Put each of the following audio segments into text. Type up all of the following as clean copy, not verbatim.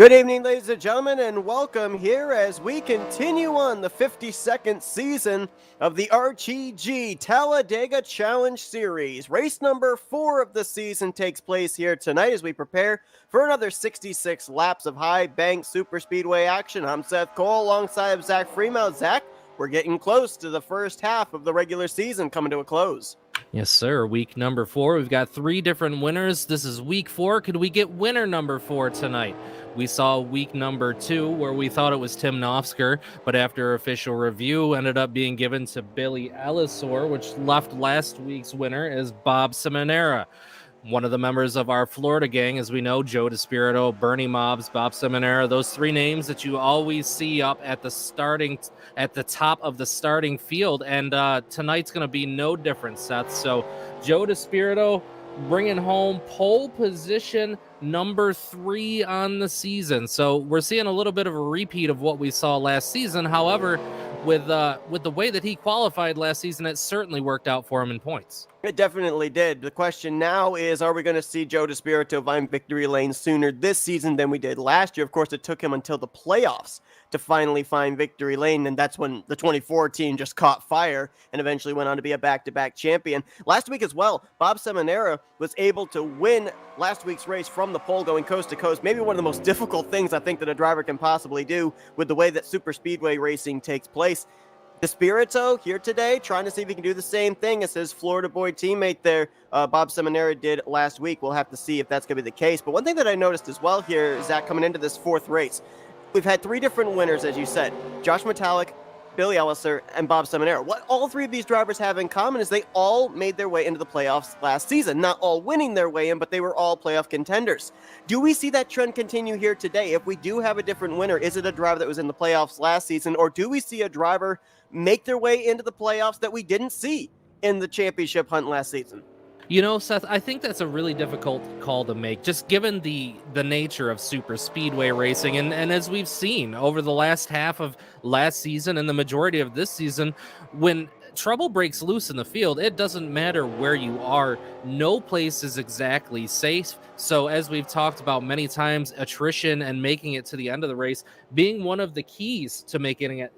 Good evening, ladies and gentlemen, and welcome here as we continue on the 52nd season of the RTG Talladega Challenge Series. Race number 4 of the season takes place here tonight as we prepare for another 66 laps of high bank super speedway action. I'm Seth Cole alongside of Zach Fremont. Zach, we're getting close to the first half of the regular season coming to a close. Yes, sir. Week number 4. We've got 3 different winners. This is week 4. Could we get winner number 4 tonight? We saw week number 2 where we thought it was Tim Nofsker, but after official review ended up being given to Billy Ellisor, which left last week's winner as Bob Seminara. One of the members of our Florida gang, as we know, Joe DeSpirito, Bernie Mobbs, Bob Seminara, those 3 names that you always see up at the top of the starting field. And tonight's going to be no different, Seth. So Joe DeSpirito bringing home pole position number 3 on the season. So we're seeing a little bit of a repeat of what we saw last season. However, with the way that he qualified last season, it certainly worked out for him in points. It definitely did. The question now is, are we going to see Joe DeSpirito find victory lane sooner this season than we did last year? Of course, it took him until the playoffs to finally find victory lane, and that's when the 24 team just caught fire and eventually went on to be a back-to-back champion. Last week as well, Bob Seminara was able to win last week's race from the pole going coast to coast. Maybe one of the most difficult things I think that a driver can possibly do with the way that super speedway racing takes place. DeSpirito here today, trying to see if he can do the same thing as his Florida boy teammate there, Bob Seminara, did last week. We'll have to see if that's going to be the case. But one thing that I noticed as well here, Zach, coming into this 4th race, we've had 3 different winners, as you said. Josh Metallic, Billy Ellisor, and Bob Seminara. What all 3 of these drivers have in common is they all made their way into the playoffs last season. Not all winning their way in, but they were all playoff contenders. Do we see that trend continue here today? If we do have a different winner, is it a driver that was in the playoffs last season, or do we see a driver make their way into the playoffs that we didn't see in the championship hunt last season? You know, Seth, I think that's a really difficult call to make, just given the nature of super speedway racing. And as we've seen over the last half of last season and the majority of this season, when trouble breaks loose in the field, it doesn't matter where you are. No place is exactly safe. So as we've talked about many times, attrition and making it to the end of the race being one of the keys to making it,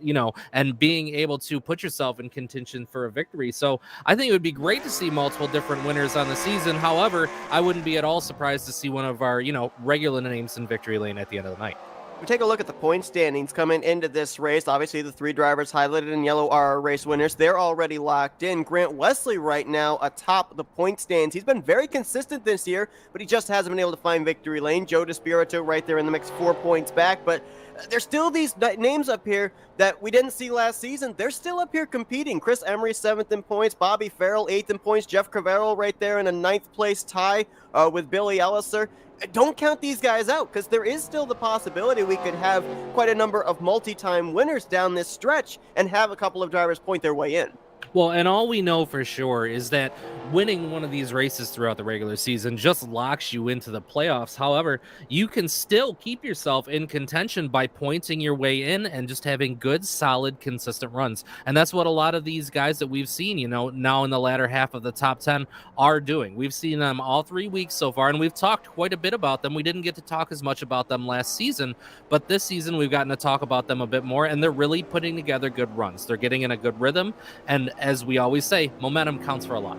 and being able to put yourself in contention for a victory. So I think it would be great to see multiple different winners on the season. However, I wouldn't be at all surprised to see one of our, regular names in victory lane at the end of the night. We take a look at the point standings coming into this race. Obviously, the 3 drivers highlighted in yellow are our race winners. They're already locked in. Grant Wesley right now atop the point stands. He's been very consistent this year, but he just hasn't been able to find victory lane. Joe DeSpirito right there in the mix, 4 points back, but there's still these names up here that we didn't see last season. They're still up here competing. Chris Emery, 7th in points. Bobby Farrell, 8th in points. Jeff Cavero right there in a 9th place tie with Billy Ellisor. Don't count these guys out, because there is still the possibility we could have quite a number of multi-time winners down this stretch and have a couple of drivers point their way in. Well, and all we know for sure is that winning one of these races throughout the regular season just locks you into the playoffs. However, you can still keep yourself in contention by pointing your way in and just having good, solid, consistent runs. And that's what a lot of these guys that we've seen, now in the latter half of the top 10 are doing. We've seen them all 3 weeks so far, and we've talked quite a bit about them. We didn't get to talk as much about them last season, but this season we've gotten to talk about them a bit more, and they're really putting together good runs. They're getting in a good rhythm, and as we always say, momentum counts for a lot.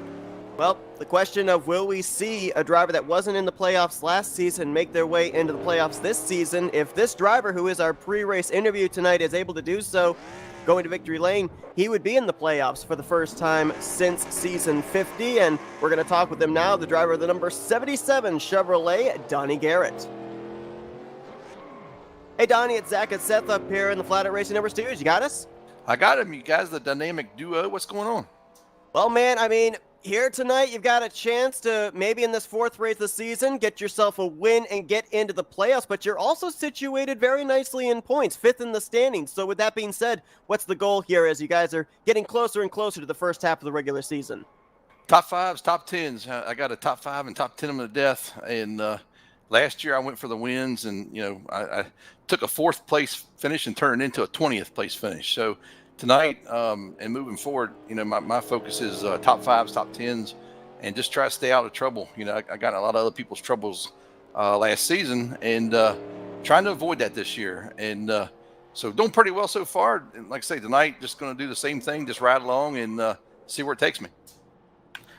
Well, the question of will we see a driver that wasn't in the playoffs last season make their way into the playoffs this season? If this driver, who is our pre-race interview tonight, is able to do so, going to victory lane, he would be in the playoffs for the first time since season 50, and we're going to talk with him now, the driver of the number 77 Chevrolet, Donnie Garrett. Hey Donnie, it's Zach and Seth up here in the Flatout Racing Network studios. You got us? I got him. You guys, the dynamic duo. What's going on? Well, man, here tonight, you've got a chance to, maybe in this 4th race of the season, get yourself a win and get into the playoffs, but you're also situated very nicely in points, 5th in the standings. So with that being said, what's the goal here as you guys are getting closer and closer to the first half of the regular season? Top 5s, top 10s. I got a top 5 and top 10 of them to death. And last year I went for the wins, and, I took a 4th place finish and turned it into a 20th place finish. So tonight and moving forward, my focus is top 5s, top 10s, and just try to stay out of trouble. I got a lot of other people's troubles last season, and trying to avoid that this year. And so doing pretty well so far. And like I say, tonight, just going to do the same thing, just ride along and see where it takes me.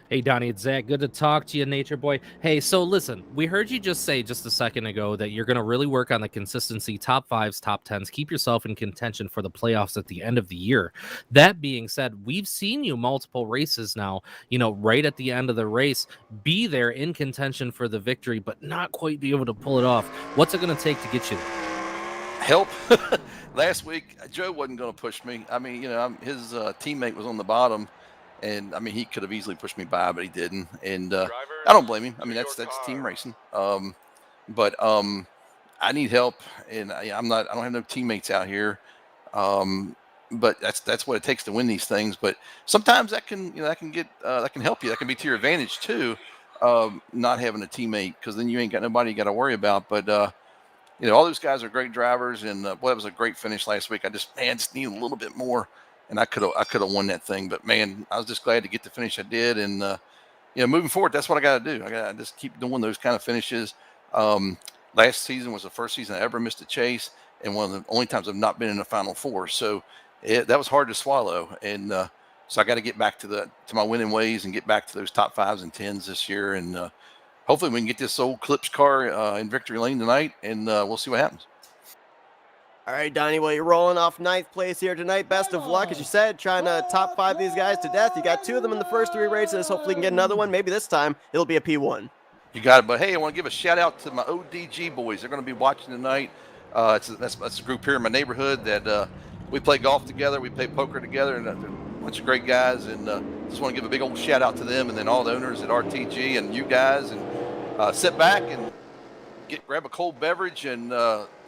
Hey, Donnie, it's Zach. Good to talk to you, Nature Boy. Hey, so listen, we heard you just say just a second ago that you're going to really work on the consistency, top 5s, top 10s, keep yourself in contention for the playoffs at the end of the year. That being said, we've seen you multiple races now, right at the end of the race, be there in contention for the victory, but not quite be able to pull it off. What's it going to take to get you there? Help. Last week, Joe wasn't going to push me. I mean, his teammate was on the bottom. And I mean, he could have easily pushed me by, but he didn't. And I don't blame him. I mean, that's team racing. But I need help, and I don't have no teammates out here. But that's what it takes to win these things. But sometimes that can help you. That can be to your advantage too. Not having a teammate, because then you ain't got nobody you got to worry about. But all those guys are great drivers, and boy, it was a great finish last week. I just need a little bit more. And I could have won that thing, but man, I was just glad to get the finish I did. And moving forward, that's what I got to do. I got to just keep doing those kind of finishes. Last season was the first season I ever missed a chase, and one of the only times I've not been in the Final Four. So that was hard to swallow. And so I got to get back to my winning ways and get back to those top 5s and 10s this year. And hopefully we can get this old Clips car in victory lane tonight, and we'll see what happens. All right, Donnie, well, you're rolling off 9th place here tonight. Best of luck, as you said, trying to top 5 these guys to death. You got 2 of them in the first 3 races. Hopefully you can get another one. Maybe this time it'll be a P1. You got it. But, hey, I want to give a shout-out to my ODG boys. They're going to be watching tonight. That's a group here in my neighborhood that we play golf together. We play poker together, and a bunch of great guys. And just want to give a big old shout-out to them, and then all the owners at RTG and you guys. And sit back and grab a cold beverage and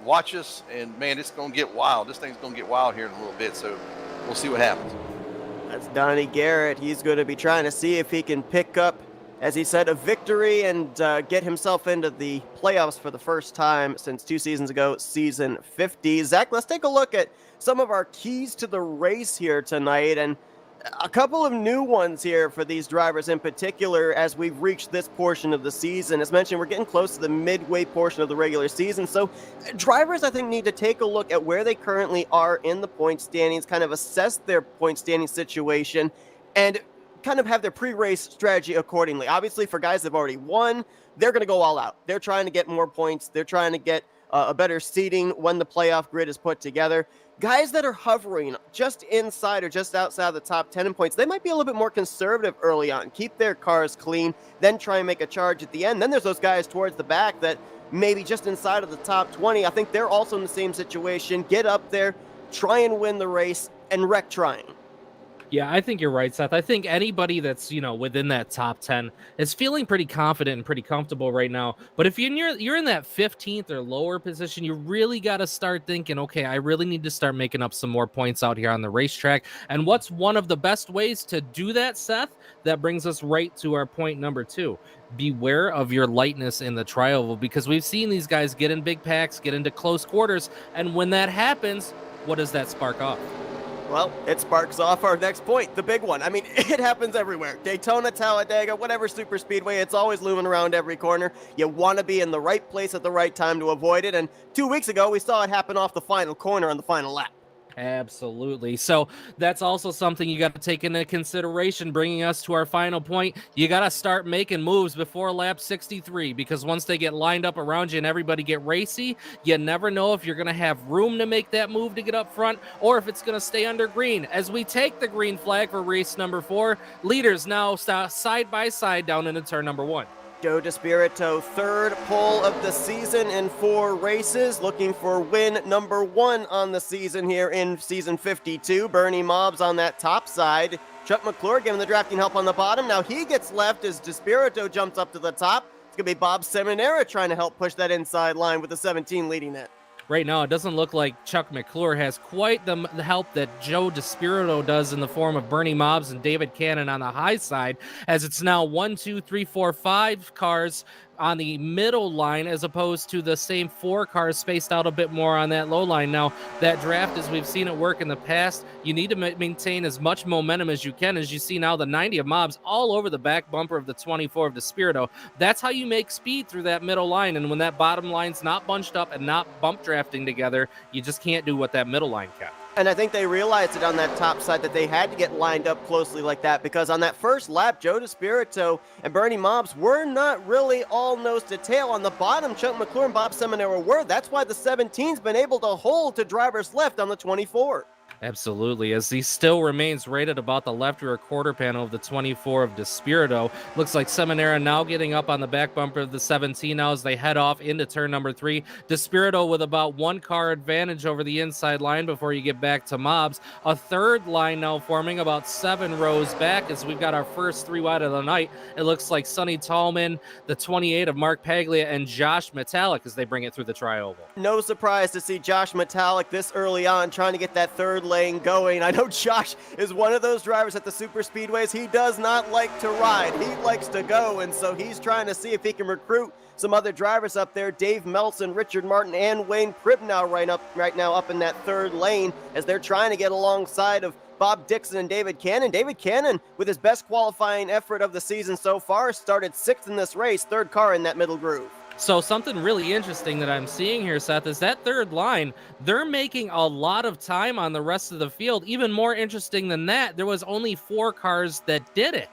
watch us. And man, it's going to get wild. This thing's going to get wild here in a little bit. So we'll see what happens. That's Donnie Garrett. He's going to be trying to see if he can pick up, as he said, a victory and get himself into the playoffs for the first time since 2 seasons ago, season 50. Zach, let's take a look at some of our keys to the race here tonight, and a couple of new ones here for these drivers in particular as we've reached this portion of the season. As mentioned, we're getting close to the midway portion of the regular season, so drivers, I think, need to take a look at where they currently are in the point standings, kind of assess their point standing situation, and kind of have their pre-race strategy accordingly. Obviously, for guys that have already won, they're going to go all out. They're trying to get more points. They're trying to get a better seating when the playoff grid is put together. Guys that are hovering just inside or just outside the top 10 in points, they might be a little bit more conservative early on, keep their cars clean, then try and make a charge at the end. Then there's those guys towards the back that maybe just inside of the top 20. I think they're also in the same situation. Get up there, try and win the race, and wreck trying. Yeah, I think you're right, Seth. I think anybody that's, within that top 10 is feeling pretty confident and pretty comfortable right now. But if you're in that 15th or lower position, you really got to start thinking, okay, I really need to start making up some more points out here on the racetrack. And what's one of the best ways to do that, Seth? That brings us right to our point number 2. Beware of your lightness in the tri-oval, because we've seen these guys get in big packs, get into close quarters. And when that happens, what does that spark off? Well, it sparks off our next point, the big one. I mean, it happens everywhere. Daytona, Talladega, whatever super speedway, it's always looming around every corner. You want to be in the right place at the right time to avoid it. And 2 weeks ago, we saw it happen off the final corner on the final lap. Absolutely. So that's also something you got to take into consideration, bringing us to our final point. You got to start making moves before lap 63, because once they get lined up around you and everybody get racy, you never know if you're going to have room to make that move to get up front or if it's going to stay under green. As we take the green flag for race number 4, leaders now side by side down into turn number 1. Joe DeSpirito, 3rd pole of the season in 4 races, looking for win number 1 on the season here in season 52. Bernie Mobbs on that top side. Chuck McClure giving the drafting help on the bottom. Now he gets left as DeSpirito jumps up to the top. It's going to be Bob Seminara trying to help push that inside line with the 17 leading it. Right now, it doesn't look like Chuck McClure has quite the help that Joe DeSpirito does in the form of Bernie Mobbs and David Cannon on the high side, as it's now 1, 2, 3, 4, 5 cars on the middle line as opposed to the same 4 cars spaced out a bit more on that low line. Now, that draft, as we've seen it work in the past, you need to maintain as much momentum as you can. As you see now, the 90 of Mobs all over the back bumper of the 24 of Despirito. That's how you make speed through that middle line. And when that bottom line's not bunched up and not bump drafting together, you just can't do what that middle line kept. And I think they realized it on that top side that they had to get lined up closely like that, because on that first lap, Joe Despirito and Bernie Mobs were not really all nose to tail. On the bottom, Chuck McClure and Bob Seminara were. That's why the 17's been able to hold to driver's left on the 24. Absolutely, as he still remains right at about the left rear quarter panel of the 24 of Despirito. Looks like Seminara now getting up on the back bumper of the 17 now as they head off into turn number 3. Despirito with about 1 car advantage over the inside line before you get back to Mobs. A third line now forming about 7 rows back as we've got our first 3 wide of the night. It looks like Sonny Tallman, the 28 of Mark Paglia, and Josh Metallic as they bring it through the tri-oval. No surprise to see Josh Metallic this early on trying to get that third lane going. I know Josh is one of those drivers at the super speedways. He does not like to ride. He likes to go, and so he's trying to see if he can recruit some other drivers up there. Dave Melson, Richard Martin, and Wayne Pribnow right now up in that third lane as they're trying to get alongside of Bob Dixon and David Cannon. David Cannon, with his best qualifying effort of the season so far, started 6th in this race, 3rd car in that middle groove. So something really interesting that I'm seeing here, Seth, is that third line, they're making a lot of time on the rest of the field. Even more interesting than that, there was only 4 cars that did it.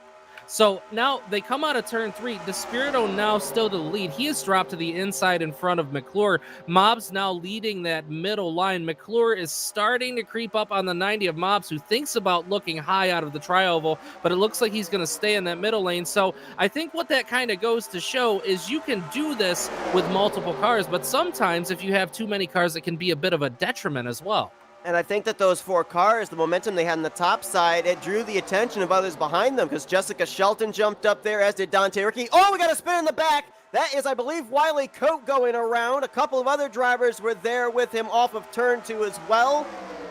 So now they come out of turn 3. Despirito now still to the lead. He has dropped to the inside in front of McClure. Mobs now leading that middle line. McClure is starting to creep up on the 90 of Mobs, who thinks about looking high out of the tri-oval, but it looks like he's going to stay in that middle lane. So I think what that kind of goes to show is you can do this with multiple cars, but sometimes if you have too many cars, it can be a bit of a detriment as well. And I think that those 4 cars, the momentum they had on the top side, it drew the attention of others behind them, because Jessica Shelton jumped up there, as did Dante Ricky. Oh, we got a spin in the back. That is, I believe, Wiley Coate going around. A couple of other drivers were there with him off of turn 2 as well.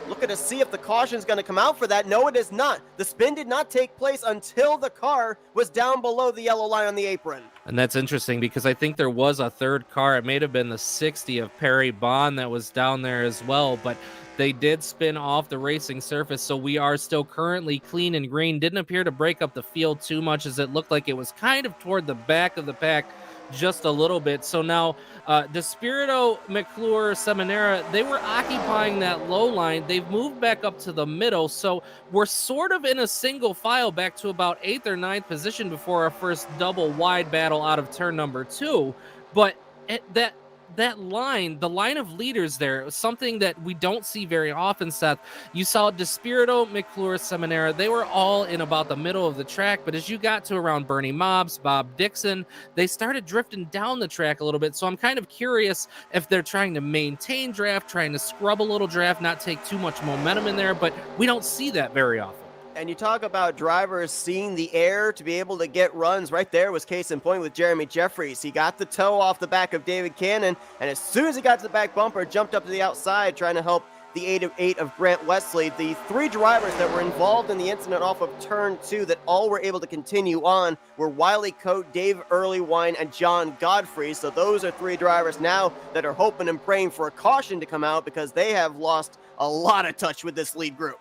Looking to see if the caution's going to come out for that. No, it is not. The spin did not take place until the car was down below the yellow line on the apron. And that's interesting because I think there was a third car. It may have been the 60 of Perry Bond that was down there as well, but they did spin off the racing surface, so we are still currently clean and green. Didn't appear to break up the field too much, as it looked like it was kind of toward the back of the pack just a little bit. So now Despirito, McClure, Seminara, they were occupying that low line. They've moved back up to the middle, so we're sort of in a single file back to about 8th or 9th position before our first double wide battle out of turn number 2. But that line, the line of leaders there, something that we don't see very often, Seth. You saw Despirito, McClure, Seminara, they were all in about the middle of the track, but as you got to around Bernie Mobs, Bob Dixon, they started drifting down the track a little bit. So I'm kind of curious if they're trying to maintain draft, trying to scrub a little draft, not take too much momentum in there, but we don't see that very often. And you talk about drivers seeing the air to be able to get runs. Right there was case in point with Jeremy Jeffries. He got the toe off the back of David Cannon, and as soon as he got to the back bumper, jumped up to the outside trying to help the 8 of Grant Wesley. The 3 drivers that were involved in the incident off of turn 2 that all were able to continue on were Wiley Coate, Dave Earlywine, and John Godfrey. So those are 3 drivers now that are hoping and praying for a caution to come out, because they have lost a lot of touch with this lead group.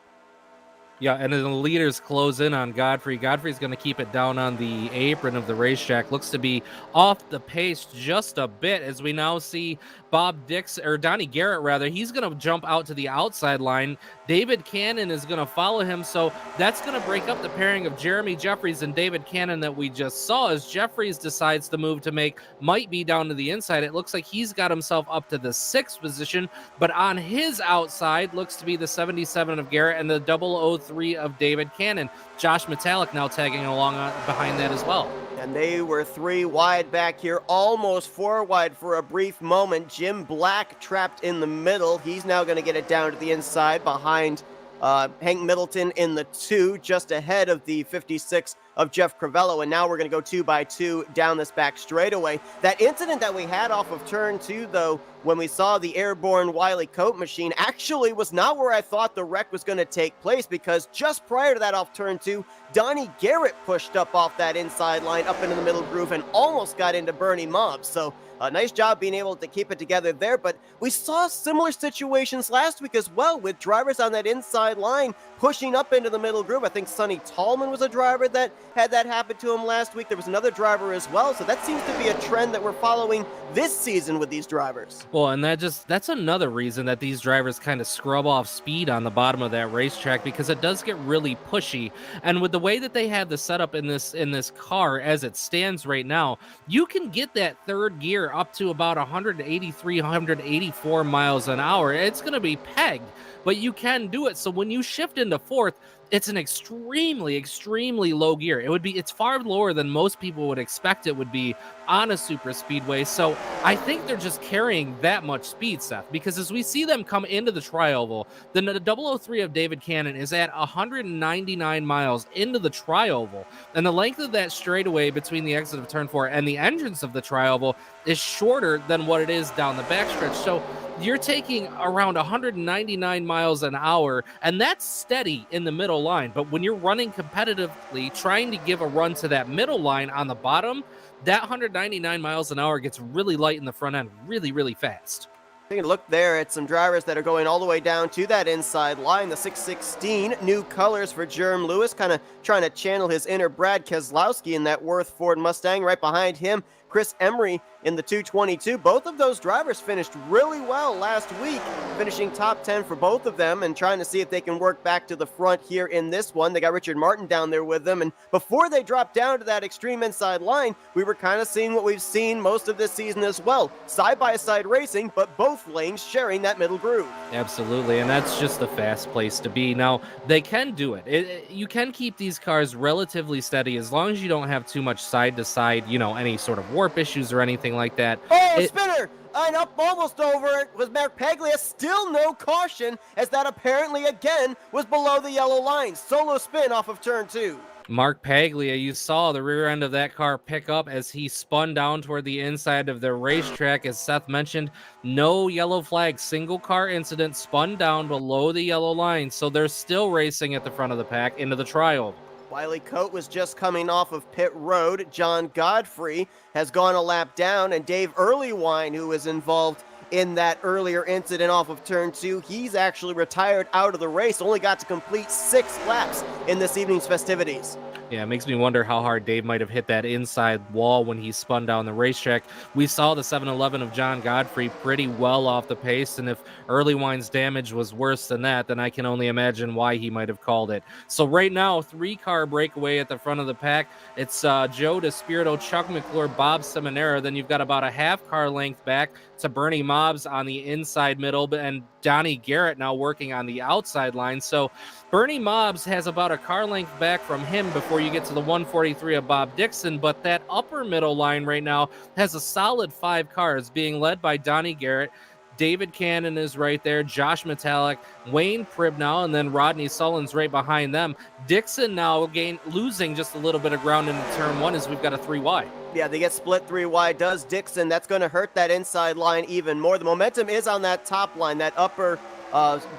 Yeah, and then the leaders close in on Godfrey. Godfrey's going to keep it down on the apron of the racetrack. Looks to be off the pace just a bit, as we now see Bob Dixon, or Donnie Garrett rather, he's going to jump out to the outside line. David Cannon is going to follow him, so that's going to break up the pairing of Jeremy Jeffries and David Cannon that we just saw, as Jeffries decides the move to make might be down to the inside. It looks like he's got himself up to the 6th position, but on his outside looks to be the 77 of Garrett and the 003 of David Cannon. Josh Metallic now tagging along behind that as well. And they were 3 wide back here, almost 4 wide for a brief moment. Jim Black trapped in the middle. He's now going to get it down to the inside behind Hank Middleton in the 2, just ahead of the 56 of Jeff Crivello, and now we're going to go 2x2 down this back straightaway. That incident that we had off of turn 2, though, when we saw the airborne Wiley Coat machine, actually was not where I thought the wreck was going to take place, because just prior to that off turn 2, Donnie Garrett pushed up off that inside line up into the middle groove and almost got into Bernie Mobbs. So nice job being able to keep it together there, but we saw similar situations last week as well, with drivers on that inside line pushing up into the middle groove. I think Sonny Tallman was a driver that had that happen to him last week. There was another driver as well, so that seems to be a trend that we're following this season with these drivers. Well, and that's another reason that these drivers kind of scrub off speed on the bottom of that racetrack, because it does get really pushy. And with the way that they have the setup in this car as it stands right now, you can get that third gear up to about 183, 184 miles an hour. It's going to be pegged, but you can do it. So when you shift into fourth, it's an extremely, extremely low gear. It's far lower than most people would expect it would be on a super speedway. So I think they're just carrying that much speed, Seth, because as we see them come into the tri-oval, the 003 of David Cannon is at 199 miles into the tri-oval, and the length of that straightaway between the exit of turn 4 and the entrance of the tri-oval is shorter than what it is down the backstretch. So you're taking around 199 miles an hour, and that's steady in the middle line. But when you're running competitively, trying to give a run to that middle line on the bottom, that 199 miles an hour gets really light in the front end really, really fast. Taking a look there at some drivers that are going all the way down to that inside line. The 616, new colors for Jerm Lewis, kind of trying to channel his inner Brad Keselowski in that Worth Ford Mustang. Right behind him, Chris Emery in the 222. Both of those drivers finished really well last week, finishing top 10 for both of them, and trying to see if they can work back to the front here in this one. They got Richard Martin down there with them, and before they dropped down to that extreme inside line, we were kind of seeing what we've seen most of this season as well. Side-by-side racing, but both lanes sharing that middle groove. Absolutely, and that's just the fast place to be. Now, they can do it. You can keep these cars relatively steady as long as you don't have too much side-to-side, any sort of warp issues or anything like that. Spinner! And up almost over it was Mark Paglia. Still no caution, as that apparently again was below the yellow line. Solo spin off of turn 2. Mark Paglia, you saw the rear end of that car pick up as he spun down toward the inside of the racetrack. As Seth mentioned, no yellow flag, single car incident, spun down below the yellow line. So they're still racing at the front of the pack into the tri-oval. Wiley Coat was just coming off of pit road. John Godfrey has gone a lap down, and Dave Earlywine, who was involved in that earlier incident off of turn 2, he's actually retired out of the race, only got to complete 6 laps in this evening's festivities. Yeah, it makes me wonder how hard Dave might have hit that inside wall when he spun down the racetrack. We saw the 711 of John Godfrey pretty well off the pace, and if Earlywine's damage was worse than that, then I can only imagine why he might have called it. So right now, 3-car breakaway at the front of the pack. It's Joe DeSpirito, Chuck McClure, Bob Seminara. Then you've got about a half-car length back to Bernie Mobbs on the inside middle, and Donnie Garrett now working on the outside line. So Bernie Mobbs has about a car length back from him before you get to the 143 of Bob Dixon, but that upper middle line right now has a solid 5 cars being led by Donnie Garrett. David Cannon is right there, Josh Metallic, Wayne Pribnow, and then Rodney Sullen's right behind them. Dixon now losing just a little bit of ground into turn 1 as we've got a 3 wide. Yeah, they get split 3 wide, does Dixon. That's going to hurt that inside line even more. The momentum is on that top line, that upper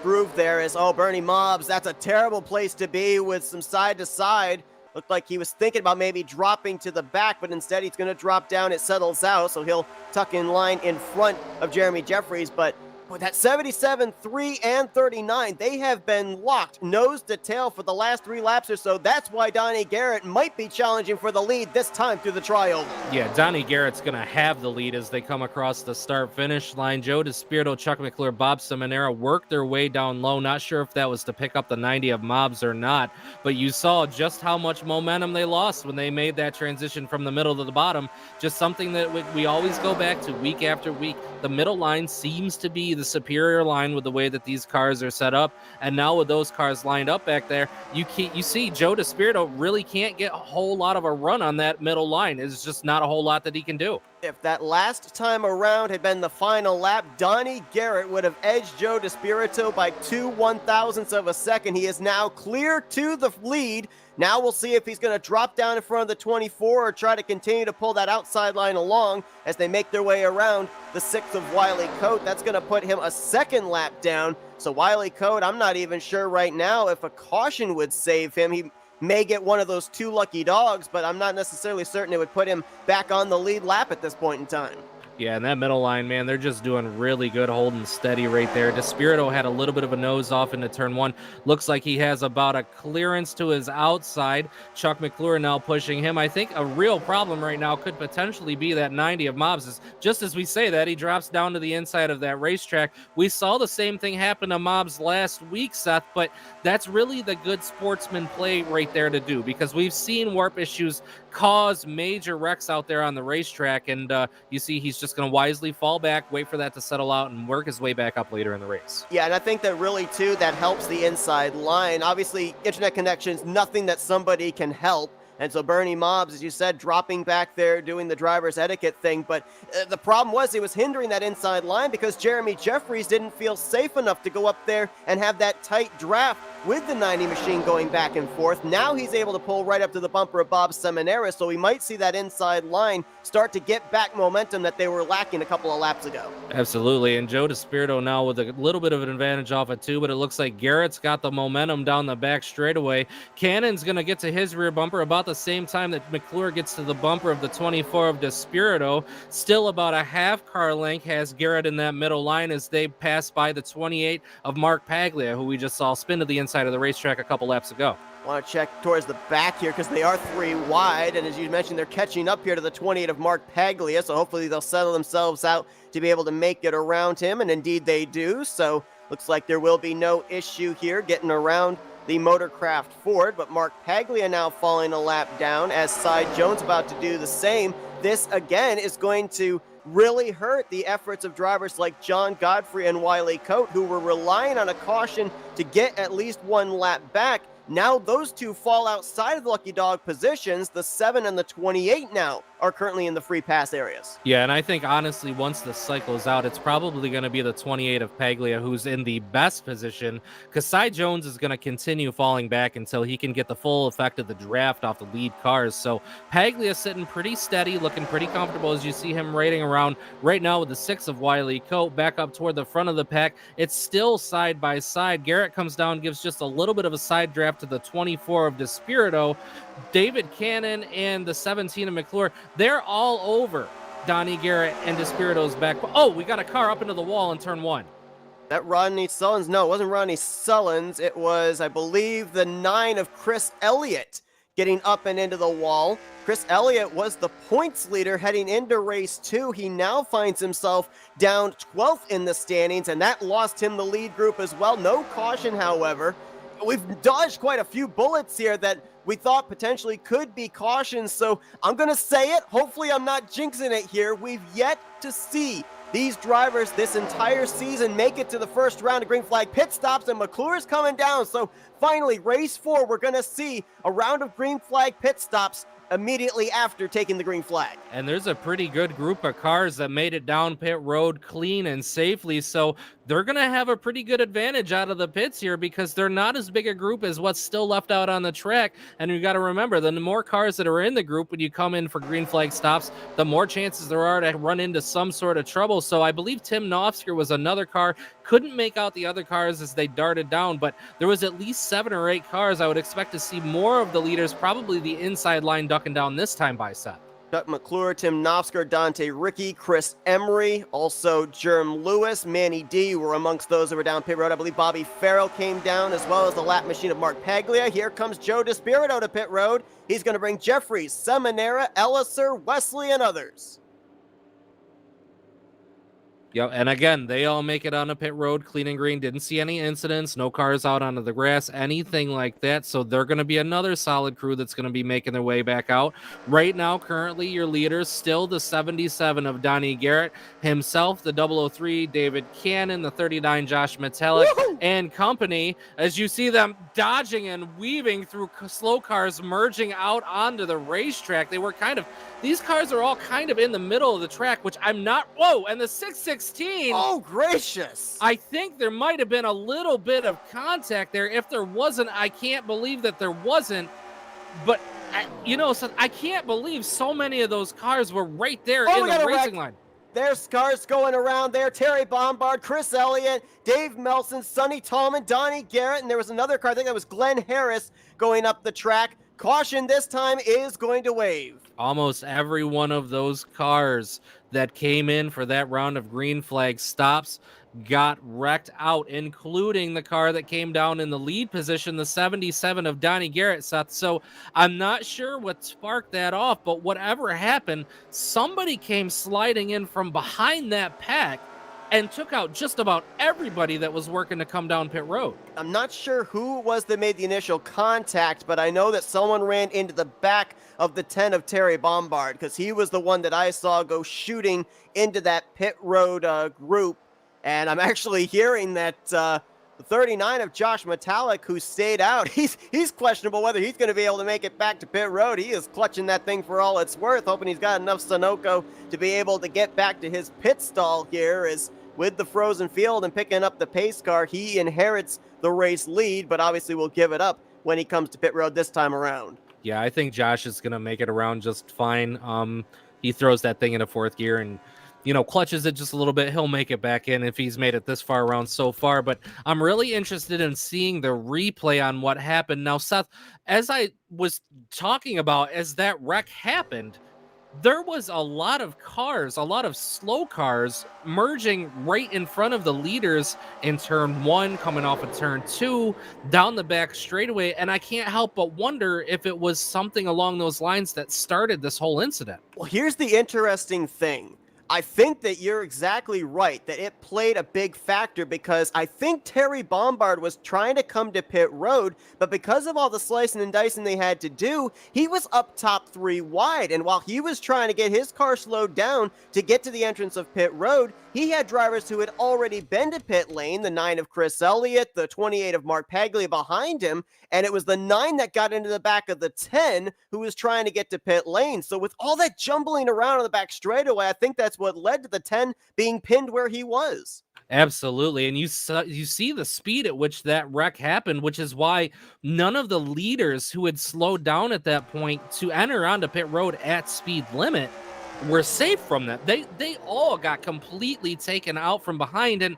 groove there is, Bernie Mobbs, that's a terrible place to be with some side-to-side. Looked like he was thinking about maybe dropping to the back, but instead he's going to drop down. It settles out, so he'll tuck in line in front of Jeremy Jeffries. But boy, that 77, 3, and 39, they have been locked nose to tail for the last 3 laps or so. That's why Donnie Garrett might be challenging for the lead this time through the tri-oval. Yeah, Donnie Garrett's going to have the lead as they come across the start-finish line. Joe DeSpirito, Chuck McClure, Bob Seminara worked their way down low. Not sure if that was to pick up the 90 of Mobbs or not, but you saw just how much momentum they lost when they made that transition from the middle to the bottom. Just something that we always go back to week after week. The middle line seems to be the superior line with the way that these cars are set up, and now with those cars lined up back there, you see Joe DeSpirito really can't get a whole lot of a run on that middle line. It's just not a whole lot that he can do. If that last time around had been the final lap, Donnie Garrett would have edged Joe DeSpirito by 2/1000ths of a second. He is now clear to the lead. Now we'll see if he's going to drop down in front of the 24 or try to continue to pull that outside line along as they make their way around the 6 of Wiley Coat. That's going to put him a second lap down. So Wiley Coat, I'm not even sure right now if a caution would save him. He may get one of those 2 lucky dogs, but I'm not necessarily certain it would put him back on the lead lap at this point in time. Yeah, and that middle line, man, they're just doing really good, holding steady right there. DeSpirito had a little bit of a nose off into turn 1. Looks like he has about a clearance to his outside. Chuck McClure now pushing him. I think a real problem right now could potentially be that 90 of Mobbs. Is just as we say that, he drops down to the inside of that racetrack. We saw the same thing happen to Mobbs last week, Seth, but that's really the good sportsman play right there to do, because we've seen warp issues cause major wrecks out there on the racetrack, and you see he's just going to wisely fall back, wait for that to settle out, and work his way back up later in the race. Yeah, and I think that really, too, that helps the inside line. Obviously, internet connections, nothing that somebody can help. And so Bernie Mobbs, as you said, dropping back there, doing the driver's etiquette thing. But the problem was it was hindering that inside line because Jeremy Jeffries didn't feel safe enough to go up there and have that tight draft with the 90 machine going back and forth. Now he's able to pull right up to the bumper of Bob Seminara, so we might see that inside line start to get back momentum that they were lacking a couple of laps ago. Absolutely, and Joe DeSpirito now with a little bit of an advantage off it too, but it looks like Garrett's got the momentum down the back straightaway. Cannon's going to get to his rear bumper about the same time that McClure gets to the bumper of the 24 of DeSpirito. Still about a half car length has Garrett in that middle line as they pass by the 28 of Mark Paglia, who we just saw spin to the inside of the racetrack a couple laps ago. Want to check towards the back here because they are 3 wide, and as you mentioned, they're catching up here to the 28 of Mark Paglia, so hopefully they'll settle themselves out to be able to make it around him, and indeed they do. So looks like there will be no issue here getting around the Motorcraft Ford, but Mark Paglia now falling a lap down as Cy Jones about to do the same. This again is going to really hurt the efforts of drivers like John Godfrey and Wiley Coat, who were relying on a caution to get at least 1 lap back. Now those two fall outside of the lucky dog positions. The 7 and the 28 now are currently in the free pass areas. Yeah, and I think honestly, once the cycle is out, it's probably going to be the 28 of Paglia who's in the best position, because Cy Jones is going to continue falling back until he can get the full effect of the draft off the lead cars. So Paglia sitting pretty steady, looking pretty comfortable as you see him riding around right now with the 6 of Wiley Coat back up toward the front of the pack. It's still side by side. Garrett comes down, gives just a little bit of a side draft to the 24 of DeSpirito. David Cannon and the 17 of McClure, they're all over Donnie Garrett and DeSpirito's back. Oh, we got a car up into the wall in turn 1. That Rodney Sullins? No, it wasn't Rodney Sullins. It was, I believe, the 9 of Chris Elliott getting up and into the wall. Chris Elliott was the points leader heading into race 2. He now finds himself down 12th in the standings, and that lost him the lead group as well. No caution, however. We've dodged quite a few bullets here that we thought potentially could be cautions, so I'm going to say it. Hopefully I'm not jinxing it here. We've yet to see these drivers this entire season make it to the first round of green flag pit stops, and McClure's coming down. So finally, race 4, we're going to see a round of green flag pit stops immediately after taking the green flag. And there's a pretty good group of cars that made it down pit road clean and safely, so they're going to have a pretty good advantage out of the pits here because they're not as big a group as what's still left out on the track. And you got to remember, the more cars that are in the group when you come in for green flag stops, the more chances there are to run into some sort of trouble. So I believe Tim Nofsker was another car, couldn't make out the other cars as they darted down, but there was at least 7 or 8 cars. I would expect to see more of the leaders, probably the inside line ducking down this time by Seth. Chuck McClure, Tim Nofsker, Dante Ricky, Chris Emery, also Jerm Lewis, Manny D were amongst those that were down pit road. I believe Bobby Farrell came down, as well as the lap machine of Mark Paglia. Here comes Joe DeSpirito to pit road. He's going to bring Jeffries, Seminara, Elliser, Wesley, and others. Yep, and again, they all make it on a pit road clean and green. Didn't see any incidents, no cars out onto the grass, anything like that. So they're going to be another solid crew that's going to be making their way back out. Right now, currently, your leaders still the 77 of Donnie Garrett himself, the 003 David Cannon, the 39 Josh Metallic, and company. As you see them dodging and weaving through slow cars merging out onto the racetrack. These cars are all kind of in the middle of the track, which I'm not. Whoa, and the 616. Oh, gracious. I think there might have been a little bit of contact there. If there wasn't, I can't believe that there wasn't. But, so I can't believe so many of those cars were right there in the racing line. There's cars going around there. Terry Bombard, Chris Elliott, Dave Melson, Sonny Tallman, Donnie Garrett, and there was another car, I think that was Glenn Harris, going up the track. Caution this time is going to wave. Almost every one of those cars that came in for that round of green flag stops got wrecked out, including the car that came down in the lead position, the 77 of Donnie Garrett, Seth. So I'm not sure what sparked that off, but whatever happened, somebody came sliding in from behind that pack and took out just about everybody that was working to come down pit road. I'm not sure who it was that made the initial contact, but I know that someone ran into the back of the 10 of Terry Bombard, because he was the one that I saw go shooting into that pit road group. And I'm actually hearing that the 39 of Josh Metallic, who stayed out, he's questionable whether he's going to be able to make it back to pit road. He is clutching that thing for all it's worth, hoping he's got enough Sunoco to be able to get back to his pit stall here. Is with the frozen field and picking up the pace car, he inherits the race lead, but obviously will give it up when he comes to pit road this time around. Yeah, I think Josh is going to make it around just fine. He throws that thing into fourth gear and clutches it just a little bit. He'll make it back in if he's made it this far around so far. But I'm really interested in seeing the replay on what happened. Now, Seth, as I was talking about, as that wreck happened, there was a lot of cars, a lot of slow cars merging right in front of the leaders in turn one, coming off of turn two, down the back straightaway. And I can't help but wonder if it was something along those lines that started this whole incident. Well, here's the interesting thing. I think that you're exactly right, that it played a big factor, because I think Terry Bombard was trying to come to pit road, but because of all the slicing and dicing they had to do, he was up top 3 wide. And while he was trying to get his car slowed down to get to the entrance of pit road, he had drivers who had already been to pit lane, the 9 of Chris Elliott, the 28 of Mark Paglia behind him, and it was the 9 that got into the back of the 10 who was trying to get to pit lane. So with all that jumbling around on the back straightaway, I think that's what led to the 10 being pinned where he was. Absolutely. And you see the speed at which that wreck happened, which is why none of the leaders who had slowed down at that point to enter onto pit road at speed limit were safe from that. They all got completely taken out from behind. And,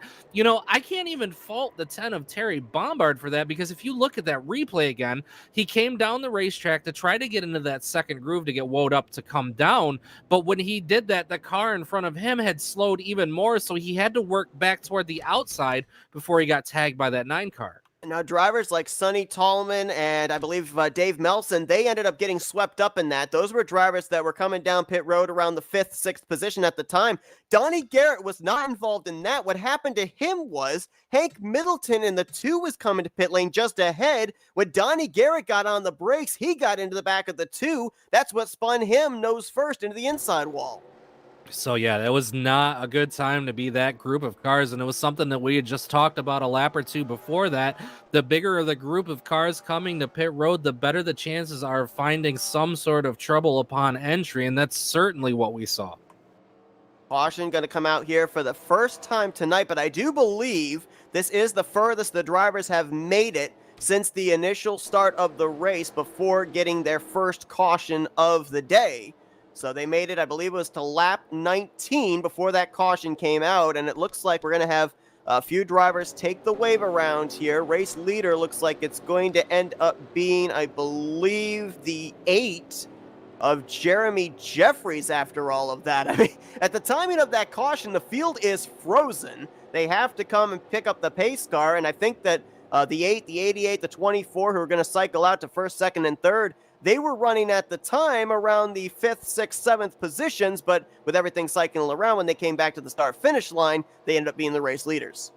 I can't even fault the 10 of Terry Bombard for that, because if you look at that replay again, he came down the racetrack to try to get into that second groove to get woed up to come down. But when he did that, the car in front of him had slowed even more. So he had to work back toward the outside before he got tagged by that 9 car. Now, drivers like Sonny Tallman and I believe Dave Melson, they ended up getting swept up in that. Those were drivers that were coming down pit road around the 5th, 6th position at the time. Donnie Garrett was not involved in that. What happened to him was Hank Middleton in the 2 was coming to pit lane just ahead. When Donnie Garrett got on the brakes, he got into the back of the 2. That's what spun him nose first into the inside wall. So yeah, that was not a good time to be that group of cars, and it was something that we had just talked about a lap or two before that. The bigger the group of cars coming to pit road, the better the chances are of finding some sort of trouble upon entry, and that's certainly what we saw. Caution going to come out here for the first time tonight, but I do believe this is the furthest the drivers have made it since the initial start of the race before getting their first caution of the day. So they made it, I believe it was to lap 19 before that caution came out, and it looks like we're going to have a few drivers take the wave around here. Race leader looks like it's going to end up being, I believe, the 8 of Jeremy Jeffries after all of that. I mean, at the timing of that caution, the field is frozen. They have to come and pick up the pace car, and I think that the 8, the 88, the 24 who are going to cycle out to first, second, and third, they were running at the time around the 5th, 6th, 7th positions, but with everything cycling around, when they came back to the start-finish line, they ended up being the race leaders.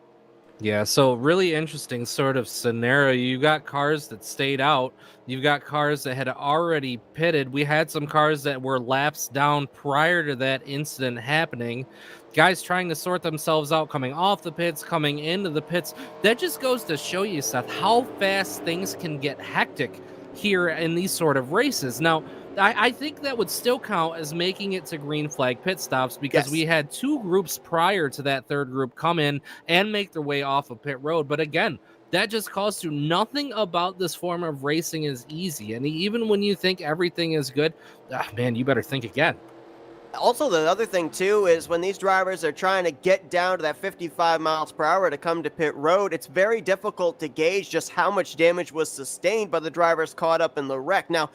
Yeah, so really interesting sort of scenario. You got cars that stayed out. You've got cars that had already pitted. We had some cars that were laps down prior to that incident happening. Guys trying to sort themselves out, coming off the pits, coming into the pits. That just goes to show you, Seth, how fast things can get hectic here in these sort of races. Now, I think that would still count as making it to green flag pit stops because Yes. we had two groups prior to that third group come in and make their way off of pit road. But again, that just calls to nothing about this form of racing is easy. And even when you think everything is good, man, you better think again. Also, the other thing too is when these drivers are trying to get down to that 55 miles per hour to come to pit road, it's very difficult to gauge just how much damage was sustained by the drivers caught up in the wreck. Now,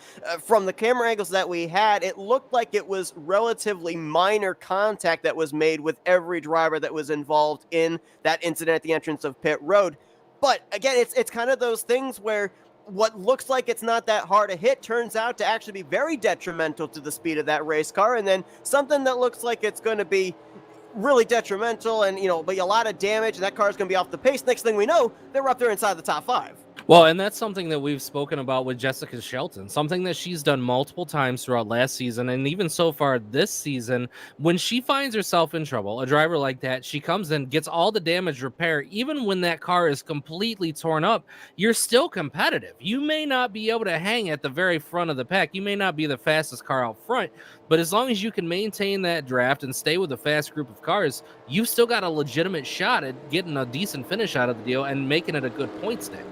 from the camera angles that we had, it looked like it was relatively minor contact that was made with every driver that was involved in that incident at the entrance of pit road. But again, it's kind of those things where what looks like it's not that hard a hit turns out to actually be very detrimental to the speed of that race car, and then something that looks like it's going to be really detrimental and be a lot of damage, and that car's going to be off the pace. Next thing we know, they're up there inside the top 5. Well, and that's something that we've spoken about with Jessica Shelton, something that she's done multiple times throughout last season and even so far this season. When she finds herself in trouble, a driver like that, she comes in, gets all the damage repaired. Even when that car is completely torn up, you're still competitive. You may not be able to hang at the very front of the pack. You may not be the fastest car out front, but as long as you can maintain that draft and stay with a fast group of cars, you've still got a legitimate shot at getting a decent finish out of the deal and making it a good points day.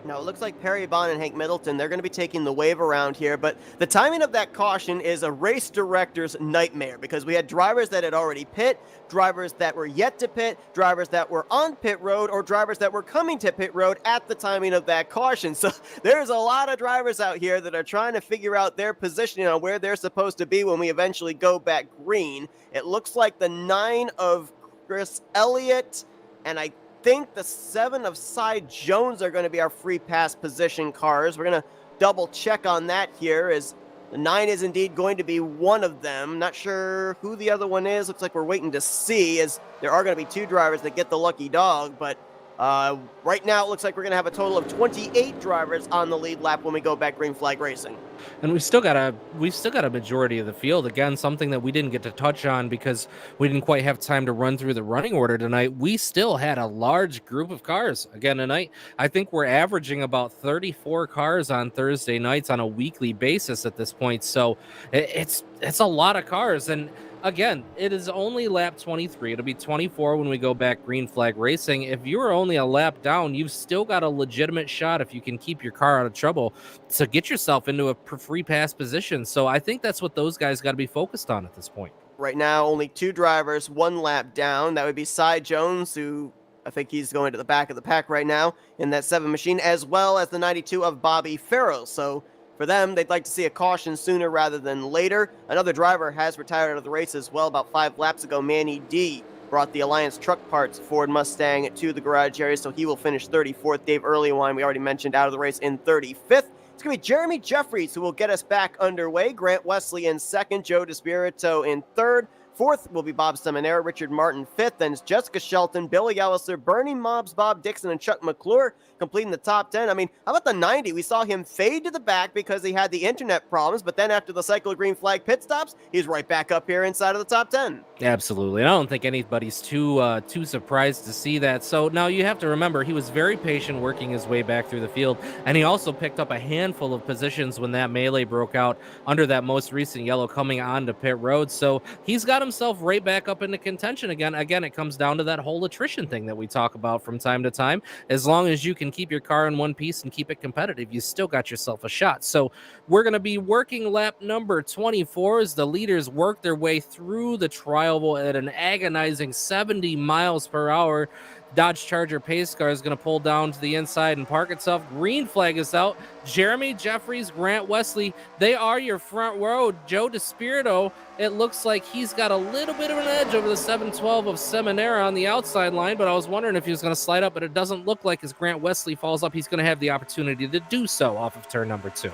Now, it looks like Perry Bond and Hank Middleton, they're going to be taking the wave around here, but the timing of that caution is a race director's nightmare because we had drivers that had already pit, drivers that were yet to pit, drivers that were on pit road, or drivers that were coming to pit road at the timing of that caution. So there's a lot of drivers out here that are trying to figure out their positioning on where they're supposed to be when we eventually go back green. It looks like the 9 of Chris Elliott, and I think the 7 of Cy Jones are going to be our free pass position cars. We're going to double check on that here, as the 9 is indeed going to be one of them. Not sure who the other one is. Looks like we're waiting to see, as there are going to be 2 drivers that get the lucky dog, but right now it looks like we're going to have a total of 28 drivers on the lead lap when we go back green flag racing. And we've still got a majority of the field. Again, something that we didn't get to touch on because we didn't quite have time to run through the running order tonight. We still had a large group of cars again tonight. I think we're averaging about 34 cars on Thursday nights on a weekly basis at this point. So it's a lot of cars. And again, it is only lap 23. It'll be 24 when we go back green flag racing. If you're only a lap down, you've still got a legitimate shot, if you can keep your car out of trouble, to get yourself into a free pass position. So I think that's what those guys got to be focused on at this point. Right now, only 2 drivers, 1 lap down. That would be Cy Jones, who I think he's going to the back of the pack right now in that 7 machine, as well as the 92 of Bobby Farrell. So for them, they'd like to see a caution sooner rather than later. Another driver has retired out of the race as well. About 5 laps ago, Manny D brought the Alliance Truck Parts Ford Mustang to the garage area, so he will finish 34th. Dave Earlywine, we already mentioned, out of the race in 35th. It's going to be Jeremy Jeffries who will get us back underway. Grant Wesley in 2nd, Joe DeSpirito in 3rd. 4th will be Bob Seminara, Richard Martin 5th, then it's Jessica Shelton, Billy Elliser, Bernie Mobbs, Bob Dixon, and Chuck McClure completing the top 10. I mean, how about the 90? We saw him fade to the back because he had the internet problems, but then after the cycle of green flag pit stops, he's right back up here inside of the top 10. Absolutely. I don't think anybody's too surprised to see that. So now you have to remember, he was very patient working his way back through the field, and he also picked up a handful of positions when that melee broke out under that most recent yellow coming onto pit road. So he's got himself right back up into contention again. Again, it comes down to that whole attrition thing that we talk about from time to time. As long as you can keep your car in one piece and keep it competitive, you still got yourself a shot. So we're going to be working lap number 24 as the leaders work their way through the trial at an agonizing 70 miles per hour. Dodge Charger pace car is going to pull down to the inside and park itself. Green flag is out. Jeremy Jeffries, Grant Wesley, they are your front row. Joe DeSpirito, it looks like he's got a little bit of an edge over the 712 of Seminara on the outside line, but I was wondering if he was going to slide up, but it doesn't look like as Grant Wesley falls up, he's going to have the opportunity to do so off of turn number 2.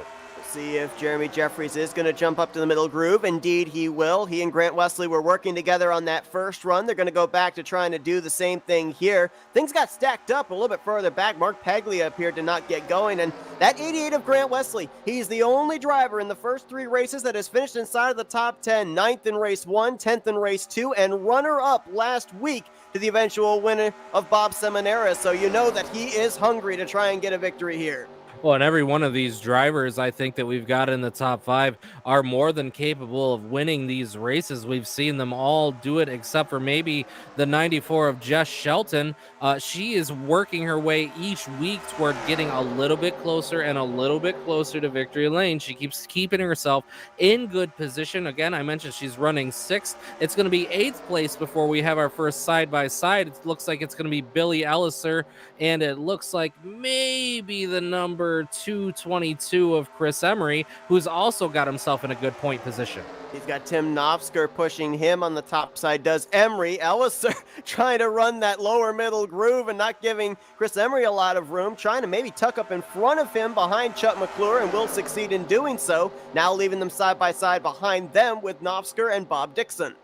See if Jeremy Jeffries is going to jump up to the middle groove. Indeed, he will. He and Grant Wesley were working together on that first run. They're going to go back to trying to do the same thing here. Things got stacked up a little bit further back. Mark Paglia appeared to not get going. And that 88 of Grant Wesley, he's the only driver in the first 3 races that has finished inside of the top 10. 9th in race 1, 10th in race 2, and runner-up last week to the eventual winner of Bob Seminara. So you know that he is hungry to try and get a victory here. Well, and every one of these drivers, I think, that we've got in the top 5 are more than capable of winning these races. We've seen them all do it, except for maybe the 94 of Jess Shelton. She is working her way each week toward getting a little bit closer and a little bit closer to victory lane. She keeps keeping herself in good position. Again, I mentioned she's running 6th. It's going to be 8th place before we have our first side-by-side. It looks like it's going to be Billy Elliser, and it looks like maybe the number 222 of Chris Emery, who's also got himself in a good point position. He's got Tim Knopfsker pushing him on the top side. Does Emery. Elliser trying to run that lower middle groove and not giving Chris Emery a lot of room, trying to maybe tuck up in front of him behind Chuck McClure, and will succeed in doing so. Now leaving them side by side behind them with Knopfsker and Bob Dixon.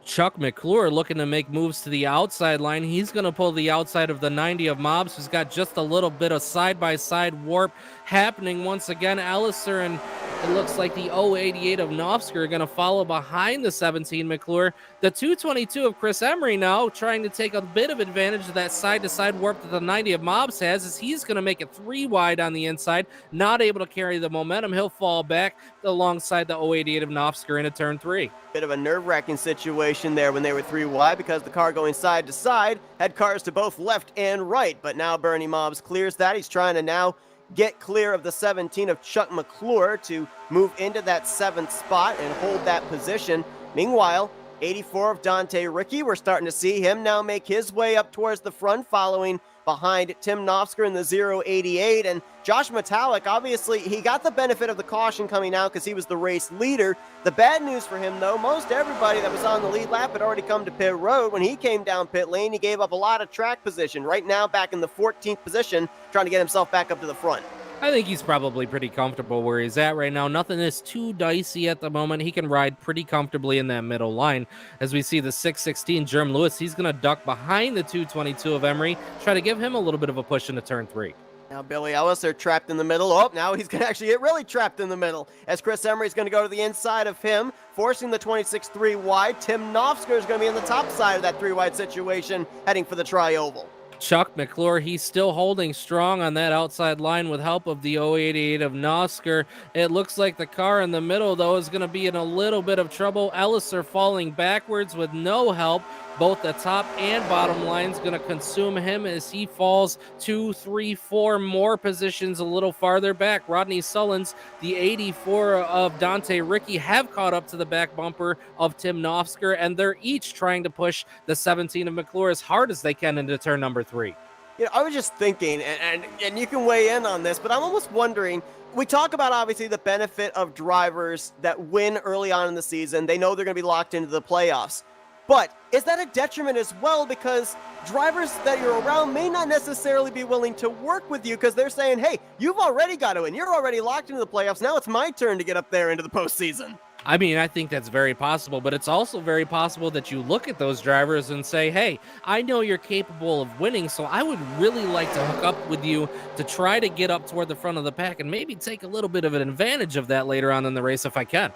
Chuck McClure looking to make moves to the outside line. He's going to pull the outside of the 90 of Mobs, who's got just a little bit of side-by-side warp happening once again. Elliser and it looks like the 088 of Knopfsker are going to follow behind the 17 McClure. The 222 of Chris Emery now trying to take a bit of advantage of that side-to-side warp that the 90 of Mobs has, as he's going to make it 3 wide on the inside, not able to carry the momentum. He'll fall back alongside the 088 of Knopfsker into turn 3. Bit of a nerve-wracking situation there when they were 3 wide, because the car going side to side had cars to both left and right. But now Bernie Mobbs clears that. He's trying to now get clear of the 17 of Chuck McClure to move into that 7th spot and hold that position. Meanwhile, 84 of Dante Ricky, we're starting to see him now make his way up towards the front, following behind Tim Knopfsker in the 088. And Josh Metallic, obviously, he got the benefit of the caution coming out because he was the race leader. The bad news for him, though, most everybody that was on the lead lap had already come to pit road. When he came down pit lane, he gave up a lot of track position. Right now, back in the 14th position, trying to get himself back up to the front. I think he's probably pretty comfortable where he's at right now. Nothing is too dicey at the moment. He can ride pretty comfortably in that middle line. As we see the 616 Jerm Lewis, he's going to duck behind the 222 of Emery, try to give him a little bit of a push into turn 3. Now Billy Ellis, they're trapped in the middle. Oh, now he's going to actually get really trapped in the middle, as Chris Emery's going to go to the inside of him, forcing the 26-3 wide. Tim Knopfsker is going to be on the top side of that 3-wide situation, heading for the tri-oval. Chuck McClure, he's still holding strong on that outside line with help of the 088 of Knopfsker. It looks like the car in the middle, though, is going to be in a little bit of trouble. Elliser falling backwards with no help. Both the top and bottom lines going to consume him as he falls 2, 3, 4 more positions a little farther back. Rodney Sullins, the 84 of Dante Ricky, have caught up to the back bumper of Tim Knopfsker, and they're each trying to push the 17 of McClure as hard as they can into turn number 3. You know, I was just thinking, and you can weigh in on this, but I'm almost wondering, we talk about obviously the benefit of drivers that win early on in the season. They know they're going to be locked into the playoffs. But is that a detriment as well? Because drivers that you're around may not necessarily be willing to work with you because they're saying, hey, you've already got to win. You're already locked into the playoffs. Now it's my turn to get up there into the postseason. I mean, I think that's very possible, but it's also very possible that you look at those drivers and say, hey, I know you're capable of winning, so I would really like to hook up with you to try to get up toward the front of the pack and maybe take a little bit of an advantage of that later on in the race if I can.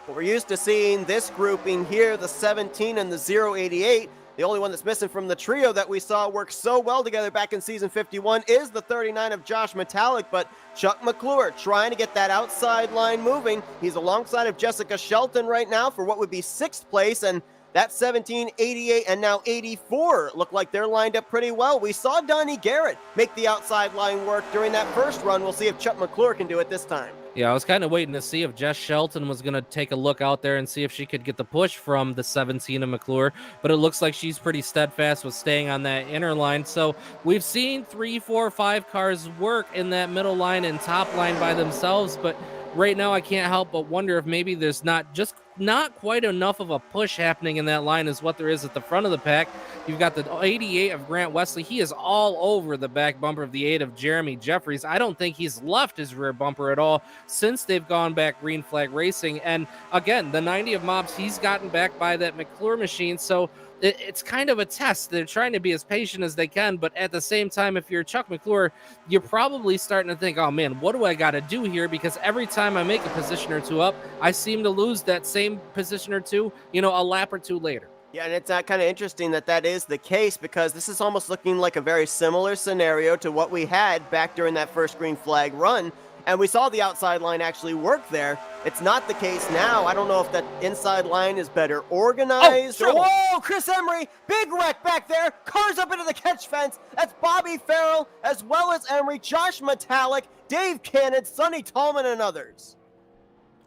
Well, we're used to seeing this grouping here, the 17 and the 088. The only one that's missing from the trio that we saw work so well together back in season 51 is the 39 of Josh Metallic, but Chuck McClure trying to get that outside line moving. He's alongside of Jessica Shelton right now for what would be 6th place, and that 17, 88, and now 84 look like they're lined up pretty well. We saw Donnie Garrett make the outside line work during that first run. We'll see if Chuck McClure can do it this time. Yeah, I was kind of waiting to see if Jess Shelton was going to take a look out there and see if she could get the push from the 17 of McClure, but it looks like she's pretty steadfast with staying on that inner line. So we've seen 3, 4, 5 cars work in that middle line and top line by themselves, but right now I can't help but wonder if maybe there's not just not quite enough of a push happening in that line as what there is at the front of the pack. You've got the 88 of Grant Wesley. He is all over the back bumper of the 8 of Jeremy Jeffries. I don't think he's left his rear bumper at all since they've gone back green flag racing. And again, the 90 of Mobs, he's gotten back by that McClure machine. So it's kind of a test. They're trying to be as patient as they can, but at the same time, if you're Chuck McClure, you're probably starting to think, oh man, what do I got to do here? Because every time I make a position or two up, I seem to lose that same position or two, a lap or two later. Yeah, and it's kind of interesting that is the case, because this is almost looking like a very similar scenario to what we had back during that first green flag run. And we saw the outside line actually work there. It's not the case now. I don't know if that inside line is better organized. Whoa, Chris Emery, big wreck back there. Cars up into the catch fence. That's Bobby Farrell, as well as Emery, Josh Metallic, Dave Cannon, Sonny Tallman, and others.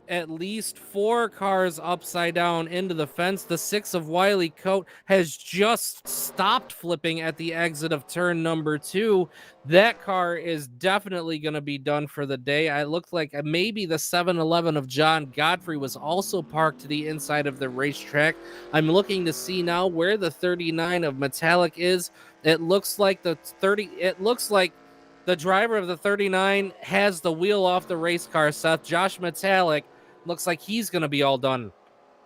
At least 4 cars upside down into the fence. The 6 of Wiley Coat has just stopped flipping at the exit of turn number 2. That car is definitely going to be done for the day. I looked like maybe the 711 of John Godfrey was also parked to the inside of the racetrack. I'm looking to see now where the 39 of Metallic is. It looks like the driver of the 39 has the wheel off the race car, Seth. Josh Metallic looks like he's going to be all done.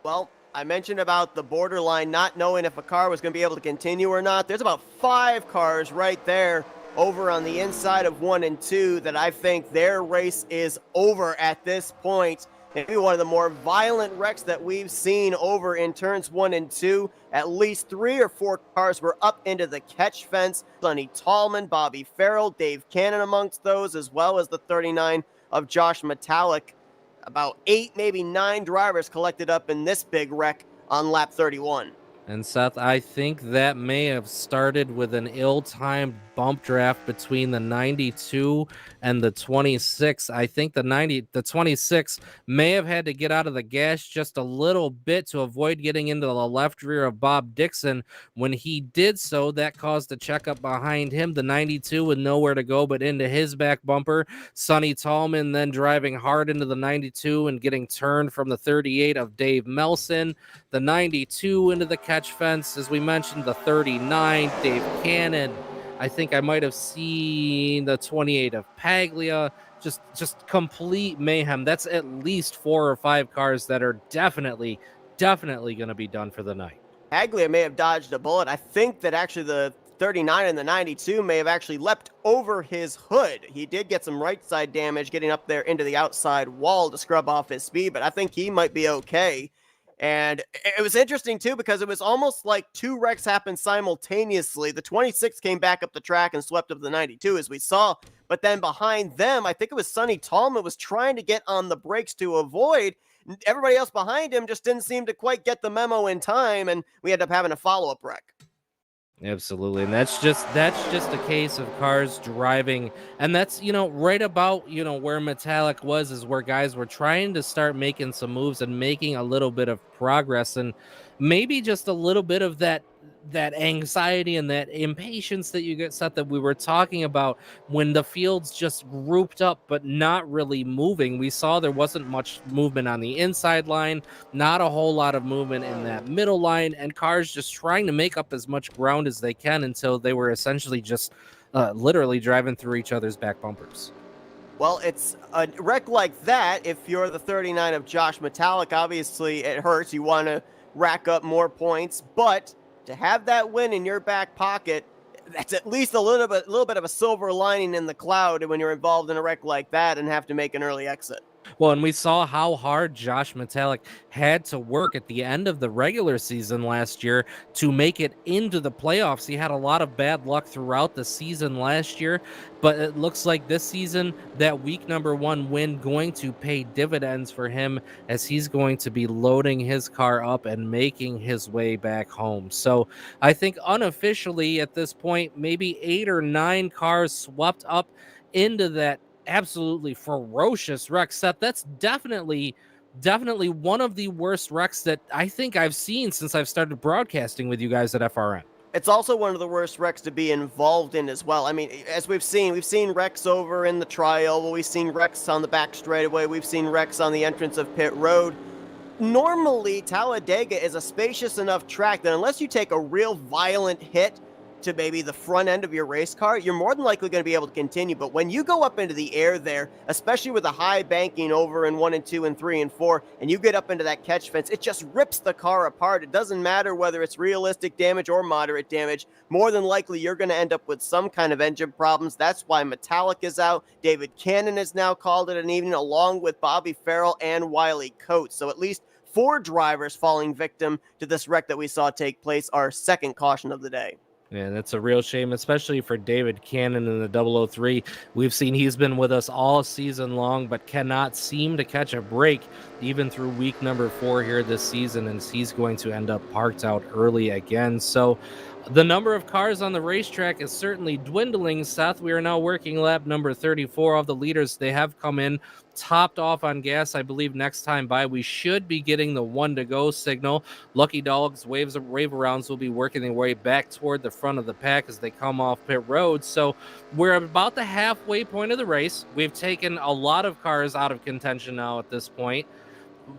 Well, I mentioned about the borderline, not knowing if a car was going to be able to continue or not. There's about 5 cars right there over on the inside of 1 and 2 that I think their race is over at this point. Maybe one of the more violent wrecks that we've seen over in turns 1 and 2. At least 3 or 4 cars were up into the catch fence. Sonny Tallman, Bobby Farrell, Dave Cannon amongst those, as well as the 39 of Josh Metallic. About 8, maybe 9 drivers collected up in this big wreck on lap 31. And Seth, I think that may have started with an ill-timed bump draft between the 92 and the 26. I think the 26 may have had to get out of the gas just a little bit to avoid getting into the left rear of Bob Dixon. When he did so, that caused a checkup behind him. The 92 with nowhere to go but into his back bumper. Sonny Tallman then driving hard into the 92 and getting turned from the 38 of Dave Melson. The 92 into the catch fence, as we mentioned, the 39, Dave Cannon. I think I might have seen the 28 of Paglia. Just complete mayhem. That's at least 4 or 5 cars that are definitely going to be done for the night. Paglia may have dodged a bullet. I think that actually the 39 and the 92 may have actually leapt over his hood. He did get some right side damage getting up there into the outside wall to scrub off his speed, but I think he might be okay. And it was interesting, too, because it was almost like 2 wrecks happened simultaneously. The 26 came back up the track and swept up the 92, as we saw. But then behind them, I think it was Sonny Tallman was trying to get on the brakes to avoid. Everybody else behind him just didn't seem to quite get the memo in time, and we ended up having a follow-up wreck. Absolutely. And that's just a case of cars driving. And that's, right about, where Metallic was, is where guys were trying to start making some moves and making a little bit of progress, and maybe just a little bit of that anxiety and that impatience that you get, Seth, that we were talking about when the field's just grouped up but not really moving. We saw there wasn't much movement on the inside line, not a whole lot of movement in that middle line, and cars just trying to make up as much ground as they can until they were essentially just literally driving through each other's back bumpers. Well, it's a wreck like that. If you're the 39 of Josh Metallic, obviously it hurts. You want to rack up more points, but to have that win in your back pocket, that's at least a little bit of a silver lining in the cloud when you're involved in a wreck like that and have to make an early exit. Well, and we saw how hard Josh Metallic had to work at the end of the regular season last year to make it into the playoffs. He had a lot of bad luck throughout the season last year, but it looks like this season, that week number 1 win going to pay dividends for him, as he's going to be loading his car up and making his way back home. So I think unofficially at this point, maybe 8 or 9 cars swept up into that absolutely ferocious wreck, Seth. That's definitely one of the worst wrecks that I think I've seen since I've started broadcasting with you guys at FRN. It's also one of the worst wrecks to be involved in as well. I mean, as we've seen wrecks over in the trial. We've seen wrecks on the back straightaway. We've seen wrecks on the entrance of pit road. normally Talladega is a spacious enough track that unless you take a real violent hit to maybe the front end of your race car, you're more than likely going to be able to continue. But when you go up into the air there, especially with a high banking over in 1 and 2 and 3 and 4, and you get up into that catch fence, it just rips the car apart. It doesn't matter whether it's realistic damage or moderate damage. More than likely, you're going to end up with some kind of engine problems. That's why Metallic is out. David Cannon has now called it an evening, along with Bobby Farrell and Wiley Coates. So at least 4 drivers falling victim to this wreck that we saw take place, our second caution of the day. Yeah, that's a real shame, especially for David Cannon in the 003. We've seen he's been with us all season long, but cannot seem to catch a break even through week number 4 here this season, and he's going to end up parked out early again. So the number of cars on the racetrack is certainly dwindling, Seth. We are now working lap number 34 of the leaders. They have come in topped off on gas. I believe next time by we should be getting the 1 to go signal. Lucky Dogs wave arounds will be working their way back toward the front of the pack as they come off pit road. So we're about the halfway point of the race. We've taken a lot of cars out of contention now at this point.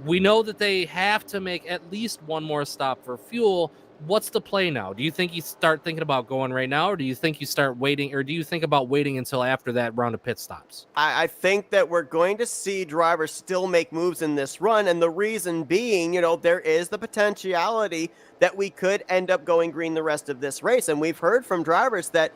We know that they have to make at least one more stop for fuel. What's the play now? Do you think you start thinking about going right now, or do you think you start waiting, or do you think about waiting until after that round of pit stops? I think that we're going to see drivers still make moves in this run, and the reason being, there is the potentiality that we could end up going green the rest of this race, and we've heard from drivers that,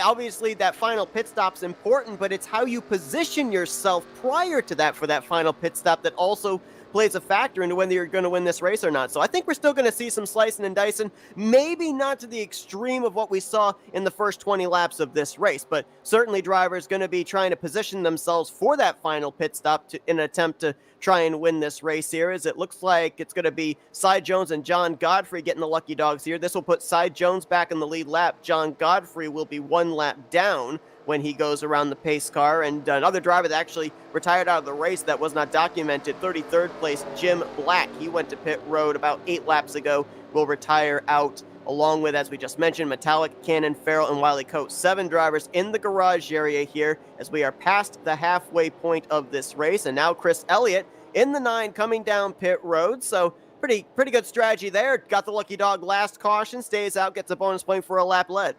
obviously that final pit stop's important, but it's how you position yourself prior to that for that final pit stop that also plays a factor into whether you're going to win this race or not. So I think we're still going to see some slicing and dicing, maybe not to the extreme of what we saw in the first 20 laps of this race, but certainly drivers going to be trying to position themselves for that final pit stop in an attempt to try and win this race here, as it looks like it's going to be Cy Jones and John Godfrey getting the lucky dogs here. This will put Cy Jones back in the lead lap. John Godfrey will be 1 lap down when he goes around the pace car. And another driver that actually retired out of the race that was not documented, 33rd place, Jim Black. He went to pit road about 8 laps ago, will retire out, along with, as we just mentioned, Metallic, Cannon, Farrell, and Wiley Coates. 7 drivers in the garage area here as we are past the halfway point of this race. And now Chris Elliott in the 9 coming down pit road. So pretty good strategy there. Got the lucky dog last caution, stays out, gets a bonus point for a lap led.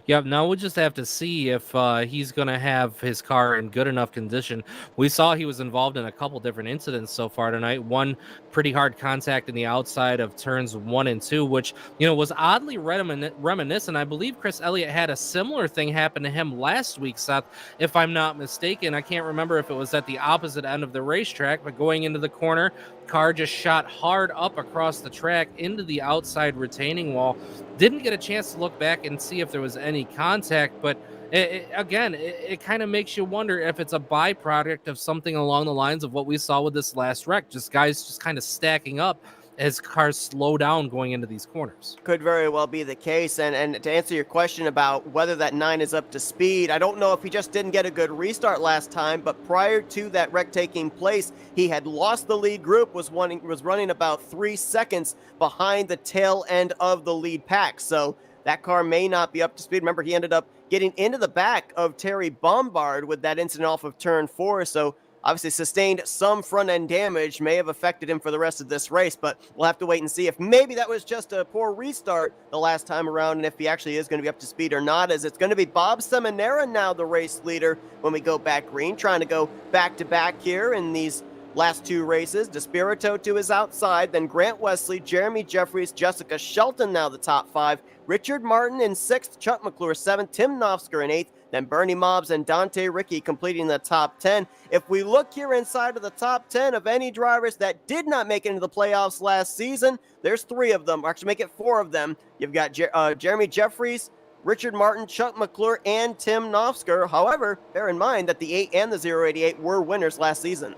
Yeah, now we'll just have to see if he's going to have his car in good enough condition. We saw he was involved in a couple different incidents so far tonight. One pretty hard contact in the outside of turns 1 and 2, which, was oddly reminiscent. I believe Chris Elliott had a similar thing happen to him last week, Seth, if I'm not mistaken. I can't remember if it was at the opposite end of the racetrack, but going into the corner, car just shot hard up across the track into the outside retaining wall. Didn't get a chance to look back and see if there was any contact, but it kind of makes you wonder if it's a byproduct of something along the lines of what we saw with this last wreck, just guys just kind of stacking up as cars slow down going into these corners. Could very well be the case. And to answer your question about whether that 9 is up to speed, I don't know if he just didn't get a good restart last time, but prior to that wreck taking place, he had lost the lead group, was running about 3 seconds behind the tail end of the lead pack. So that car may not be up to speed. Remember, he ended up getting into the back of Terry Bombard with that incident off of turn 4. So obviously sustained some front-end damage, may have affected him for the rest of this race, but we'll have to wait and see if maybe that was just a poor restart the last time around, and if he actually is going to be up to speed or not, as it's going to be Bob Seminara now the race leader when we go back green, trying to go back-to-back here in these last 2 races. DeSpirito to his outside, then Grant Wesley, Jeremy Jeffries, Jessica Shelton now the top 5, Richard Martin in 6th, Chuck McClure 7th, Tim Nofsker in 8th, then Bernie Mobbs and Dante Ricky completing the top 10. If we look here inside of the top 10 of any drivers that did not make it into the playoffs last season, there's 3 of them, or actually make it 4 of them. You've got Jeremy Jeffries, Richard Martin, Chuck McClure, and Tim Nofsker. However, bear in mind that the 8 and the 088 were winners last season.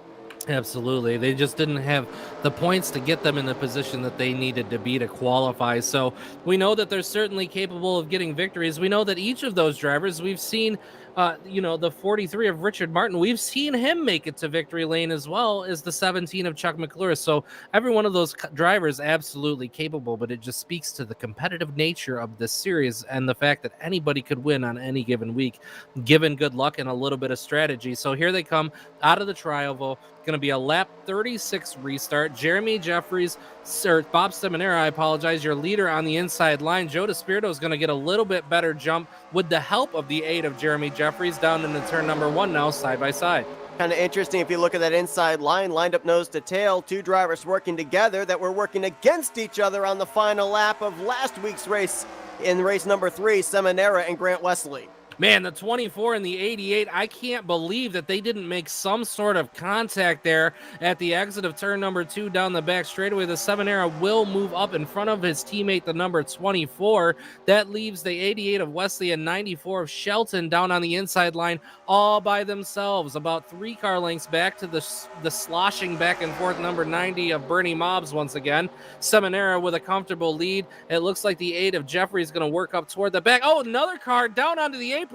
Absolutely. They just didn't have the points to get them in the position that they needed to be to qualify. So we know that they're certainly capable of getting victories. We know that each of those drivers, we've seen The 43 of Richard Martin, we've seen him make it to victory lane as well as the 17 of Chuck McClure. So every one of those drivers absolutely capable, but it just speaks to the competitive nature of this series and the fact that anybody could win on any given week, given good luck and a little bit of strategy. So here they come out of the Trioval. Going to be a lap 36 restart. Jeremy Jeffries, Sir Bob Seminara, I apologize, your leader on the inside line. Joe DeSpirito is going to get a little bit better jump with the help of the 8 of Jeremy Jeffries down into turn number 1 now, side by side. Kind of interesting if you look at that inside line, lined up nose to tail, 2 drivers working together that were working against each other on the final lap of last week's race in race number 3, Seminara and Grant Wesley. Man, the 24 and the 88, I can't believe that they didn't make some sort of contact there at the exit of turn number 2 down the back straightaway. The Seminara will move up in front of his teammate, the number 24. That leaves the 88 of Wesley and 94 of Shelton down on the inside line all by themselves, about 3 car lengths back to the sloshing back and forth number 90 of Bernie Mobbs once again. Seminara with a comfortable lead. It looks like the 8 of Jeffrey is going to work up toward the back. Oh, another car down onto the apron.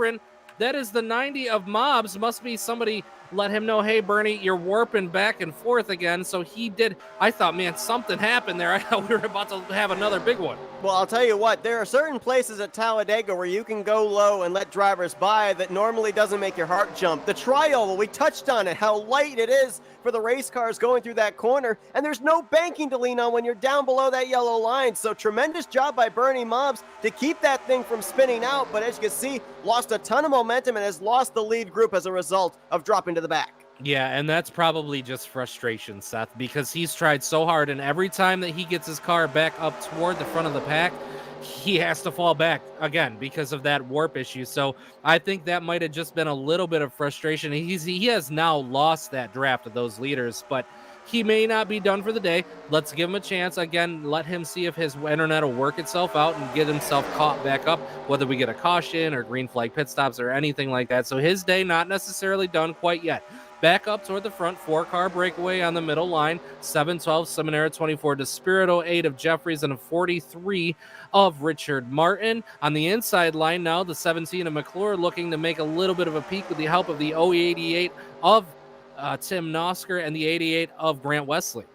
That is the 90 of Mobbs. Must be somebody let him know, hey, Bernie, you're warping back and forth again. So he did. I thought, man, something happened there. I thought we were about to have another big one. Well, I'll tell you what, there are certain places at Talladega where you can go low and let drivers by that normally doesn't make your heart jump. The Trioval, we touched on it, how light it is for the race cars going through that corner, and there's no banking to lean on when you're down below that yellow line. So tremendous job by Bernie Mobbs to keep that thing from spinning out, but as you can see, lost a ton of momentum and has lost the lead group as a result of dropping to the back. Yeah, and that's probably just frustration, Seth, because he's tried so hard, and every time that he gets his car back up toward the front of the pack, he has to fall back again because of that warp issue. So I think that might have just been a little bit of frustration. He has now lost that draft of those leaders, but he may not be done for the day. Let's give him a chance. Again, let him see if his internet will work itself out and get himself caught back up, whether we get a caution or green flag pit stops or anything like that. So his day not necessarily done quite yet. Back up toward the front, 4 car breakaway on the middle line, 712 Seminara, 24 DeSpirito, 8 of Jeffries, and a 43 of Richard Martin. On the inside line now, the 17 of McClure looking to make a little bit of a peek with the help of the 088 of Tim Nosker and the 88 of Grant Wesley.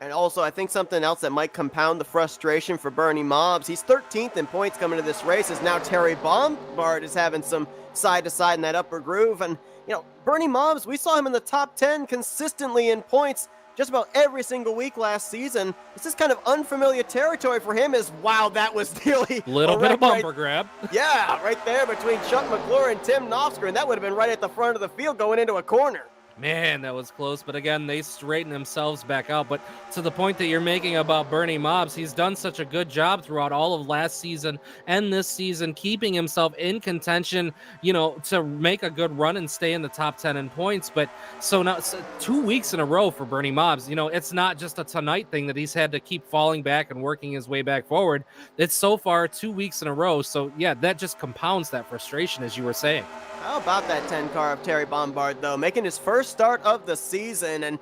And also, I think something else that might compound the frustration for Bernie Mobbs, he's 13th in points coming to this race, as now Terry Bombard is having some side-to-side in that upper groove. And, you know, Bernie Mobbs, we saw him in the top 10 consistently in points just about every single week last season. This is kind of unfamiliar territory for him, as, wow, that was nearly little bit of bumper grab. Yeah, right there between Chuck McClure and Tim Nosker, and that would have been right at the front of the field going into a corner. Man, that was close. But again, they straighten themselves back out. But to the point that you're making about Bernie Mobbs, he's done such a good job throughout all of last season and this season, keeping himself in contention, you know, to make a good run and stay in the top 10 in points. But so now 2 weeks in a row for Bernie Mobbs, you know, it's not just a tonight thing that he's had to keep falling back and working his way back forward. It's so far 2 weeks in a row. So yeah, that just compounds that frustration, as you were saying. How about that 10 car of Terry Bombard, though, making his first start of the season? And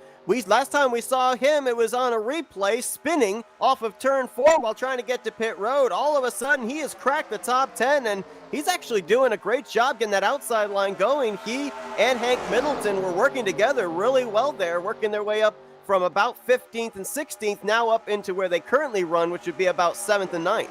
last time we saw him, it was on a replay spinning off of turn 4 while trying to get to pit road. All of a sudden, he has cracked the top 10, and he's actually doing a great job getting that outside line going. He and Hank Middleton were working together really well there, working their way up from about 15th and 16th, now up into where they currently run, which would be about 7th and 9th.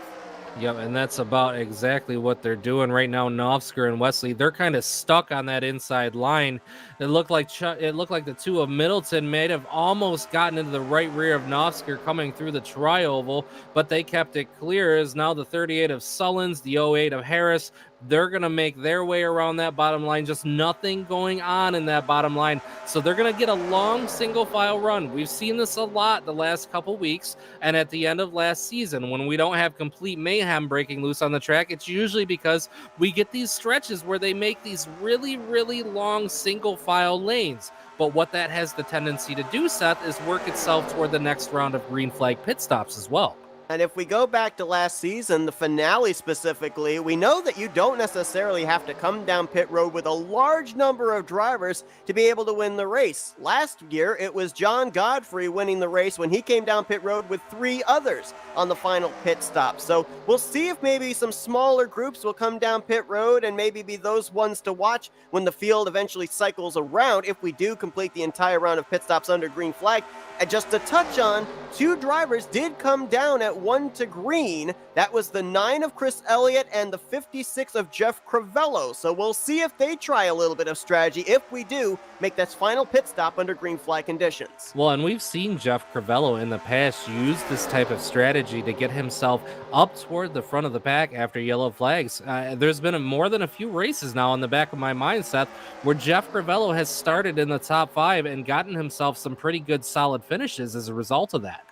Yep, and that's about exactly what they're doing right now. Nosker and Wesley, they're kind of stuck on that inside line. It looked like the 2 of Middleton may have almost gotten into the right rear of Nosker coming through the Trioval, but they kept it clear. As now the 38 of Sullins, the 08 of Harris, they're going to make their way around that bottom line. Just nothing going on in that bottom line. So they're going to get a long single file run. We've seen this a lot the last couple weeks. And at the end of last season, when we don't have complete mayhem breaking loose on the track, it's usually because we get these stretches where they make these really, really long single file lanes. But what that has the tendency to do, Seth, is work itself toward the next round of green flag pit stops as well. And if we go back to last season, the finale specifically, we know that you don't necessarily have to come down pit road with a large number of drivers to be able to win the race. Last year, it was John Godfrey winning the race when he came down pit road with 3 others on the final pit stop. So we'll see if maybe some smaller groups will come down pit road and maybe be those ones to watch when the field eventually cycles around if we do complete the entire round of pit stops under green flag. And just to touch on, 2 drivers did come down at 1 to green. That was the 9 of Chris Elliott and the 56 of Jeff Crivello. So we'll see if they try a little bit of strategy, if we do make that final pit stop under green flag conditions. Well, and we've seen Jeff Crivello in the past use this type of strategy to get himself up toward the front of the pack after yellow flags. There's been more than a few races now in the back of my mind, Seth, where Jeff Crivello has started in the top 5 and gotten himself some pretty good solid finishes as a result of that.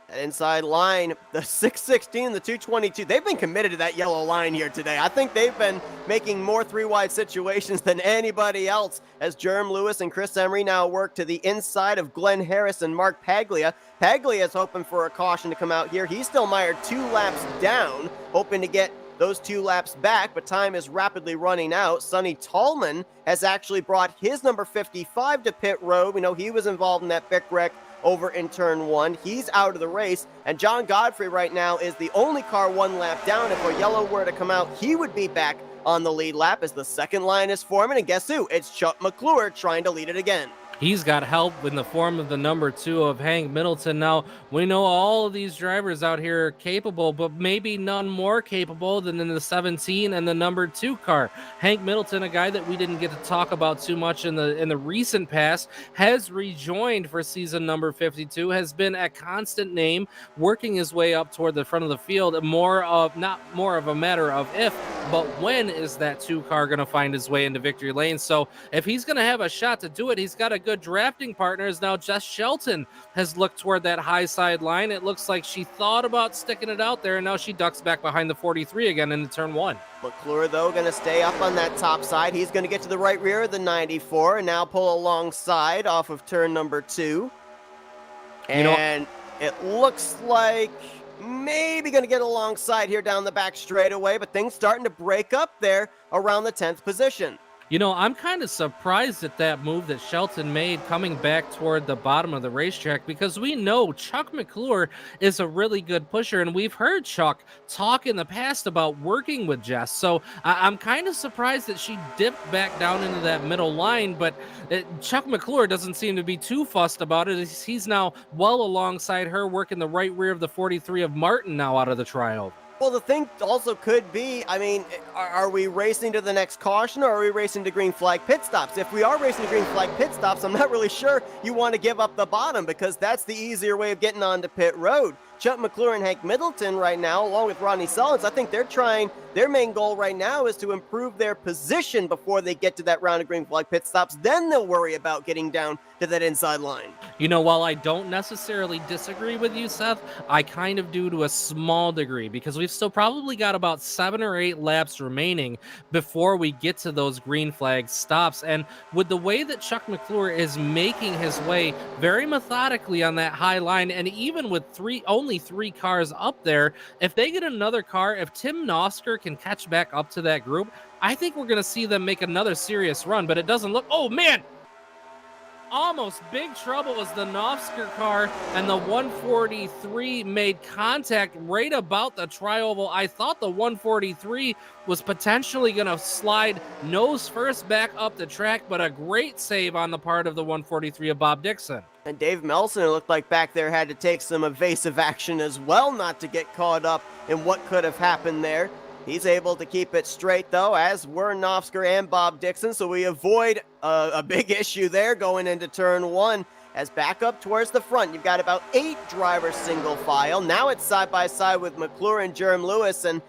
That inside line, the 616, the 222, they've been committed to that yellow line here today. I think they've been making more 3-wide situations than anybody else as Jerm Lewis and Chris Emery now work to the inside of Glenn Harris and Mark Paglia. Paglia is hoping for a caution to come out here. He's still mired 2 laps down, hoping to get those 2 laps back, but time is rapidly running out. Sonny Tallman has actually brought his number 55 to pit road. We know he was involved in that big wreck over in turn 1. He's out of the race, and John Godfrey right now is the only car 1 lap down. If a yellow were to come out, he would be back on the lead lap as the second line is forming, and guess who? It's Chuck McClure trying to lead it again. He's got help in the form of the number 2 of Hank Middleton. Now, we know all of these drivers out here are capable, but maybe none more capable than in the 17 and the number 2 car. Hank Middleton, a guy that we didn't get to talk about too much in the recent past, has rejoined for season number 52, has been a constant name, working his way up toward the front of the field. Not more of a matter of if, but when is that 2 car going to find his way into victory lane? So if he's going to have a shot to do it, he's got a good drafting partners. Now Jess Shelton has looked toward that high side line. It looks like she thought about sticking it out there, and now she ducks back behind the 43 again into turn 1. McClure, though, going to stay up on that top side. He's going to get to the right rear of the 94 and now pull alongside off of turn number 2. And it looks like maybe going to get alongside here down the back straightaway, but things starting to break up there around the 10th position. You know, I'm kind of surprised at that move that Shelton made coming back toward the bottom of the racetrack, because we know Chuck McClure is a really good pusher, and we've heard Chuck talk in the past about working with Jess. So I'm kind of surprised that she dipped back down into that middle line, but Chuck McClure doesn't seem to be too fussed about it. He's now well alongside her, working the right rear of the 43 of Martin now out of the tryover. Well, the thing also could be, I mean, are we racing to the next caution, or are we racing to green flag pit stops? If we are racing to green flag pit stops, I'm not really sure you want to give up the bottom, because that's the easier way of getting onto pit road. Chuck McClure and Hank Middleton right now, along with Rodney Sullins, I think their main goal right now is to improve their position before they get to that round of green flag pit stops. Then they'll worry about getting down to that inside line. You know, while I don't necessarily disagree with you, Seth, I kind of do to a small degree, because we've still probably got about 7 or 8 laps remaining before we get to those green flag stops. And with the way that Chuck McClure is making his way very methodically on that high line, and even with only 3 cars up there, if they get another car, if Tim Nosker can catch back up to that group, I think we're going to see them make another serious run. But it doesn't look, oh man, almost big trouble as the Nosker car and the 143 made contact right about the trioval. I thought the 143 was potentially going to slide nose first back up the track, but a great save on the part of the 143 of Bob Dixon. And Dave Melson, it looked like back there, had to take some evasive action as well, not to get caught up in what could have happened there. He's able to keep it straight, though, as were Nofsker and Bob Dixon, so we avoid a big issue there going into turn 1. As back up towards the front, you've got about 8 drivers single file. Now it's side by side with McClure and Jerm Lewis, and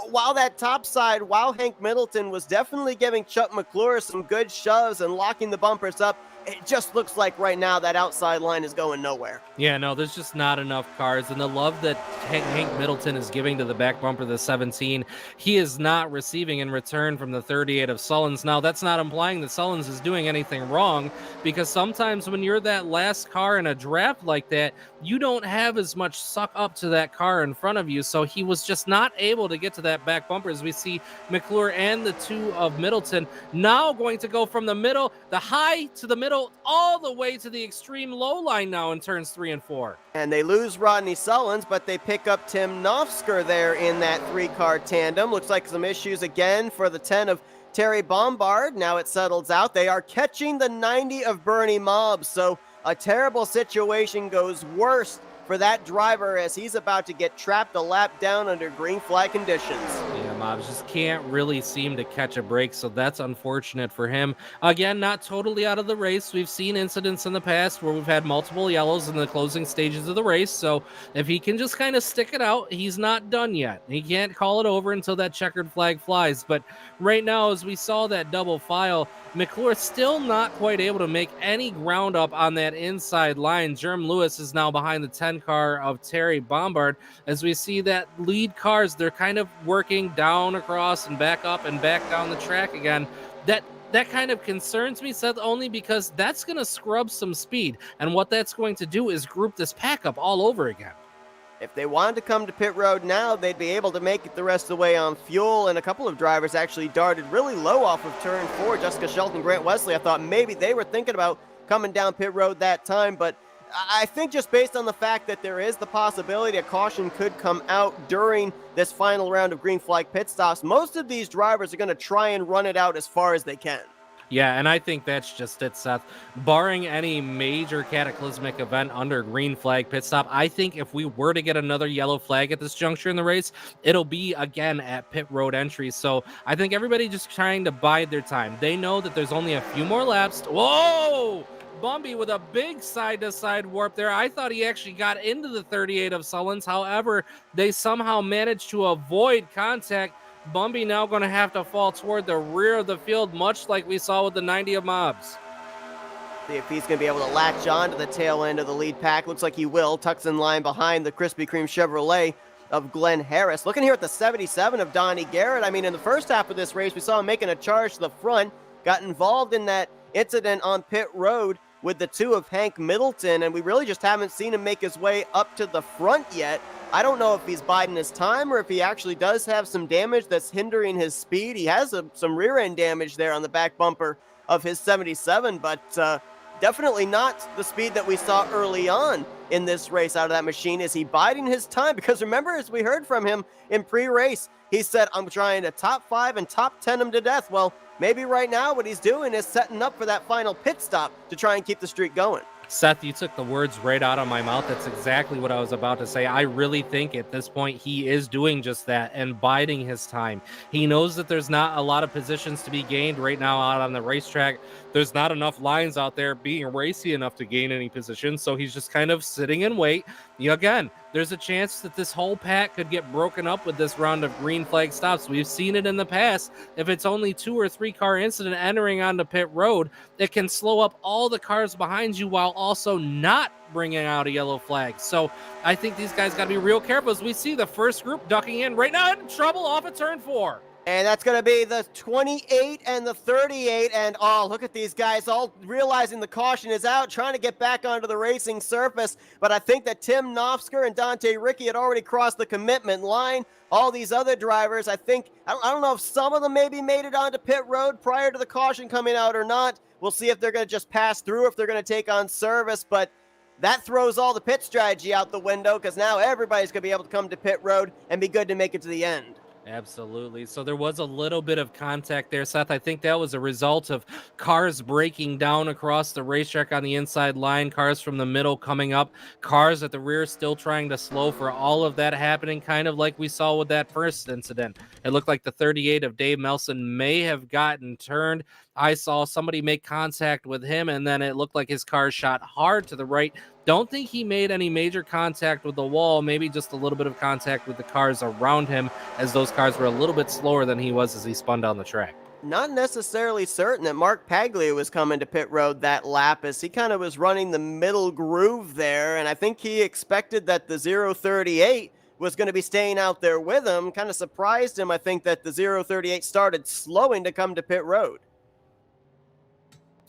while that top side, while Hank Middleton was definitely giving Chuck McClure some good shoves and locking the bumpers up, it just looks like right now that outside line is going nowhere. Yeah, no, there's just not enough cars. And the love that Hank Middleton is giving to the back bumper of the 17, he is not receiving in return from the 38 of Sullins. Now, that's not implying that Sullins is doing anything wrong, because sometimes when you're that last car in a draft like that, you don't have as much suck up to that car in front of you. So he was just not able to get to that back bumper, as we see McClure and the two of Middleton now going to go from the middle, the high to the middle, all the way to the extreme low line now in turns 3 and 4. And they lose Rodney Sullins, but they pick up Tim Nofsker there in that 3-car tandem. Looks like some issues again for the 10 of Terry Bombard. Now it settles out. They are catching the 90 of Bernie Mobbs, so a terrible situation goes worse for that driver as he's about to get trapped a lap down under green flag conditions. Yeah, Mobbs just can't really seem to catch a break, so that's unfortunate for him. Again, not totally out of the race. We've seen incidents in the past where we've had multiple yellows in the closing stages of the race, so if he can just kind of stick it out, he's not done yet. He can't call it over until that checkered flag flies, but right now, as we saw that double file, McClure still not quite able to make any ground up on that inside line. Jerm Lewis is now behind the 10 car of Terry Bombard. As we see that lead cars, they're kind of working down across and back up and back down the track again. That kind of concerns me, Seth, only because that's going to scrub some speed. And what that's going to do is group this pack up all over again. If they wanted to come to pit road now, they'd be able to make it the rest of the way on fuel, and a couple of drivers actually darted really low off of turn 4. Jessica Shelton, Grant Wesley, I thought maybe they were thinking about coming down pit road that time, but I think just based on the fact that there is the possibility a caution could come out during this final round of green flag pit stops, most of these drivers are going to try and run it out as far as they can. Yeah, and I think that's just it, Seth. Barring any major cataclysmic event under green flag pit stop, I think if we were to get another yellow flag at this juncture in the race, it'll be again at pit road entry. So I think everybody just trying to bide their time. They know that there's only a few more laps. Whoa! Bumby with a big side-to-side warp there. I thought he actually got into the 38 of Sullins. However, they somehow managed to avoid contact. Bumby now going to have to fall toward the rear of the field, much like we saw with the 90 of Mobbs. See if he's going to be able to latch on to the tail end of the lead pack. Looks like he will. Tucks in line behind the Krispy Kreme Chevrolet of Glenn Harris. Looking here at the 77 of Donnie Garrett. I mean, in the first half of this race, we saw him making a charge to the front, got involved in that incident on pit road with the 2 of Hank Middleton, and we really just haven't seen him make his way up to the front yet. I don't know if he's biding his time or if he actually does have some damage that's hindering his speed. He has some rear end damage there on the back bumper of his 77, but definitely not the speed that we saw early on in this race out of that machine. Is he biding his time? Because remember, as we heard from him in pre-race, he said, I'm trying to top 5 and top 10 him to death. Well, maybe right now what he's doing is setting up for that final pit stop to try and keep the streak going. Seth, you took the words right out of my mouth. That's exactly what I was about to say. I really think at this point he is doing just that and biding his time. He knows that there's not a lot of positions to be gained right now out on the racetrack. There's not enough lines out there being racy enough to gain any positions, so he's just kind of sitting in wait. Again, there's a chance that this whole pack could get broken up with this round of green flag stops. We've seen it in the past. If it's only 2 or 3 car incident entering onto pit road, it can slow up all the cars behind you while also not bringing out a yellow flag. So I think these guys got to be real careful as we see the first group ducking in right now in trouble off of turn 4. And that's going to be the 28 and the 38. And, oh, look at these guys all realizing the caution is out, trying to get back onto the racing surface. But I think that Tim Nofsker and Dante Ricky had already crossed the commitment line. All these other drivers, I don't know if some of them maybe made it onto pit road prior to the caution coming out or not. We'll see if they're going to just pass through, if they're going to take on service. But that throws all the pit strategy out the window because now everybody's going to be able to come to pit road and be good to make it to the end. Absolutely. So there was a little bit of contact there, Seth. I think that was a result of cars breaking down across the racetrack on the inside line, cars from the middle coming up, cars at the rear still trying to slow for all of that happening, kind of like we saw with that first incident. It looked like the 38 of Dave Melson may have gotten turned. I saw somebody make contact with him, and then it looked like his car shot hard to the right. Don't think he made any major contact with the wall, maybe just a little bit of contact with the cars around him, as those cars were a little bit slower than he was as he spun down the track. Not necessarily certain that Mark Paglia was coming to pit road that lap, as he kind of was running the middle groove there, and I think he expected that the 038 was going to be staying out there with him. Kind of surprised him, I think, that the 038 started slowing to come to pit road.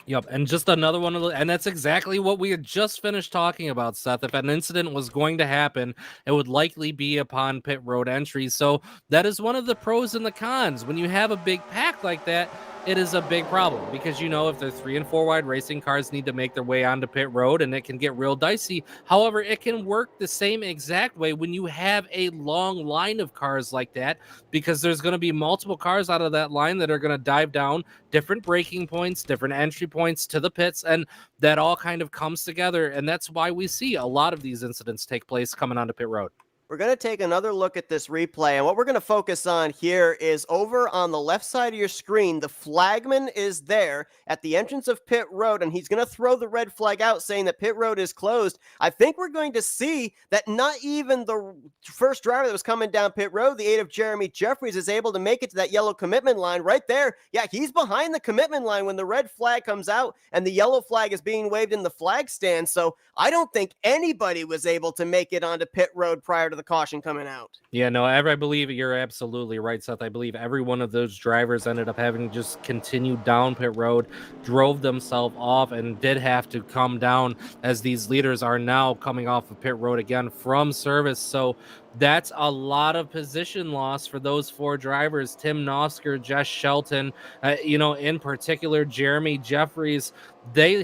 Yep, and just another one of the, and that's exactly what we had just finished talking about, Seth. If an incident was going to happen, it would likely be upon pit road entry. So that is one of the pros and the cons. When you have a big pack like that, it is a big problem because, you know, if they're 3 and 4 wide, racing cars need to make their way onto pit road, and it can get real dicey. However, it can work the same exact way when you have a long line of cars like that, because there's going to be multiple cars out of that line that are going to dive down different braking points, different entry points to the pits, and that all kind of comes together. And that's why we see a lot of these incidents take place coming onto pit road. We're going to take another look at this replay, and what we're going to focus on here is over on the left side of your screen. The flagman is there at the entrance of pit road, and he's going to throw the red flag out saying that pit road is closed. I think we're going to see that not even the first driver that was coming down pit road, the 8 of Jeremy Jeffries, is able to make it to that yellow commitment line right there. Yeah, he's behind the commitment line when the red flag comes out and the yellow flag is being waved in the flag stand. So I don't think anybody was able to make it onto pit road prior to the caution coming out. Yeah, no, I believe you're absolutely right, Seth. I believe every one of those drivers ended up having to just continue down pit road, drove themselves off, and did have to come down as these leaders are now coming off of pit road again from service. So that's a lot of position loss for those 4 drivers: Tim Nosker, Jess Shelton, in particular, Jeremy Jeffries. They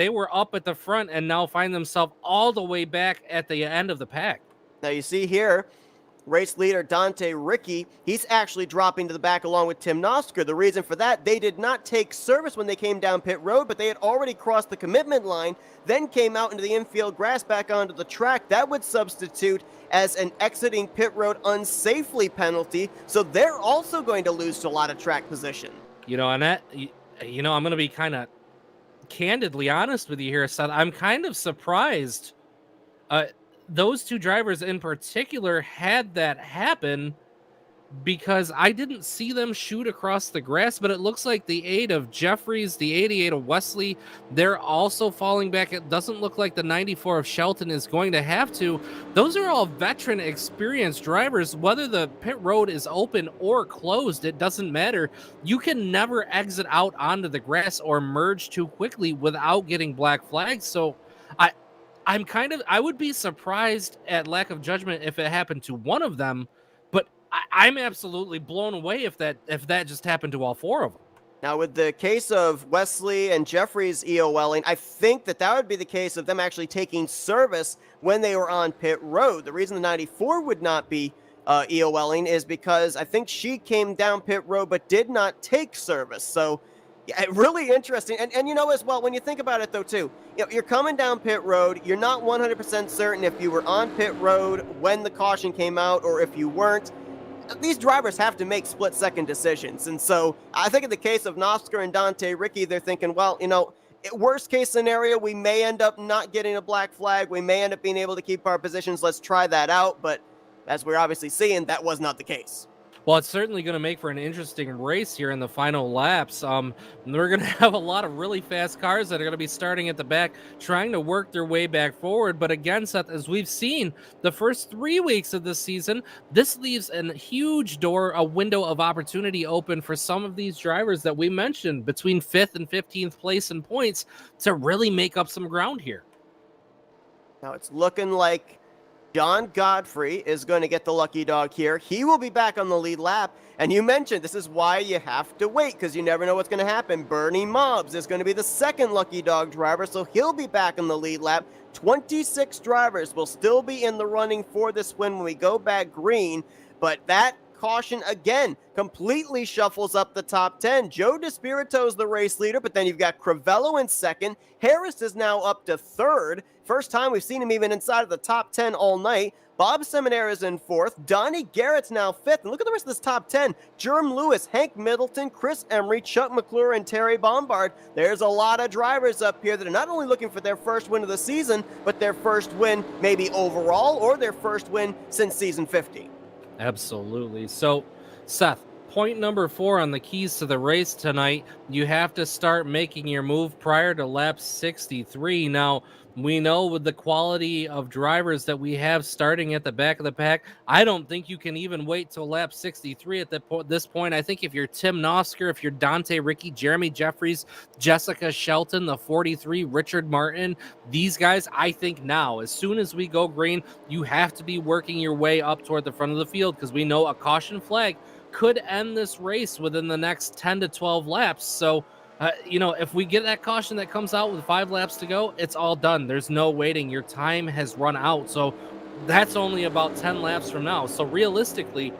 were up at the front and now find themselves all the way back at the end of the pack. Now you see here, race leader Dante Ricky, he's actually dropping to the back along with Tim Nosker. The reason for that, they did not take service when they came down pit road, but they had already crossed the commitment line, then came out into the infield grass back onto the track. That would substitute as an exiting pit road unsafely penalty, so they're also going to lose a lot of track position. And that, I'm going to be kind of candidly honest with you here, Seth. I'm kind of surprised those 2 drivers in particular had that happen, because I didn't see them shoot across the grass, but it looks like the 8 of Jeffries, the 88 of Wesley, they're also falling back. It doesn't look like the 94 of Shelton is going to have to. Those are all veteran, experienced drivers. Whether the pit road is open or closed, it doesn't matter. You can never exit out onto the grass or merge too quickly without getting black flags. So I would be surprised at lack of judgment if it happened to one of them, but I'm absolutely blown away if that just happened to all 4 of them. Now, with the case of Wesley and Jeffries EOLing, I think that would be the case of them actually taking service when they were on pit road. The reason the 94 would not be EOLing is because I think she came down pit road but did not take service. So yeah, really interesting. And as well, when you think about it, though, too, you're coming down pit road. You're not 100% certain if you were on pit road when the caution came out or if you weren't. These drivers have to make split-second decisions. And so I think in the case of Nosker and Dante Ricky, they're thinking, well, worst case scenario, we may end up not getting a black flag. We may end up being able to keep our positions. Let's try that out. But as we're obviously seeing, that was not the case. Well, it's certainly going to make for an interesting race here in the final laps. We're going to have a lot of really fast cars that are going to be starting at the back, trying to work their way back forward. But again, Seth, as we've seen the first 3 weeks of this season, this leaves a huge a window of opportunity open for some of these drivers that we mentioned between 5th and 15th place in points to really make up some ground here. Now it's looking like John Godfrey is going to get the lucky dog here. He will be back on the lead lap. And you mentioned this is why you have to wait, because you never know what's going to happen. Bernie Mobbs is going to be the second lucky dog driver, so he'll be back on the lead lap. 26 drivers will still be in the running for this win when we go back green, but that caution again completely shuffles up the top 10. Joe DeSpirito is the race leader, but then you've got Crivello in second. Harris is now up to third. First time we've seen him even inside of the top 10 all night. Bob Seminara is in fourth. Donnie Garrett's now fifth. And look at the rest of this top 10. Jerm Lewis, Hank Middleton, Chris Emery, Chuck McClure, and Terry Bombard. There's a lot of drivers up here that are not only looking for their first win of the season, but their first win maybe overall or their first win since season 50. Absolutely. So, Seth, point number 4 on the keys to the race tonight. You have to start making your move prior to lap 63. Now, We know with the quality of drivers that we have starting at the back of the pack, I don't think you can even wait till lap 63 at this point. I think if you're Tim Nosker, if you're Dante Ricky, Jeremy Jeffries, Jessica Shelton, the 43, Richard Martin, these guys, I think now, as soon as we go green, you have to be working your way up toward the front of the field, because we know a caution flag could end this race within the next 10 to 12 laps. So, if we get that caution that comes out with 5 laps to go, it's all done. There's no waiting. Your time has run out. So that's only about 10 laps from now. So realistically,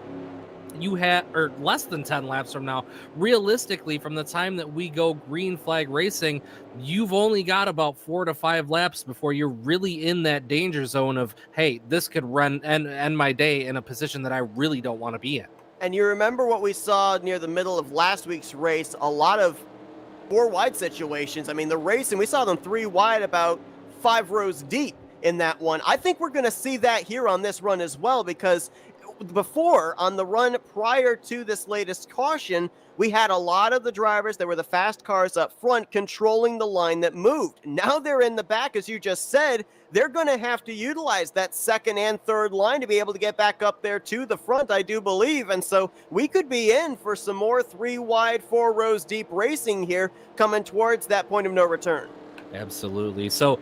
or less than 10 laps from now, realistically, from the time that we go green flag racing, you've only got about 4 to 5 laps before you're really in that danger zone of, hey, this could end my day in a position that I really don't want to be in. And you remember what we saw near the middle of last week's race, a lot of 4 wide situations. I mean, the racing, we saw them 3 wide about 5 rows deep in that one. I think we're going to see that here on this run as well, because before, on the run prior to this latest caution, we had a lot of the drivers that were the fast cars up front controlling the line that moved. Now they're in the back, as you just said. They're going to have to utilize that second and third line to be able to get back up there to the front, I do believe. And so we could be in for some more 3 wide, 4 rows deep racing here coming towards that point of no return. Absolutely. So,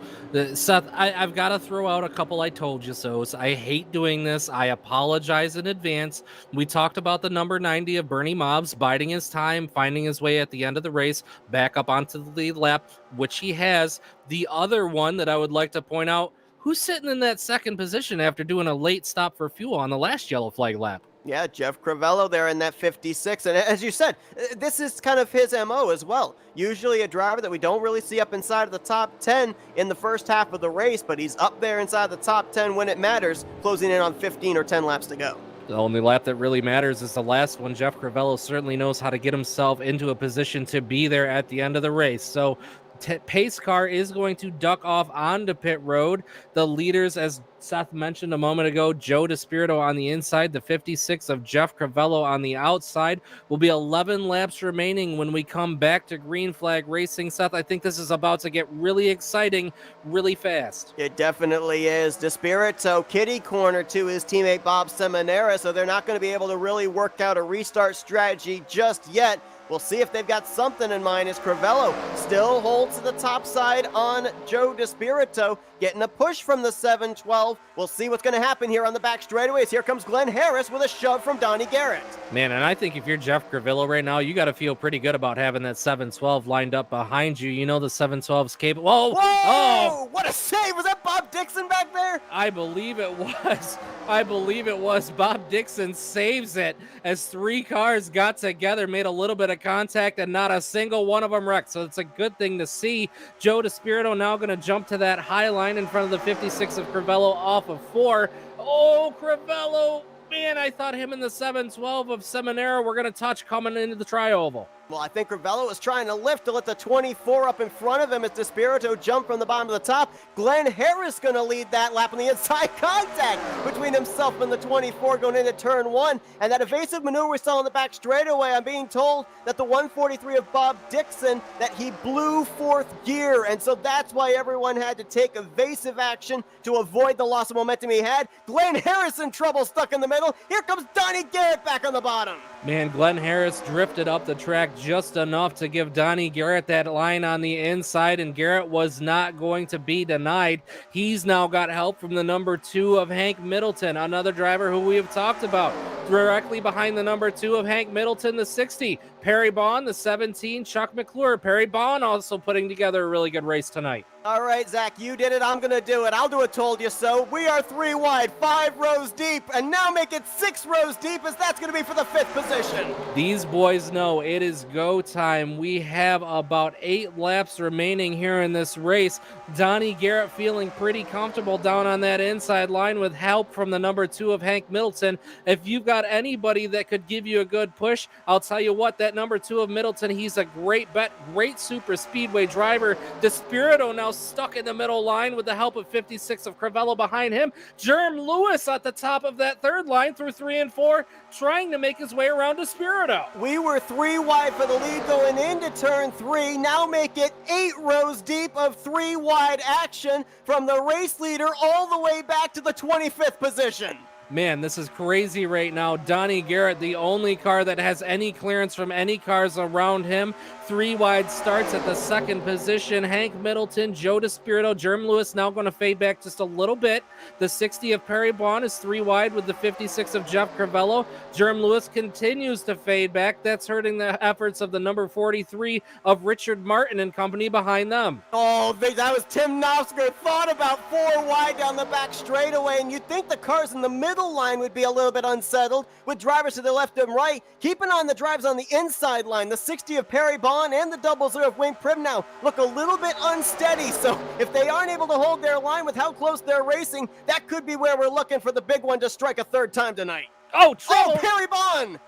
Seth, I've got to throw out a couple I told you so's. I hate doing this. I apologize in advance. We talked about the number 90 of Bernie Mobbs biding his time, finding his way at the end of the race, back up onto the lead lap, which he has. The other one that I would like to point out, who's sitting in that second position after doing a late stop for fuel on the last yellow flag lap? Yeah, Jeff Crivello there in that 56. And as you said, this is kind of his MO as well. Usually a driver that we don't really see up inside of the top 10 in the first half of the race, but he's up there inside the top 10 when it matters, closing in on 15 or 10 laps to go. The only lap that really matters is the last one. Jeff Crivello certainly knows how to get himself into a position to be there at the end of the race. So pace car is going to duck off onto pit road. The leaders, as Seth mentioned a moment ago, Joe DeSpirito on the inside, the 56 of Jeff Crivello on the outside. Will be 11 laps remaining when we come back to green flag racing. Seth, I think this is about to get really exciting really fast. It definitely is. DeSpirito kitty corner to his teammate Bob Seminara, so they're not going to be able to really work out a restart strategy just yet. We'll see if they've got something in mind, as Crivello still holds to the top side on Joe DeSpirito, getting a push from the 712. We'll see what's going to happen here on the back straightaways. Here comes Glenn Harris with a shove from Donnie Garrett. Man, and I think if you're Jeff Crivello right now, you got to feel pretty good about having that 712 lined up behind you. You know the 712's capable. Whoa! Oh! What a save! Was that Bob Dixon back there? I believe it was. Bob Dixon saves it as 3 cars got together, made a little bit of contact, and not a single one of them wrecked. So it's a good thing to see. Joe DeSpirito now going to jump to that high line in front of the 56 of Crivello off of 4. Oh, Crivello. Man, I thought him and the 712 of Seminara were going to touch coming into the tri-oval. Well, I think Crivello was trying to lift to let the 24 up in front of him as DeSpirito jumped from the bottom of the top. Glenn Harris going to lead that lap on the inside. Contact between himself and the 24 going into turn 1. And that evasive maneuver we saw on the back straightaway, I'm being told that the 143 of Bob Dixon, that he blew 4th gear. And so that's why everyone had to take evasive action to avoid the loss of momentum he had. Glenn Harris in trouble, stuck in the middle. Here comes Donnie Garrett back on the bottom. Man, Glenn Harris drifted up the track just enough to give Donnie Garrett that line on the inside, and Garrett was not going to be denied. He's now got help from the number 2 of Hank Middleton, another driver who we have talked about. Directly behind the number 2 of Hank Middleton, the 60, Perry Bond, the 17, Chuck McClure. Perry Bond also putting together a really good race tonight. All right, Zach, you did it. I'm going to do it. I'll do it, told you so. We are 3 wide, 5 rows deep, and now make it 6 rows deep, as that's going to be for the 5th position. These boys know it is go time. We have about 8 laps remaining here in this race. Donnie Garrett feeling pretty comfortable down on that inside line with help from the number 2 of Hank Middleton. If you've got got anybody that could give you a good push, I'll tell you what, that number 2 of Middleton, he's a great bet, great super speedway driver. Despirito now stuck in the middle line with the help of 56 of Crivello behind him. Jerm Lewis at the top of that third line through 3 and 4, trying to make his way around Despirito. We were 3 wide for the lead going into turn 3. Now make it 8 rows deep of 3 wide action from the race leader all the way back to the 25th position. Man, this is crazy right now. Donnie Garrett, the only car that has any clearance from any cars around him. 3 wide starts at the second position. Hank Middleton, Joe Despirito, Jerm Lewis now going to fade back just a little bit. The 60 of Perry Bond is 3 wide with the 56 of Jeff Crivello. Jerm Lewis continues to fade back. That's hurting the efforts of the number 43 of Richard Martin and company behind them. Oh, that was Tim Nofsger. Thought about 4 wide down the back straightaway, and you'd think the cars in the middle line would be a little bit unsettled with drivers to the left and right. Keeping on the drives on the inside line, the 60 of Perry Bond and the 00 of Wayne Pribnow look a little bit unsteady, so if they aren't able to hold their line with how close they're racing, that could be where we're looking for the big one to strike a third time tonight. Oh, trouble! Oh, Perry Bond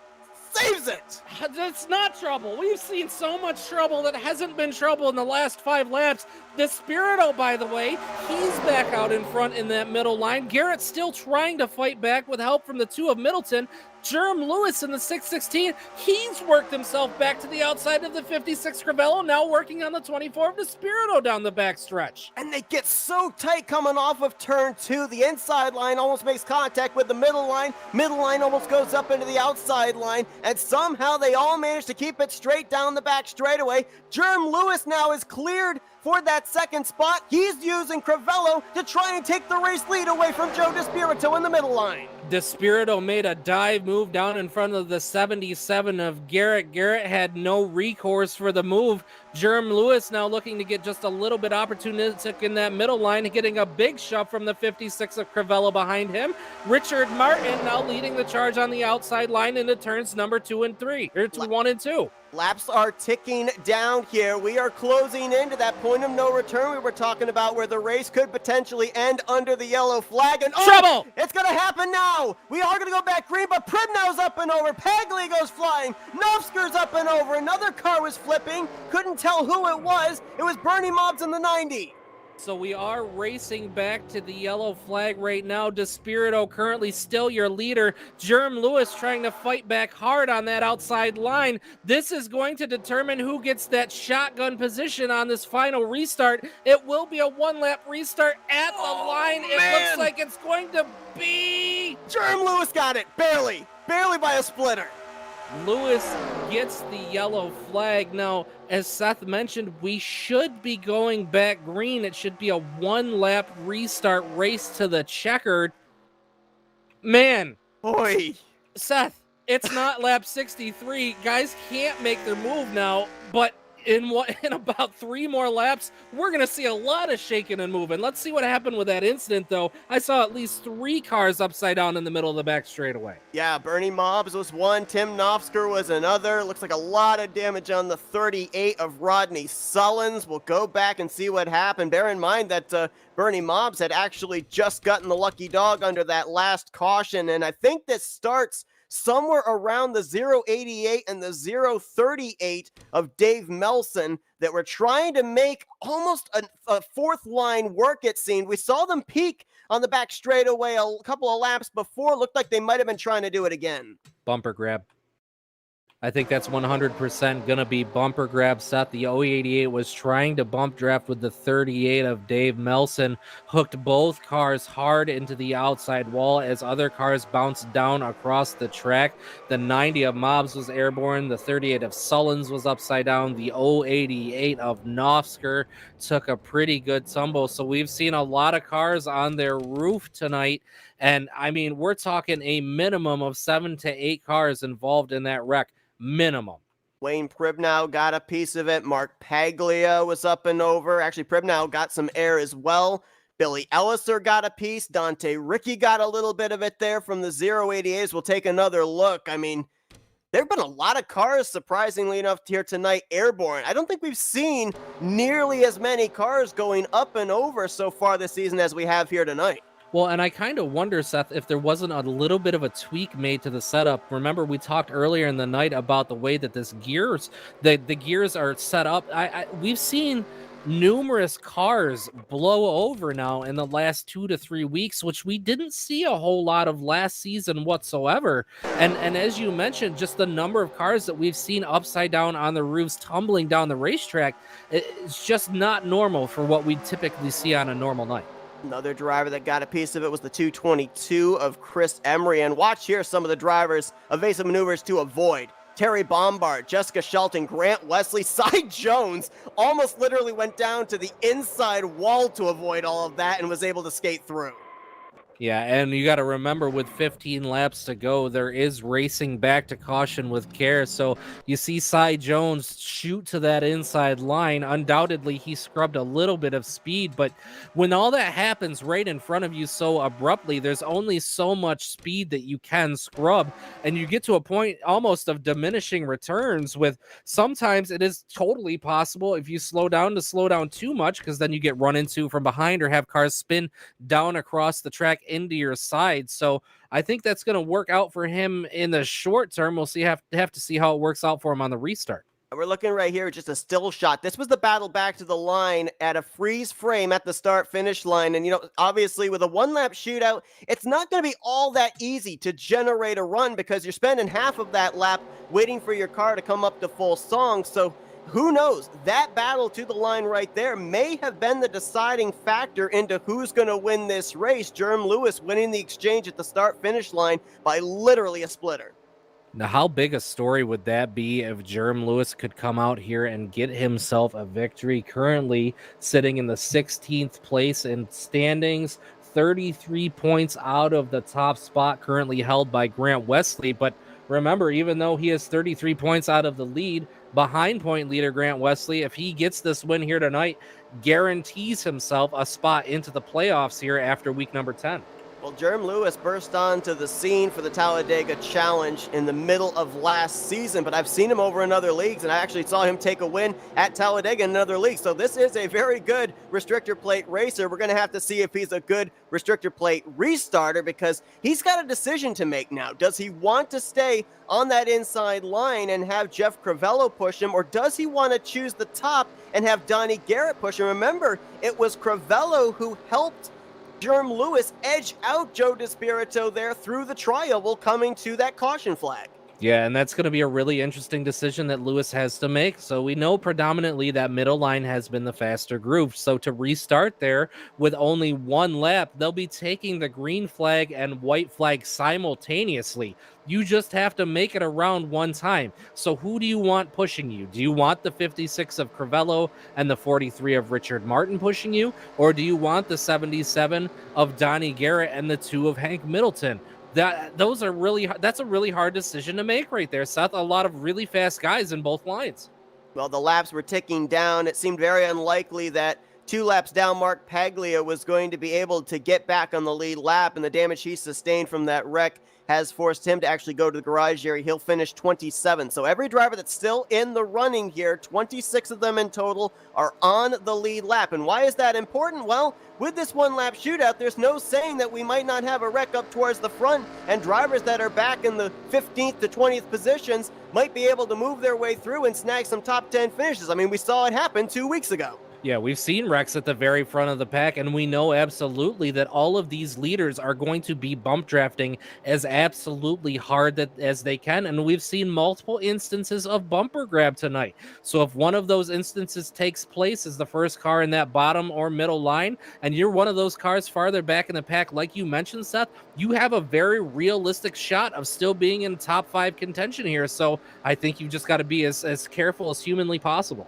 saves it! That's not trouble. We've seen so much trouble that hasn't been trouble in the last 5 laps. Despirito, by the way, he's back out in front in that middle line. Garrett's still trying to fight back with help from the 2 of Middleton. Jerm Lewis in the 616, he's worked himself back to the outside of the 56 Crivello, now working on the 24 of Despirito down the backstretch. And they get so tight coming off of turn 2. The inside line almost makes contact with the middle line. Middle line almost goes up into the outside line. And somehow they all manage to keep it straight down the back straightaway. Jerm Lewis now is cleared for that second spot. He's using Crivello to try and take the race lead away from Joe Despirito in the middle line. Despirito made a dive move down in front of the 77 of Garrett. Garrett had no recourse for the move. Jerm Lewis now looking to get just a little bit opportunistic in that middle line, getting a big shove from the 56 of Crivello behind him. Richard Martin now leading the charge on the outside line into turns number 2 and 3, or 1 and 2. Laps are ticking down here. We are closing into that point of no return we were talking about, where the race could potentially end under the yellow flag. And trouble! It's going to happen now. We are going to go back green, but Pribnow's up and over. Pagli goes flying. Nofsker's up and over. Another car was flipping. Couldn't tell who it was. It was Bernie Mobbs in the 90. So we are racing back to the yellow flag right now. Despirito currently still your leader. Jerm Lewis trying to fight back hard on that outside line. This is going to determine who gets that shotgun position on this final restart. It will be a 1-lap restart at the line. It looks like it's going to be... Jerm Lewis got it. Barely by a splitter. Lewis gets the yellow flag. Now, as Seth mentioned, we should be going back green. It should be a 1-lap restart race to the checkered. Man. Boy. Seth, it's not lap 63. Guys can't make their move now, but in about 3 more laps, we're going to see a lot of shaking and moving. Let's see what happened with that incident, though. I saw at least 3 cars upside down in the middle of the back straightaway. Yeah, Bernie Mobbs was one. Tim Nofsker was another. Looks like a lot of damage on the 38 of Rodney Sullins. We'll go back and see what happened. Bear in mind that Bernie Mobbs had actually just gotten the lucky dog under that last caution, and I think this starts somewhere around the 088 and the 038 of Dave Melson that were trying to make almost a 4th line work, it seemed. We saw them peak on the back straightaway a couple of laps before. Looked like they might have been trying to do it again. Bumper grab. I think that's 100% going to be bumper grab, Seth. The 088 was trying to bump draft with the 38 of Dave Melson, hooked both cars hard into the outside wall as other cars bounced down across the track. The 90 of Mobbs was airborne. The 38 of Sullins was upside down. The 088 of Nofsker took a pretty good tumble. So we've seen a lot of cars on their roof tonight. And I mean, we're talking a minimum of 7 to 8 cars involved in that wreck. Minimum. Wayne Pribnow got a piece of it. Mark Paglia was up and over. Actually, Pribnow got some air as well. Billy Elliser got a piece. Dante Ricky got a little bit of it there from the 088s. We'll take another look. I mean, there have been a lot of cars, surprisingly enough, here tonight airborne. I don't think we've seen nearly as many cars going up and over so far this season as we have here tonight. Well, and I kind of wonder, Seth, if there wasn't a little bit of a tweak made to the setup. Remember, we talked earlier in the night about the way that the gears are set up. We've seen numerous cars blow over now in the last 2 to 3 weeks, which we didn't see a whole lot of last season whatsoever. And as you mentioned, just the number of cars that we've seen upside down on the roofs, tumbling down the racetrack, it's just not normal for what we typically see on a normal night. Another driver that got a piece of it was the 222 of Chris Emery. And watch here some of the drivers' evasive maneuvers to avoid. Terry Bombard, Jessica Shelton, Grant Wesley, Cy Jones almost literally went down to the inside wall to avoid all of that and was able to skate through. Yeah, and you got to remember, with 15 laps to go, there is racing back to caution with care. So you see Cy Jones shoot to that inside line. Undoubtedly, he scrubbed a little bit of speed, but when all that happens right in front of you so abruptly, there's only so much speed that you can scrub, and you get to a point almost of diminishing returns. With sometimes it is totally possible, if you slow down, to slow down too much, because then you get run into from behind or have cars spin down across the track into your side. So I think that's going to work out for him in the short term. We'll have to see how it works out for him on the restart. We're looking right here at just a still shot. This was the battle back to the line at a freeze frame at the start-finish line. And, obviously with a one-lap shootout, it's not going to be all that easy to generate a run because you're spending half of that lap waiting for your car to come up to full song. So who knows? That battle to the line right there may have been the deciding factor into who's going to win this race. Jerm Lewis winning the exchange at the start-finish line by literally a splitter. Now, how big a story would that be if Jerm Lewis could come out here and get himself a victory? Currently sitting in the 16th place in standings, 33 points out of the top spot, currently held by Grant Wesley. But remember, even though he has 33 points out of the lead, behind point leader Grant Wesley, if he gets this win here tonight, guarantees himself a spot into the playoffs here after week number 10. Well, Jerm Lewis burst onto the scene for the Talladega Challenge in the middle of last season, but I've seen him over in other leagues, and I actually saw him take a win at Talladega in another league. So this is a very good restrictor plate racer. We're going to have to see if he's a good restrictor plate restarter, because he's got a decision to make now. Does he want to stay on that inside line and have Jeff Crivello push him, or does he want to choose the top and have Donnie Garrett push him? Remember, it was Crivello who helped Jerm Lewis edge out Joe DeSpirito there through the tri-oval, coming to that caution flag. Yeah, and that's going to be a really interesting decision that Lewis has to make. So we know predominantly that middle line has been the faster group. So to restart there with only one lap, they'll be taking the green flag and white flag simultaneously. You just have to make it around one time. So who do you want pushing you? Do you want the 56 of Crivello and the 43 of Richard Martin pushing you? Or do you want the 77 of Donnie Garrett and the 2 of Hank Middleton? That's a really hard decision to make right there, Seth. A lot of really fast guys in both lines. Well, the laps were ticking down. It seemed very unlikely that 2 laps down, Mark Paglia was going to be able to get back on the lead lap, and the damage he sustained from that wreck has forced him to actually go to the garage area. He'll finish 27. So every driver that's still in the running here, 26 of them in total, are on the lead lap. And why is that important? Well, with this one-lap shootout, there's no saying that we might not have a wreck up towards the front, and drivers that are back in the 15th to 20th positions might be able to move their way through and snag some top 10 finishes. I mean, we saw it happen 2 weeks ago. Yeah, we've seen wrecks at the very front of the pack, and we know absolutely that all of these leaders are going to be bump drafting as absolutely hard as they can, and we've seen multiple instances of bumper grab tonight. So if one of those instances takes place as the first car in that bottom or middle line, and you're one of those cars farther back in the pack, like you mentioned, Seth, you have a very realistic shot of still being in top 5 contention here. So I think you just got to be as careful as humanly possible.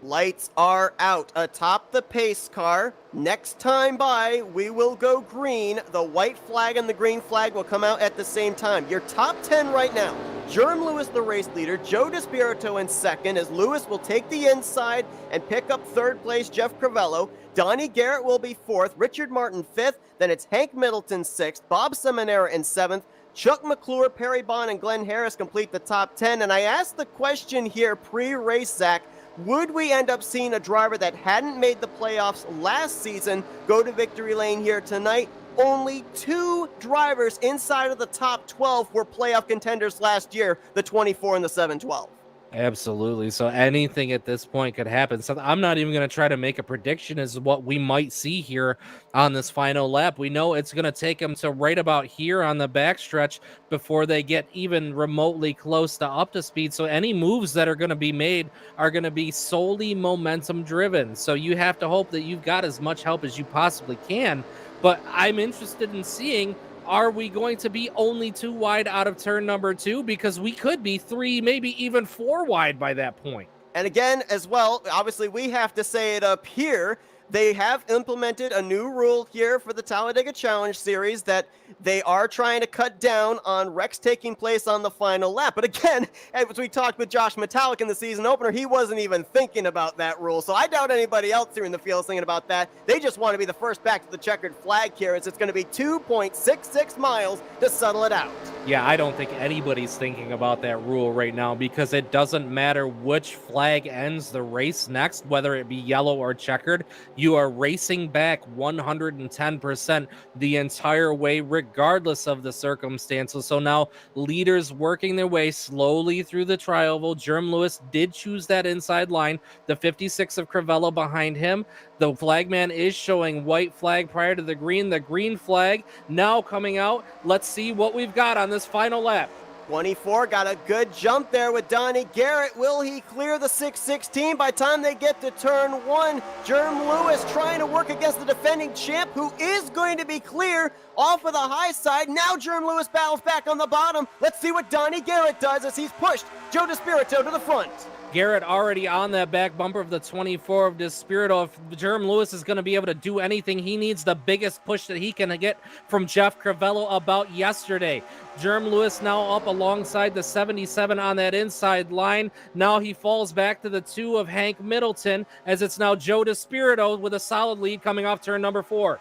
Lights are out atop the pace car. Next time by, we will go green. The white flag and the green flag will come out at the same time. Your top 10 right now. Jerm Lewis, the race leader. Joe DeSpirito in second, as Lewis will take the inside and pick up third place, Jeff Crivello. Donnie Garrett will be fourth. Richard Martin fifth. Then it's Hank Middleton sixth. Bob Seminara in seventh. Chuck McClure, Perry Bond, and Glenn Harris complete the top 10. And I asked the question here pre-race, Zach, would we end up seeing a driver that hadn't made the playoffs last season go to victory lane here tonight? only 2 drivers inside of the top 12 were playoff contenders last year, the 24 and the 712. Absolutely. So anything at this point could happen. So I'm not even going to try to make a prediction as to what we might see here on this final lap. We know it's going to take them to right about here on the backstretch before they get even remotely close to up to speed. So any moves that are going to be made are going to be solely momentum driven. So you have to hope that you've got as much help as you possibly can. But I'm interested in seeing, are we going to be only 2 wide out of turn number 2? Because we could be 3, maybe even 4 wide by that point. And again, as well, obviously we have to say it up here. They have implemented a new rule here for the Talladega Challenge Series that they are trying to cut down on wrecks taking place on the final lap. But again, as we talked with Josh Metallic in the season opener, he wasn't even thinking about that rule. So I doubt anybody else here in the field is thinking about that. They just want to be the first back to the checkered flag here, as it's going to be 2.66 miles to settle it out. Yeah, I don't think anybody's thinking about that rule right now, because it doesn't matter which flag ends the race next, whether it be yellow or checkered. You are racing back 110% the entire way, regardless of the circumstances. So now leaders working their way slowly through the tri-oval. Jerm Lewis did choose that inside line. The 56 of Crivello behind him. The flagman is showing white flag prior to the green flag now coming out. Let's see what we've got on this final lap. 24 got a good jump there with Donnie Garrett. Will he clear the 616 by the time they get to turn 1? Jerm Lewis trying to work against the defending champ, who is going to be clear off of the high side. Now Jerm Lewis battles back on the bottom. Let's see what Donnie Garrett does as he's pushed Joe DeSpirito to the front. Garrett already on that back bumper of the 24 of DeSpirito. If Jerm Lewis is going to be able to do anything, he needs the biggest push that he can get from Jeff Crivello about yesterday. Jerm Lewis now up alongside the 77 on that inside line. Now he falls back to the 2 of Hank Middleton, as it's now Joe DeSpirito with a solid lead coming off turn number 4.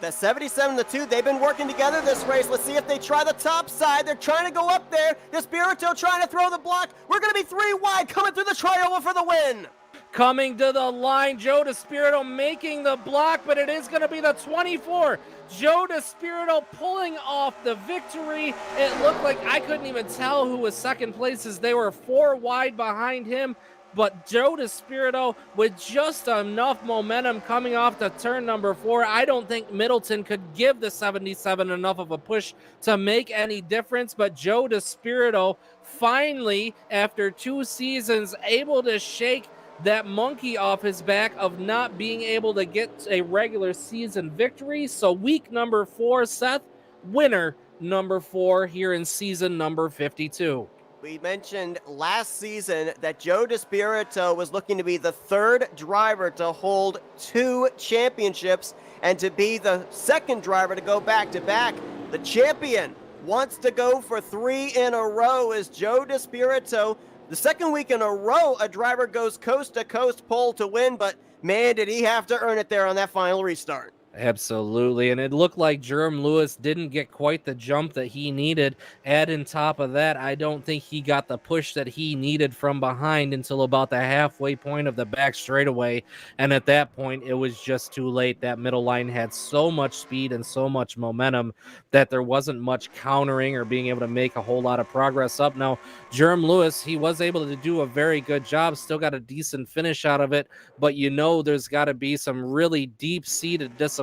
The 77 and the 2, they've been working together this race. Let's see if they try the top side. They're trying to go up there. DeSpirito trying to throw the block. We're going to be 3 wide, coming through the tri-oval for the win. Coming to the line, Joe DeSpirito making the block, but it is going to be the 24. Joe DeSpirito pulling off the victory. It looked like I couldn't even tell who was second place, as they were 4 wide behind him. But Joe DeSpirito with just enough momentum coming off the turn number 4. I don't think Middleton could give the 77 enough of a push to make any difference. But Joe DeSpirito finally, after 2 seasons, able to shake that monkey off his back of not being able to get a regular season victory. So week number 4, Seth, winner number 4 here in season number 52. We mentioned last season that Joe DeSpirito was looking to be the 3rd driver to hold 2 championships and to be the 2nd driver to go back-to-back. The champion wants to go for 3 in a row as Joe DeSpirito. The 2nd week in a row, a driver goes coast-to-coast pole to win, but man, did he have to earn it there on that final restart. Absolutely, and it looked like Jerm Lewis didn't get quite the jump that he needed. Add on top of that, I don't think he got the push that he needed from behind until about the halfway point of the back straightaway, and at that point, it was just too late. That middle line had so much speed and so much momentum that there wasn't much countering or being able to make a whole lot of progress up. Now, Jerm Lewis, he was able to do a very good job, still got a decent finish out of it, but you know there's got to be some really deep-seated disappointment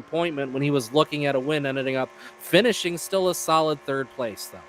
when he was looking at a win, ending up finishing still a solid 3rd place, though.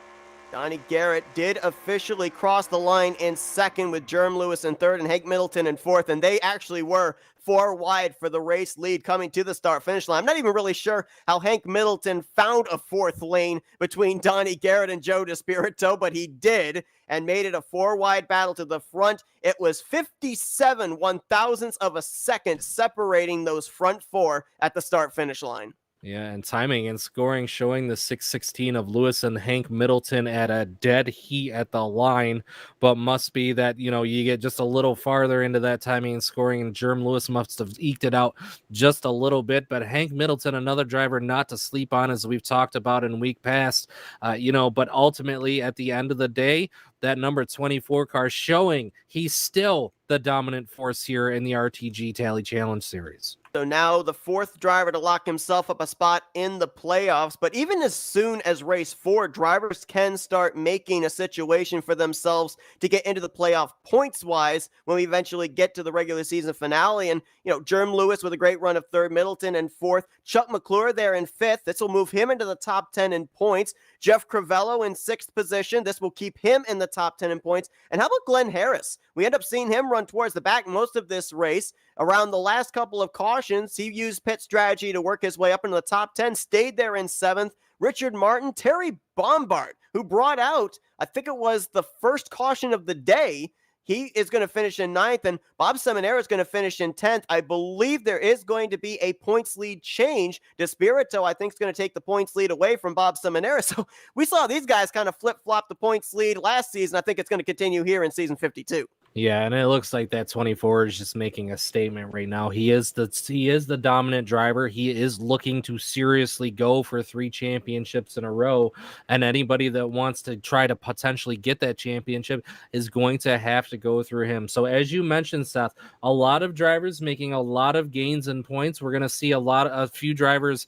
Donnie Garrett did officially cross the line in 2nd, with Jerm Lewis in 3rd and Hank Middleton in 4th, and they actually were 4 wide for the race lead coming to the start-finish line. I'm not even really sure how Hank Middleton found a 4th lane between Donnie Garrett and Joe DeSpirito, but he did, and made it a 4 wide battle to the front. It was 57 1,000ths of a second separating those front 4 at the start-finish line. Yeah, and timing and scoring showing the 616 of Lewis and Hank Middleton at a dead heat at the line, but must be that, you know, you get just a little farther into that timing and scoring, and Jerm Lewis must have eked it out just a little bit. But Hank Middleton, another driver not to sleep on, as we've talked about in week past, but ultimately at the end of the day, that number 24 car showing he's still the dominant force here in the RTG Tally Challenge Series. So now the fourth driver to lock himself up a spot in the playoffs. But even as soon as race 4, drivers can start making a situation for themselves to get into the playoff points-wise when we eventually get to the regular season finale. And, Jerm Lewis with a great run of third, Middleton in fourth, Chuck McClure there in fifth. This will move him into the top 10 in points. Jeff Crivello in sixth position. This will keep him in the top 10 in points. And how about Glenn Harris? We end up seeing him run towards the back most of this race. Around the last couple of cautions, he used pit strategy to work his way up into the top 10, stayed there in seventh. Richard Martin, Terry Bombard, who brought out, I think it was the first caution of the day, he is going to finish in ninth, and Bob Seminara is going to finish in 10th. I believe there is going to be a points lead change. DeSpirito, I think, is going to take the points lead away from Bob Seminara. So we saw these guys kind of flip-flop the points lead last season. I think it's going to continue here in season 52. Yeah, and it looks like that 24 is just making a statement right now. He is the dominant driver. He is looking to seriously go for 3 championships in a row, and anybody that wants to try to potentially get that championship is going to have to go through him. So as you mentioned, Seth, a lot of drivers making a lot of gains in points. We're going to see a few drivers,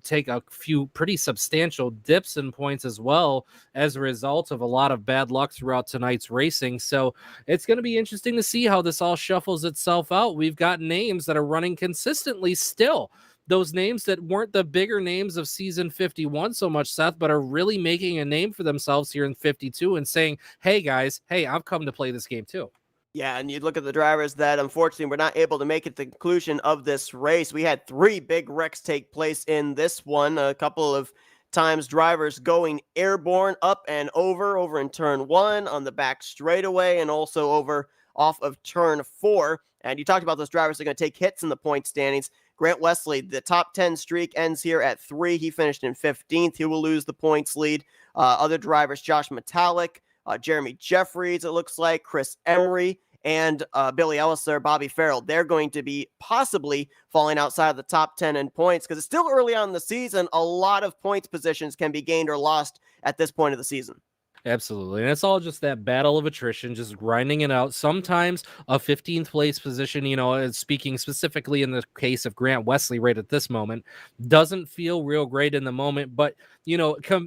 take a few pretty substantial dips in points as well as a result of a lot of bad luck throughout tonight's racing. So it's going to be interesting to see how this all shuffles itself out. We've got names that are running consistently still. Those names that weren't the bigger names of season 51 so much, Seth, but are really making a name for themselves here in 52 and saying, hey guys, I've come to play this game too. Yeah, and you look at the drivers that unfortunately were not able to make it to the conclusion of this race. We had 3 big wrecks take place in this one. A couple of times drivers going airborne up and over in turn 1 on the back straightaway, and also over off of turn 4. And you talked about those drivers that are going to take hits in the point standings. Grant Wesley, the top 10 streak ends here at 3. He finished in 15th. He will lose the points lead. Other drivers, Josh Metallic, Jeremy Jeffries, it looks like, Chris Emery, and Billy Elliser, Bobby Farrell, they're going to be possibly falling outside of the top 10 in points because it's still early on in the season. A lot of points positions can be gained or lost at this point of the season. Absolutely. And it's all just that battle of attrition, just grinding it out. Sometimes a 15th place position, speaking specifically in the case of Grant Wesley right at this moment, doesn't feel real great in the moment. But,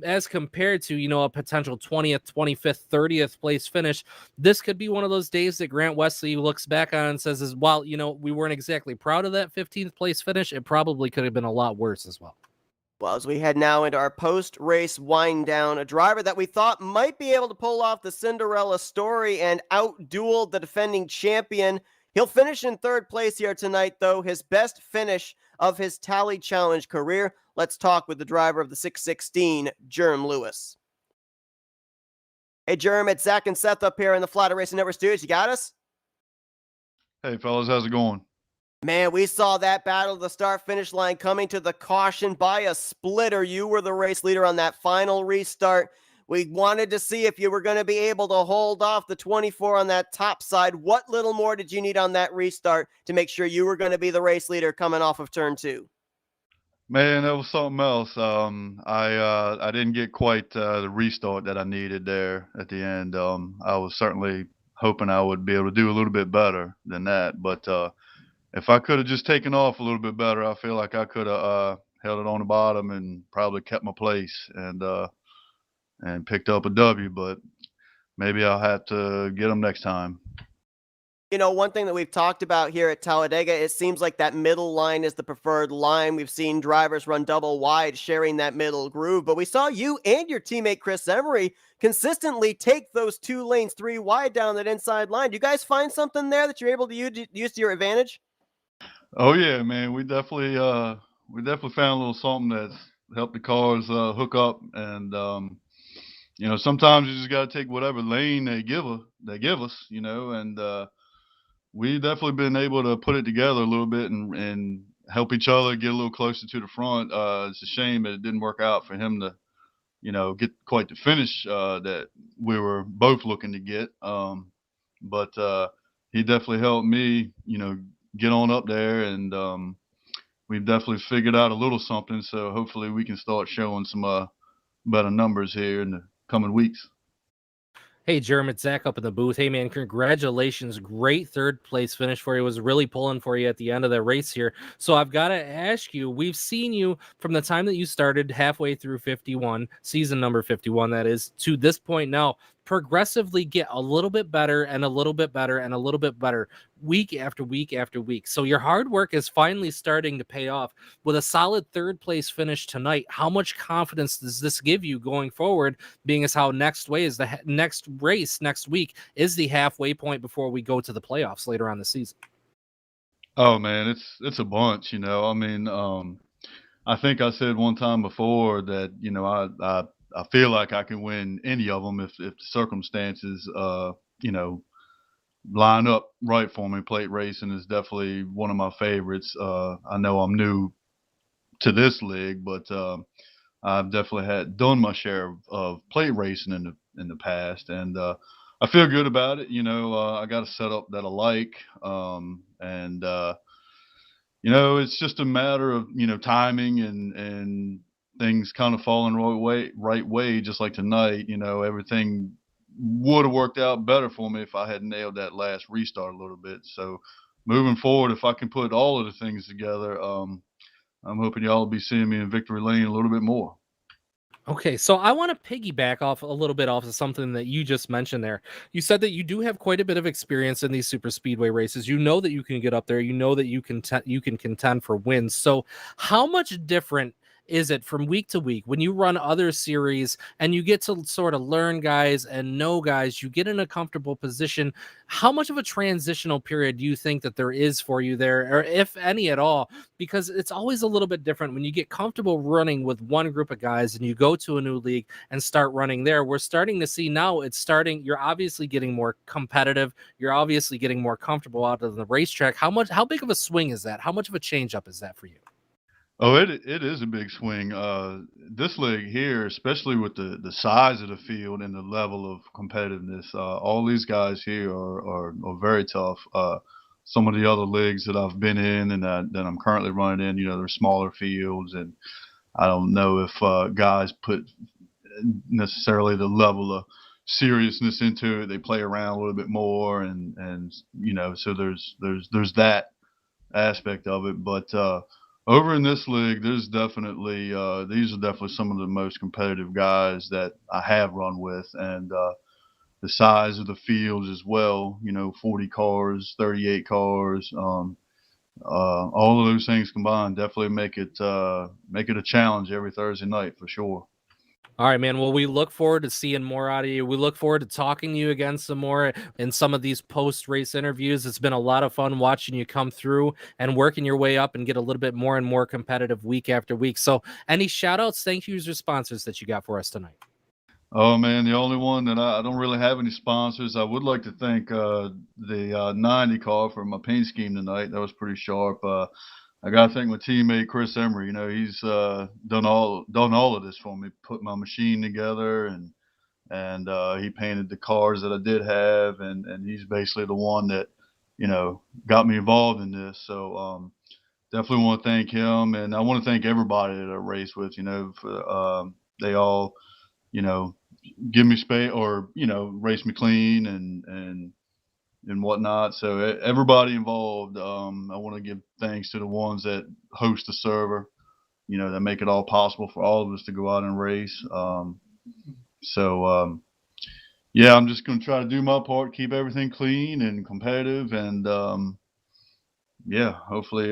as compared to, a potential 20th, 25th, 30th place finish, this could be one of those days that Grant Wesley looks back on and says, while, we weren't exactly proud of that 15th place finish, it probably could have been a lot worse as well. Well, as we head now into our post-race wind down, a driver that we thought might be able to pull off the Cinderella story and out-duel the defending champion. He'll finish in third place here tonight, though, his best finish of his Tally Challenge career. Let's talk with the driver of the 616, Jerm Lewis. Hey, Jerm, it's Zach and Seth up here in the Flatout Racing Network studios. You got us? Hey, fellas, how's it going? Man, we saw that battle of the start-finish line coming to the caution by a splitter. You were the race leader on that final restart. We wanted to see if you were going to be able to hold off the 24 on that top side. What little more did you need on that restart to make sure you were going to be the race leader coming off of turn 2? Man, that was something else. I didn't get quite the restart that I needed there at the end. I was certainly hoping I would be able to do a little bit better than that, but if I could have just taken off a little bit better, I feel like I could have held it on the bottom and probably kept my place and picked up a W. But maybe I'll have to get them next time. One thing that we've talked about here at Talladega, it seems like that middle line is the preferred line. We've seen drivers run double wide, sharing that middle groove. But we saw you and your teammate Chris Emery consistently take those 2 lanes 3 wide down that inside line. Do you guys find something there that you're able to use to your advantage? Oh yeah, man. We definitely found a little something that's helped the cars hook up, and sometimes you just got to take whatever lane they give us, and we definitely been able to put it together a little bit and help each other get a little closer to the front. It's a shame that it didn't work out for him to, get quite the finish that we were both looking to get. But he definitely helped me, get on up there, and we've definitely figured out a little something. So hopefully we can start showing some better numbers here in the coming weeks. Hey, Jerem, it's Zach up in the booth. Hey, man, congratulations. Great third place finish for you. It was really pulling for you at the end of the race here. So I've got to ask you, we've seen you from the time that you started halfway through 51, season number 51, that is, to this point now, progressively get a little bit better and a little bit better and a little bit better week after week after week. So your hard work is finally starting to pay off with a solid third place finish tonight. How much confidence does this give you going forward, being as how next race next week is the halfway point before we go to the playoffs later on the season? Oh man, it's a bunch, you know. I mean, I think I said one time before that, you know, I feel like I can win any of them if the circumstances, you know, line up right for me. Plate racing is definitely one of my favorites. I know I'm new to this league, but I've definitely had done my share of plate racing in the past, and I feel good about it. You know, I got a setup that I like, and you know, it's just a matter of, you know, timing and things kind of falling right way, just like tonight. You know, everything would have worked out better for me if I had nailed that last restart a little bit. So moving forward, if I can put all of the things together, I'm hoping y'all will be seeing me in victory lane a little bit more. Okay, so I want to piggyback off a little bit off of something that you just mentioned there. You said that you do have quite a bit of experience in these super speedway races. You know that you can get up there. You know that you can contend for wins. So, how much different is it from week to week when you run other series and you get to sort of learn guys and know guys? You get in a comfortable position. How much of a transitional period do you think that there is for you there, or if any at all? Because it's always a little bit different when you get comfortable running with one group of guys and you go to a new league and start running there. We're starting to see now you're obviously getting more competitive. You're obviously getting more comfortable out of the racetrack. How big of a swing is that? How much of a change up is that for you? Oh, it is a big swing. This league here, especially with the size of the field and the level of competitiveness, all these guys here are very tough. Some of the other leagues that I've been in and that I'm currently running in, you know, they're smaller fields, and I don't know if guys put necessarily the level of seriousness into it. They play around a little bit more, and you know, so there's that aspect of it. But over in this league, there's definitely these are definitely some of the most competitive guys that I have run with, and the size of the fields as well. You know, 40 cars, 38 cars. All of those things combined definitely make it a challenge every Thursday night for sure. All right, man. Well, we look forward to seeing more out of you. We look forward to talking to you again some more in some of these post-race interviews. It's been a lot of fun watching you come through and working your way up and get a little bit more and more competitive week after week. So any shout outs, thank yous, or sponsors that you got for us tonight? Oh man, the only one that I don't really have any sponsors. I would like to thank the 90 car for my paint scheme tonight. That was pretty sharp. I gotta thank my teammate Chris Emery. You know, he's done all of this for me, put my machine together, and he painted the cars that I did have, and he's basically the one that, you know, got me involved in this. So definitely want to thank him, and I want to thank everybody that I race with. You know, for, they all, you know, give me space or, you know, race me clean and whatnot. So everybody involved, I want to give thanks to the ones that host the server, you know, that make it all possible for all of us to go out and race. Yeah, I'm just going to try to do my part, keep everything clean and competitive, and yeah, hopefully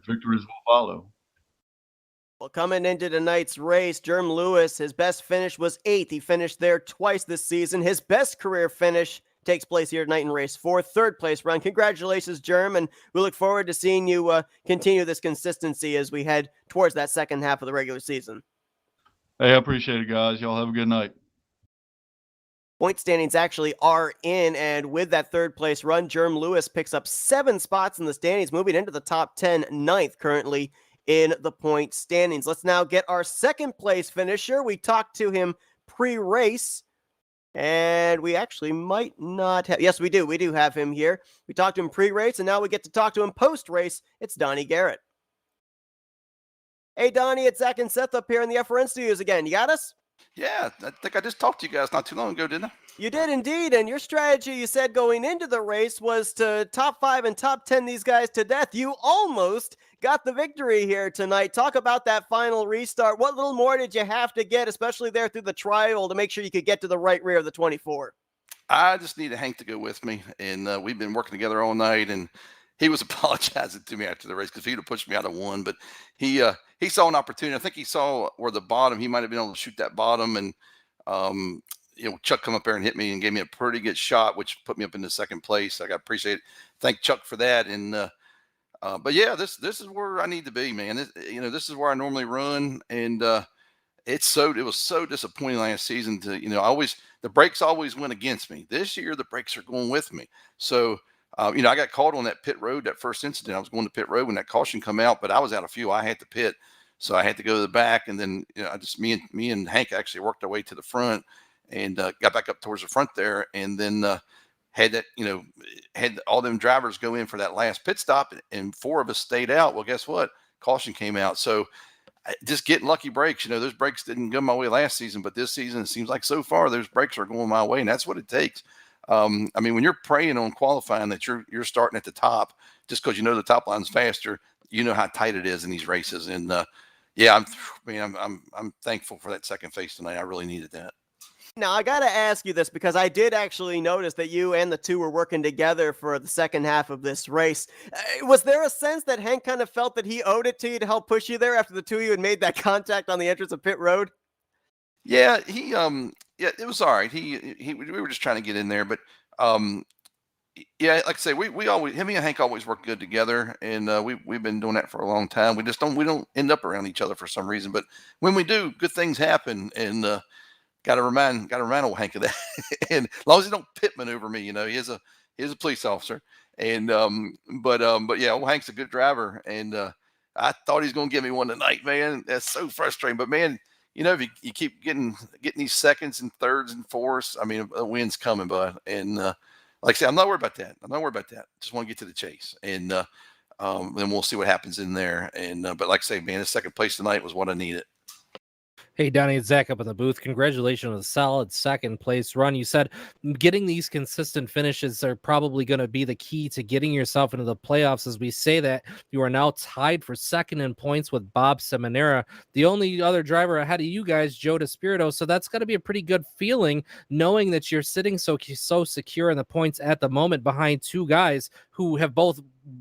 victories will follow. Well, coming into tonight's race, Jerm Lewis, his best finish was 8th. He finished there twice this season. His best career finish takes place here tonight in race 4, third place run. Congratulations, Jerm, and we look forward to seeing you continue this consistency as we head towards that second half of the regular season. Hey, I appreciate it, guys. Y'all have a good night. Point standings actually are in, and with that third place run, Jerm Lewis picks up 7 spots in the standings, moving into the top 10, 9th currently in the point standings. Let's now get our second place finisher. We talked to him pre-race, and we actually might not have, yes, we do have him here. We talked to him pre-race, and now we get to talk to him post-race. It's Donnie Garrett. Hey, Donnie, it's Zach and Seth up here in the FRN studios again. You got us? Yeah, I think I just talked to you guys not too long ago, didn't I? You did indeed, and your strategy, you said going into the race, was to top 5 and top 10 these guys to death. You almost got the victory here tonight. Talk about that final restart. What little more did you have to get, especially there through the trial, to make sure you could get to the right rear of the 24? I just needed Hank to go with me, and we've been working together all night. And he was apologizing to me after the race because he'd have pushed me out of one, but he saw an opportunity. I think he saw where the bottom. He might have been able to shoot that bottom, and um, Chuck come up there and hit me and gave me a pretty good shot, which put me up into second place. I got appreciate it. Thank Chuck for that. And but yeah, this is where I need to be, man. This is where I normally run, and it was so disappointing last season to, the brakes always went against me. This year the brakes are going with me. So I got caught on that pit road, that first incident. I was going to pit road when that caution come out, but I was out of fuel. I had to pit. So I had to go to the back, and then me and Hank actually worked our way to the front and got back up towards the front there, and then had all them drivers go in for that last pit stop, and 4 of us stayed out. Well, guess what? Caution came out. So just getting lucky breaks. Those breaks didn't go my way last season, but this season it seems like so far those breaks are going my way, and that's what it takes. When you're praying on qualifying that you're starting at the top, just because the top line's faster, how tight it is in these races. And I'm thankful for that second face tonight. I really needed that. Now, I got to ask you this because I did actually notice that you and the two were working together for the second half of this race. Was there a sense that Hank kind of felt that he owed it to you to help push you there after the two of you had made that contact on the entrance of pit road? Yeah, it was all right. We were just trying to get in there, but yeah, like I say, we always, him and Hank always work good together, and we've been doing that for a long time. We don't end up around each other for some reason, but when we do, good things happen, and got to remind old Hank of that. And as long as he don't pit maneuver me, he is a police officer, and but yeah, old Hank's a good driver, and I thought he's gonna give me one tonight, man. That's so frustrating, but man. If you keep getting these seconds and thirds and fourths, a win's coming, bud. And like I said, I'm not worried about that. Just want to get to the chase, and then we'll see what happens in there. And but like I say, man, the second place tonight was what I needed. Hey, Donnie, it's Zach up in the booth. Congratulations on a solid second place run. You said getting these consistent finishes are probably going to be the key to getting yourself into the playoffs. As we say that, you are now tied for second in points with Bob Seminara, the only other driver ahead of you guys, Joe DeSpirito. So that's going to be a pretty good feeling, knowing that you're sitting so secure in the points at the moment behind two guys who have both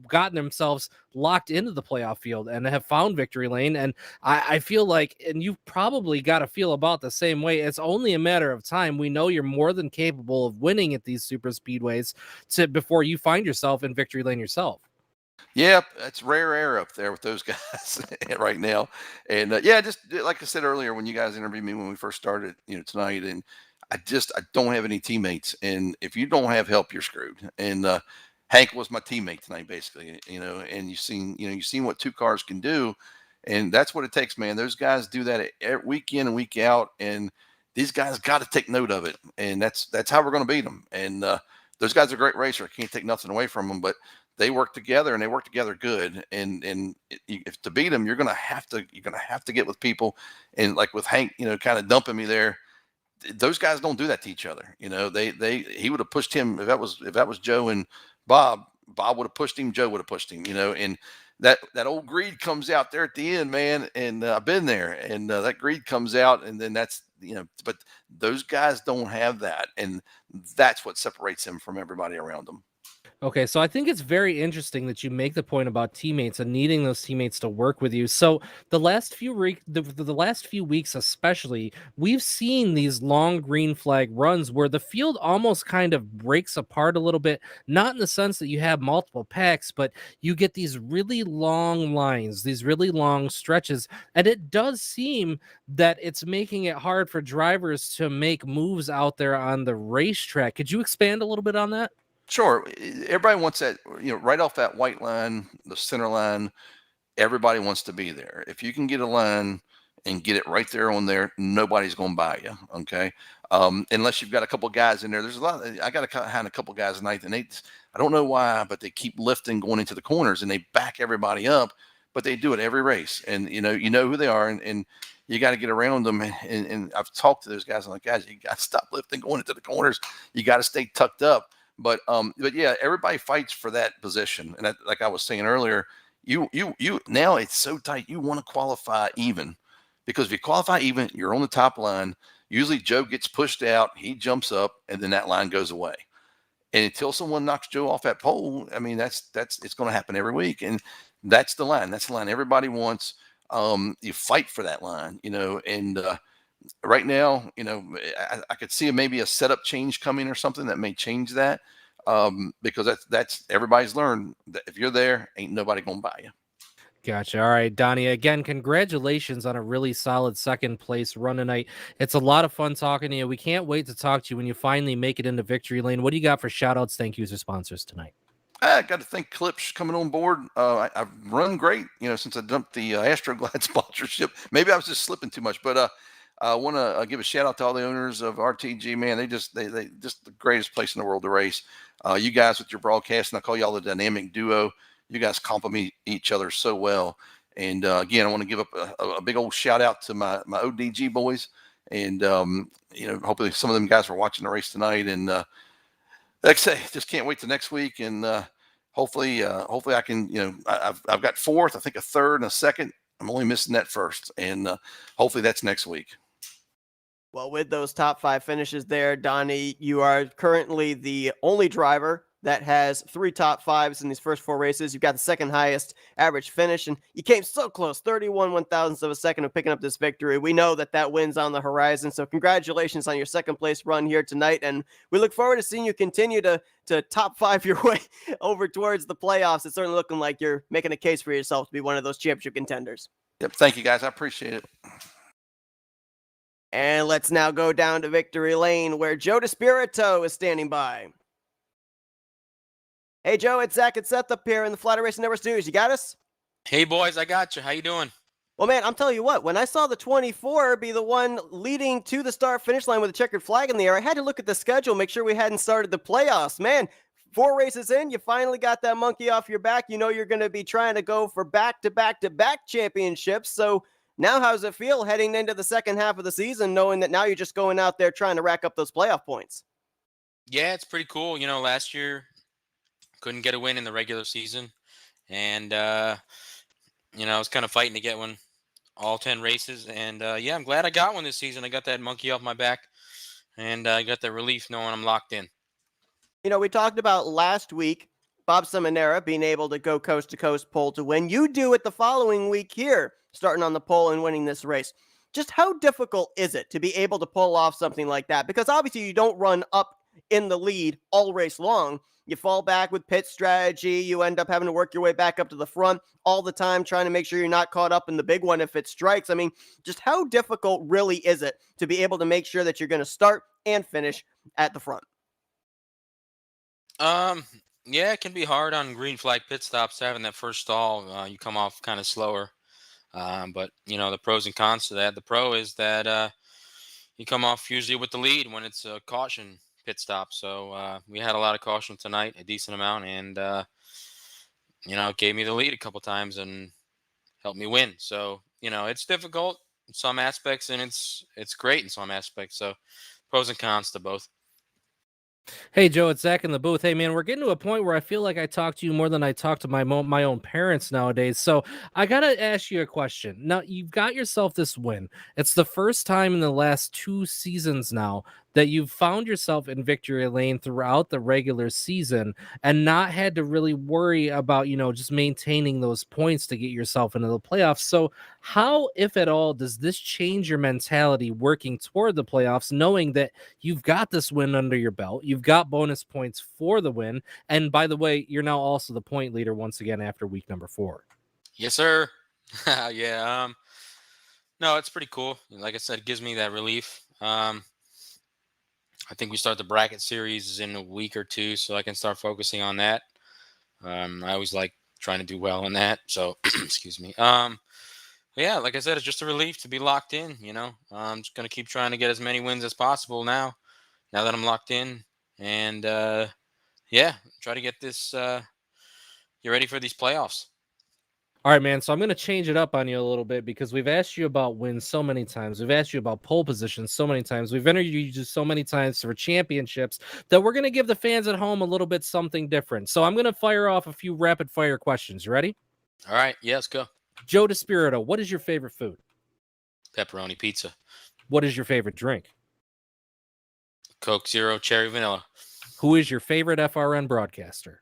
gotten themselves locked into the playoff field and have found victory lane. And I feel like, and you've probably got to feel about the same way. It's only a matter of time. We know you're more than capable of winning at these super speedways before you find yourself in victory lane yourself. Yep, it's rare air up there with those guys right now. And yeah, just like I said earlier, when you guys interviewed me when we first started, tonight, and I don't have any teammates, and if you don't have help, you're screwed. And Hank was my teammate tonight, basically, and you've seen what two cars can do, and that's what it takes, man. Those guys do that week in and week out, and these guys got to take note of it, and that's how we're going to beat them. And those guys are great racers. Can't take nothing away from them, but they work together, and they work together good. And if to beat them, you're gonna have to get with people, and like with Hank, kind of dumping me there. Those guys don't do that to each other. He would have pushed him if that was Joe and Bob would have pushed him. Joe would have pushed him. And that old greed comes out there at the end, man. And I've been there, and that greed comes out, and then that's But those guys don't have that, and that's what separates them from everybody around them. Okay, so I think it's very interesting that you make the point about teammates and needing those teammates to work with you. So the last few weeks, especially, we've seen these long green flag runs where the field almost kind of breaks apart a little bit. Not in the sense that you have multiple packs, but you get these really long lines, these really long stretches, and it does seem that it's making it hard for drivers to make moves out there on the racetrack. Could you expand a little bit on that? Sure. Everybody wants that, right off that white line, the center line. Everybody wants to be there. If you can get a line and get it right there on there, nobody's going to buy you. Okay. Unless you've got a couple of guys in there. There's a lot. I got a couple of guys tonight, and I don't know why, but they keep lifting going into the corners, and they back everybody up, but they do it every race. And, you know who they are. And you got to get around them. And I've talked to those guys. I'm like, guys, you got to stop lifting going into the corners. You got to stay tucked up. But yeah, everybody fights for that position. And that, like I was saying earlier, you now it's so tight. You want to qualify even, because if you qualify even, you're on the top line. Usually Joe gets pushed out, he jumps up, and then that line goes away. And until someone knocks Joe off that pole, I mean, that's it's going to happen every week. And that's the line. That's the line everybody wants. You fight for that line, and right now, I could see maybe a setup change coming or something that may change that, because that's everybody's learned that if you're there, ain't nobody going to buy you. Gotcha. All right, Donnie, again, congratulations on a really solid second place run tonight. It's a lot of fun talking to you. We can't wait to talk to you when you finally make it into victory lane. What do you got for shout outs, thank yous, or sponsors tonight? I got to thank Clips coming on board. I've run great, since I dumped the Astroglide sponsorship. Maybe I was just slipping too much, but I want to give a shout out to all the owners of RTG. Man, they just the greatest place in the world to race. You guys with your broadcast, and I call y'all the dynamic duo. You guys compliment each other so well. And again, I want to give up a big old shout out to my ODG boys. And hopefully some of them guys were watching the race tonight. And like I say, just can't wait to next week. And hopefully I can, I've got fourth, I think a third and a second. I'm only missing that first. And hopefully that's next week. Well, with those top 5 finishes there, Donnie, you are currently the only driver that has 3 top 5s in these first 4 races. You've got the second highest average finish, and you came so close, 31 1,000ths of a second of picking up this victory. We know that win's on the horizon, so congratulations on your second place run here tonight, and we look forward to seeing you continue to top 5 your way over towards the playoffs. It's certainly looking like you're making a case for yourself to be one of those championship contenders. Yep, thank you, guys. I appreciate it. And let's now go down to victory lane, where Joe DeSpirito is standing by. Hey, Joe, it's Zach and Seth up here in the Flatout Racing Network studios. You got us? Hey, boys, I got you. How you doing? Well, man, I'm telling you what, when I saw the 24 be the one leading to the start-finish line with a checkered flag in the air, I had to look at the schedule, make sure we hadn't started the playoffs. Man, 4 races in, you finally got that monkey off your back. You know you're going to be trying to go for back-to-back-to-back championships. So now how does it feel heading into the second half of the season, knowing that now you're just going out there trying to rack up those playoff points? Yeah, it's pretty cool. Last year couldn't get a win in the regular season, and I was kind of fighting to get one all 10 races, and I'm glad I got one this season. I got that monkey off my back, and I got that relief knowing I'm locked in. We talked about last week Bob Seminara being able to go coast to coast pole to win. You do it the following week here, starting on the pole and winning this race. Just how difficult is it to be able to pull off something like that? Because obviously you don't run up in the lead all race long. You fall back with pit strategy. You end up having to work your way back up to the front all the time, trying to make sure you're not caught up in the big one if it strikes. I mean, just how difficult really is it to be able to make sure that you're going to start and finish at the front? Yeah, it can be hard on green flag pit stops having that first stall. You come off kind of slower. But the pros and cons to that. The pro is that you come off usually with the lead when it's a caution pit stop. So we had a lot of caution tonight, a decent amount, and it gave me the lead a couple times and helped me win. So it's difficult in some aspects, and it's great in some aspects. So pros and cons to both. Hey, Joe, it's Zach in the booth. Hey, man, we're getting to a point where I feel like I talk to you more than I talk to my own parents nowadays. So I got to ask you a question. Now, you've got yourself this win. It's the first time in the last 2 seasons now that you've found yourself in victory lane throughout the regular season and not had to really worry about, just maintaining those points to get yourself into the playoffs. So how, if at all, does this change your mentality working toward the playoffs, knowing that you've got this win under your belt, you've got bonus points for the win, and by the way, you're now also the point leader once again after week number 4? Yes, sir. Yeah. No, it's pretty cool. Like I said, it gives me that relief. I think we start the bracket series in a week or 2, so I can start focusing on that. I always like trying to do well in that. So, excuse me. Yeah, like I said, it's just a relief to be locked in. I'm just gonna keep trying to get as many wins as possible now that I'm locked in, and try to get this. Get ready for these playoffs. All right, man. So I'm going to change it up on you a little bit because we've asked you about wins so many times. We've asked you about pole positions so many times. We've interviewed you so many times for championships that we're going to give the fans at home a little bit something different. So I'm going to fire off a few rapid fire questions. You ready? All right. Yeah, let's go. Joe DeSpirito, what is your favorite food? Pepperoni pizza. What is your favorite drink? Coke Zero Cherry Vanilla. Who is your favorite FRN broadcaster?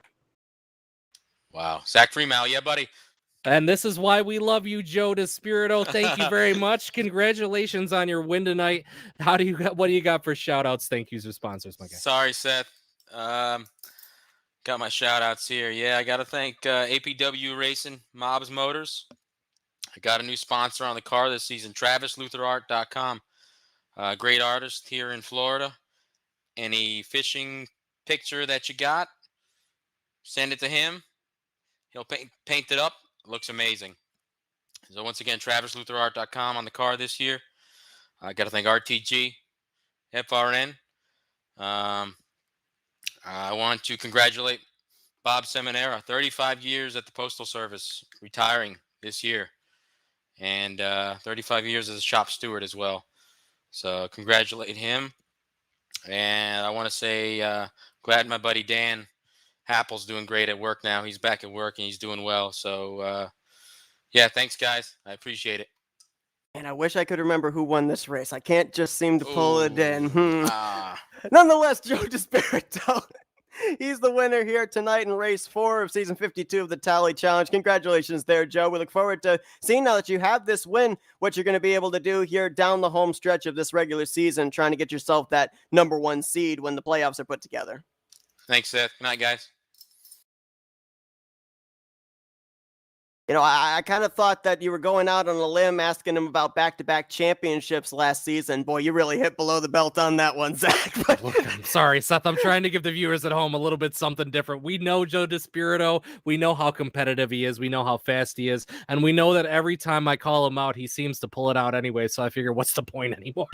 Wow. Zach Freemal. Yeah, buddy. And this is why we love you, Joe DeSpirito. Thank you very much. Congratulations on your win tonight. What do you got for shout outs, thank yous, or sponsors, my guy? Sorry, Seth. Got my shout outs here. Yeah, I got to thank APW Racing, Mobs Motors. I got a new sponsor on the car this season, TravisLutherArt.com. Great artist here in Florida. Any fishing picture that you got, send it to him. He'll paint it up. Looks amazing. So once again, TravisLutherArt.com on the car this year. I got to thank RTG, FRN. I want to congratulate Bob Seminara, 35 years at the Postal Service, retiring this year, and 35 years as a shop steward as well. So congratulate him. And I want to say glad my buddy Dan Happel's doing great at work now. He's back at work and he's doing well. So, yeah, thanks, guys. I appreciate it. And I wish I could remember who won this race. I can't just seem to pull it in. Nonetheless, Joe DeSpirito, he's the winner here tonight in race 4 of season 52 of the Tally Challenge. Congratulations there, Joe. We look forward to seeing now that you have this win, what you're going to be able to do here down the home stretch of this regular season, trying to get yourself that #1 seed when the playoffs are put together. Thanks, Seth. Good night, guys. You know, I kind of thought that you were going out on a limb asking him about back-to-back championships last season. Boy, you really hit below the belt on that one, Zach. But Look, I'm sorry, Seth. I'm trying to give the viewers at home a little bit something different. We know Joe DeSpirito. We know how competitive he is. We know how fast he is. And we know that every time I call him out, he seems to pull it out anyway. So I figure, what's the point anymore?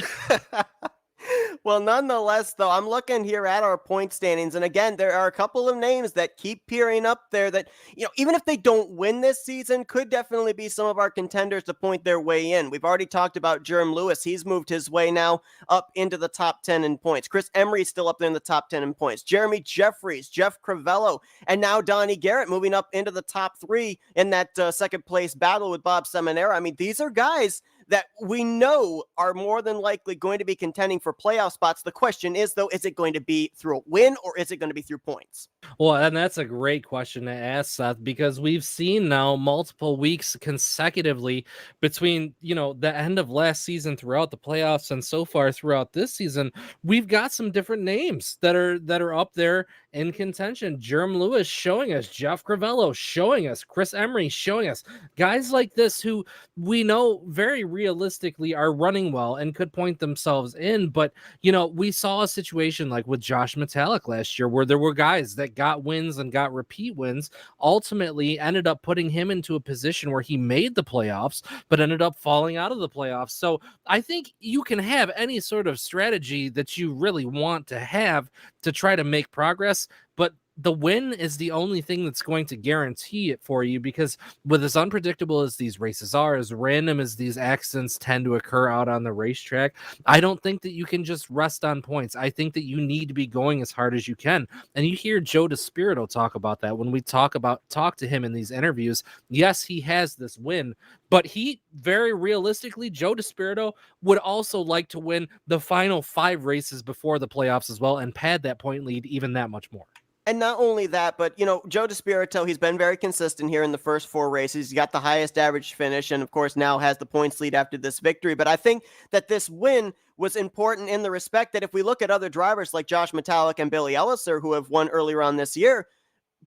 Well, nonetheless, though, I'm looking here at our point standings. And again, there are a couple of names that keep peering up there that, you know, even if they don't win this season, could definitely be some of our contenders to point their way in. We've already talked about Jerm Lewis. He's moved his way now up into the top 10 in points. Chris Emery's still up there in the top 10 in points. Jeremy Jeffries, Jeff Crivello, and now Donnie Garrett moving up into the top 3 in that second place battle with Bob Seminara. I mean, these are guys that we know are more than likely going to be contending for playoff spots. The question is, though, is it going to be through a win or is it going to be through points? Well, and that's a great question to ask, Seth, because we've seen now multiple weeks consecutively between, you know, the end of last season throughout the playoffs and so far throughout this season, we've got some different names that are up there in contention. Jerm Lewis showing us, Jeff Crivello showing us, Chris Emery showing us, guys like this who we know very realistically are running well and could point themselves in. But, you know, we saw a situation like with Josh Metallic last year where there were guys that got wins and got repeat wins, ultimately ended up putting him into a position where he made the playoffs, but ended up falling out of the playoffs. So I think you can have any sort of strategy that you really want to have to try to make progress, but the win is the only thing that's going to guarantee it for you, because with as unpredictable as these races are, as random as these accidents tend to occur out on the racetrack, I don't think that you can just rest on points. I think that you need to be going as hard as you can. And you hear Joe DeSpirito talk about that when we talk to him in these interviews. Yes, he has this win, but he very realistically, Joe DeSpirito would also like to win the final 5 races before the playoffs as well and pad that point lead even that much more. And not only that, but, you know, Joe DeSpirito, he's been very consistent here in the first 4 races. He's got the highest average finish and, of course, now has the points lead after this victory. But I think that this win was important in the respect that if we look at other drivers like Josh Metallic and Billy Elliser, who have won earlier on this year,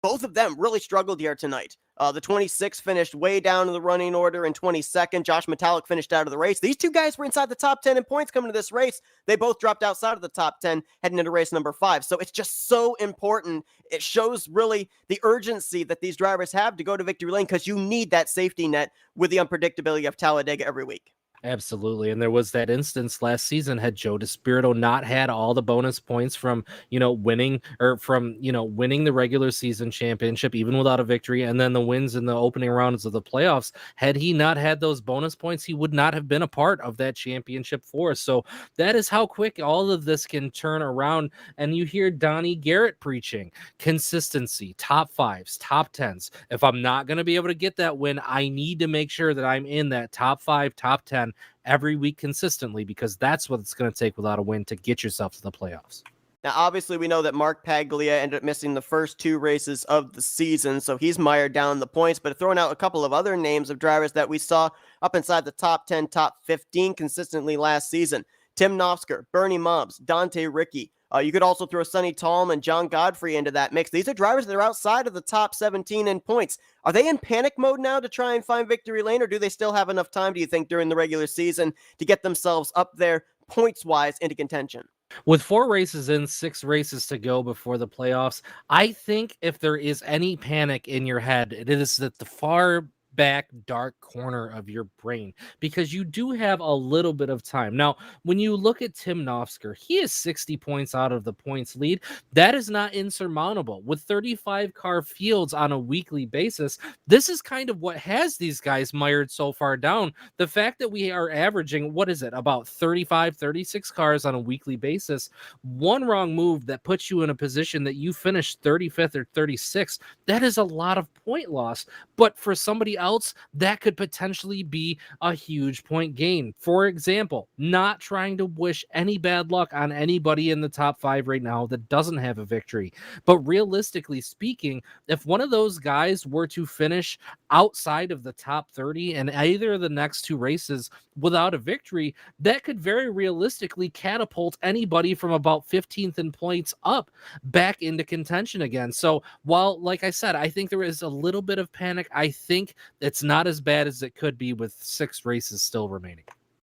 both of them really struggled here tonight. The 26 finished way down in the running order in 22nd. Josh Metallic finished out of the race. These two guys were inside the top 10 in points coming to this race. They both dropped outside of the top 10 heading into race number 5. So it's just so important. It shows really the urgency that these drivers have to go to victory lane, because you need that safety net with the unpredictability of Talladega every week. Absolutely. And there was that instance last season, had Joe DeSpirito not had all the bonus points from, winning winning the regular season championship, even without a victory, and then the wins in the opening rounds of the playoffs, had he not had those bonus points, he would not have been a part of that championship for us. So that is how quick all of this can turn around. And you hear Donnie Garrett preaching consistency, top fives, top tens. If I'm not going to be able to get that win, I need to make sure that I'm in that top 5, top 10 every week consistently, because that's what it's going to take without a win to get yourself to the playoffs. Now, obviously, we know that Mark Paglia ended up missing the first 2 races of the season, so he's mired down the points, but throwing out a couple of other names of drivers that we saw up inside the top 10, top 15 consistently last season. Tim Nofsker, Bernie Mobbs, Dante Ricky. You could also throw Sonny Tallman and John Godfrey into that mix. These are drivers that are outside of the top 17 in points. Are they in panic mode now to try and find victory lane, or do they still have enough time, do you think, during the regular season to get themselves up there points-wise into contention? With 4 races in, 6 races to go before the playoffs, I think if there is any panic in your head, it is at the far back dark corner of your brain, because you do have a little bit of time. Now, when you look at Tim Nofsker, he is 60 points out of the points lead. That is not insurmountable. With 35 car fields on a weekly basis, this is kind of what has these guys mired so far down. The fact that we are averaging, about 35, 36 cars on a weekly basis, one wrong move that puts you in a position that you finish 35th or 36th, that is a lot of point loss. But for somebody else, that could potentially be a huge point gain. For example, not trying to wish any bad luck on anybody in the top 5 right now that doesn't have a victory, but realistically speaking, if one of those guys were to finish outside of the top 30 in either of the next 2 races without a victory, that could very realistically catapult anybody from about 15th in points up back into contention again. So while, like I said, I think there is a little bit of panic, I think it's not as bad as it could be with 6 races still remaining.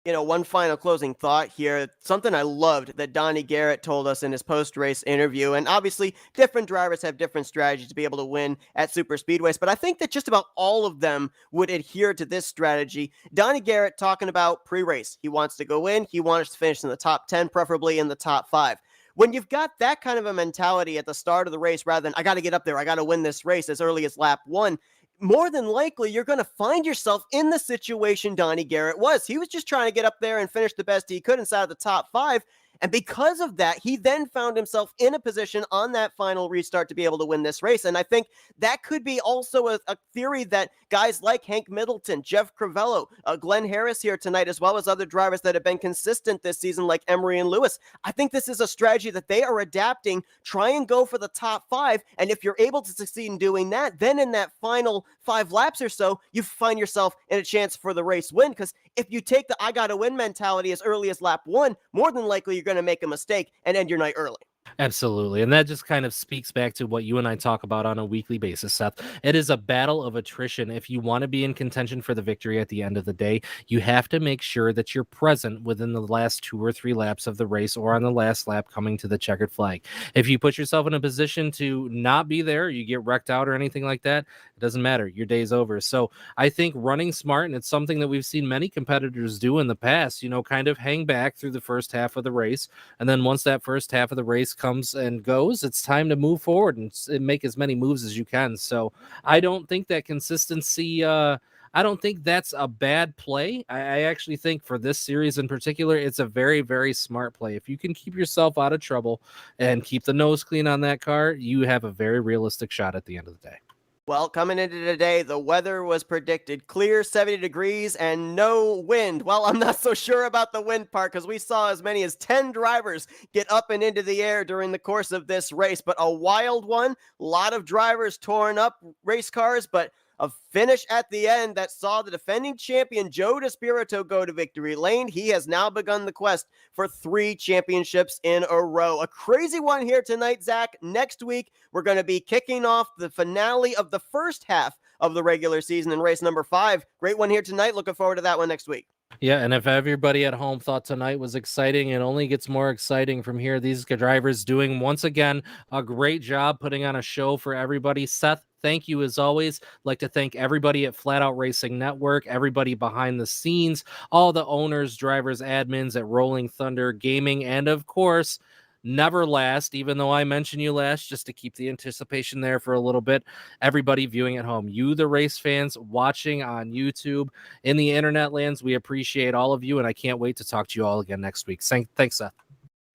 One final closing thought here. Something I loved that Donnie Garrett told us in his post-race interview, and obviously different drivers have different strategies to be able to win at super speedways, but I think that just about all of them would adhere to this strategy. Donnie Garrett talking about pre-race. He wants to go in. He wants to finish in the top 10, preferably in the top 5. When you've got that kind of a mentality at the start of the race, rather than I got to get up there, I got to win this race as early as lap 1, more than likely, you're going to find yourself in the situation Donnie Garrett was. He was just trying to get up there and finish the best he could inside of the top 5. And because of that, he then found himself in a position on that final restart to be able to win this race. And I think that could be also a theory that guys like Hank Middleton, Jeff Crivello, Glenn Harris here tonight, as well as other drivers that have been consistent this season like Emery and Lewis. I think this is a strategy that they are adapting. Try and go for the top 5. And if you're able to succeed in doing that, then in that final 5 laps or so, you find yourself in a chance for the race win. Because if you take the I gotta win mentality as early as lap 1, more than likely you're going to make a mistake and end your night early. Absolutely. And that just kind of speaks back to what you and I talk about on a weekly basis, Seth. It is a battle of attrition. If you want to be in contention for the victory at the end of the day, you have to make sure that you're present within the last 2 or 3 laps of the race, or on the last lap coming to the checkered flag. If you put yourself in a position to not be there, you get wrecked out or anything like that, it doesn't matter. Your day's over. So I think running smart, and it's something that we've seen many competitors do in the past, kind of hang back through the first half of the race. And then once that first half of the race comes and goes, it's time to move forward and make as many moves as you can. So I don't think that consistency, I don't think that's a bad play. I actually think for this series in particular, it's a very, very smart play. If you can keep yourself out of trouble and keep the nose clean on that car, you have a very realistic shot at the end of the day. Well, coming into today, the weather was predicted clear, 70 degrees, and no wind. Well, I'm not so sure about the wind part, because we saw as many as 10 drivers get up and into the air during the course of this race, but a wild one. A lot of drivers torn up race cars, but a finish at the end that saw the defending champion Joe DeSpirito go to victory lane. He has now begun the quest for 3 championships in a row. A crazy one here tonight, Zach. Next week, we're going to be kicking off the finale of the first half of the regular season in race number 5. Great one here tonight. Looking forward to that one next week. Yeah, and if everybody at home thought tonight was exciting, it only gets more exciting from here. These drivers doing, once again, a great job putting on a show for everybody. Seth, thank you as always. I'd like to thank everybody at Flatout Racing Network, everybody behind the scenes, all the owners, drivers, admins at Rolling Thunder Gaming, and of course, never last, even though I mentioned you last, just to keep the anticipation there for a little bit. Everybody viewing at home, you, the race fans watching on YouTube, in the internet lands, we appreciate all of you, and I can't wait to talk to you all again next week. Thanks, Seth.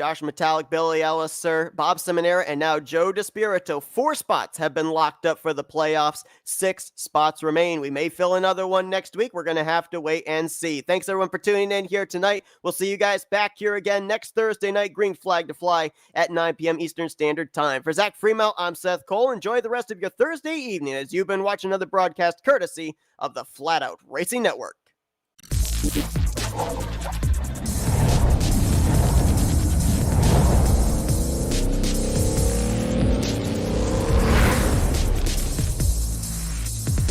Josh Metallic, Billy Ellis, sir, Bob Seminara, and now Joe DeSpirito. 4 spots have been locked up for the playoffs. 6 spots remain. We may fill another one next week. We're going to have to wait and see. Thanks, everyone, for tuning in here tonight. We'll see you guys back here again next Thursday night, Green Flag to Fly at 9 p.m. Eastern Standard Time. For Zach Fremelt, I'm Seth Cole. Enjoy the rest of your Thursday evening as you've been watching another broadcast courtesy of the Flatout Racing Network.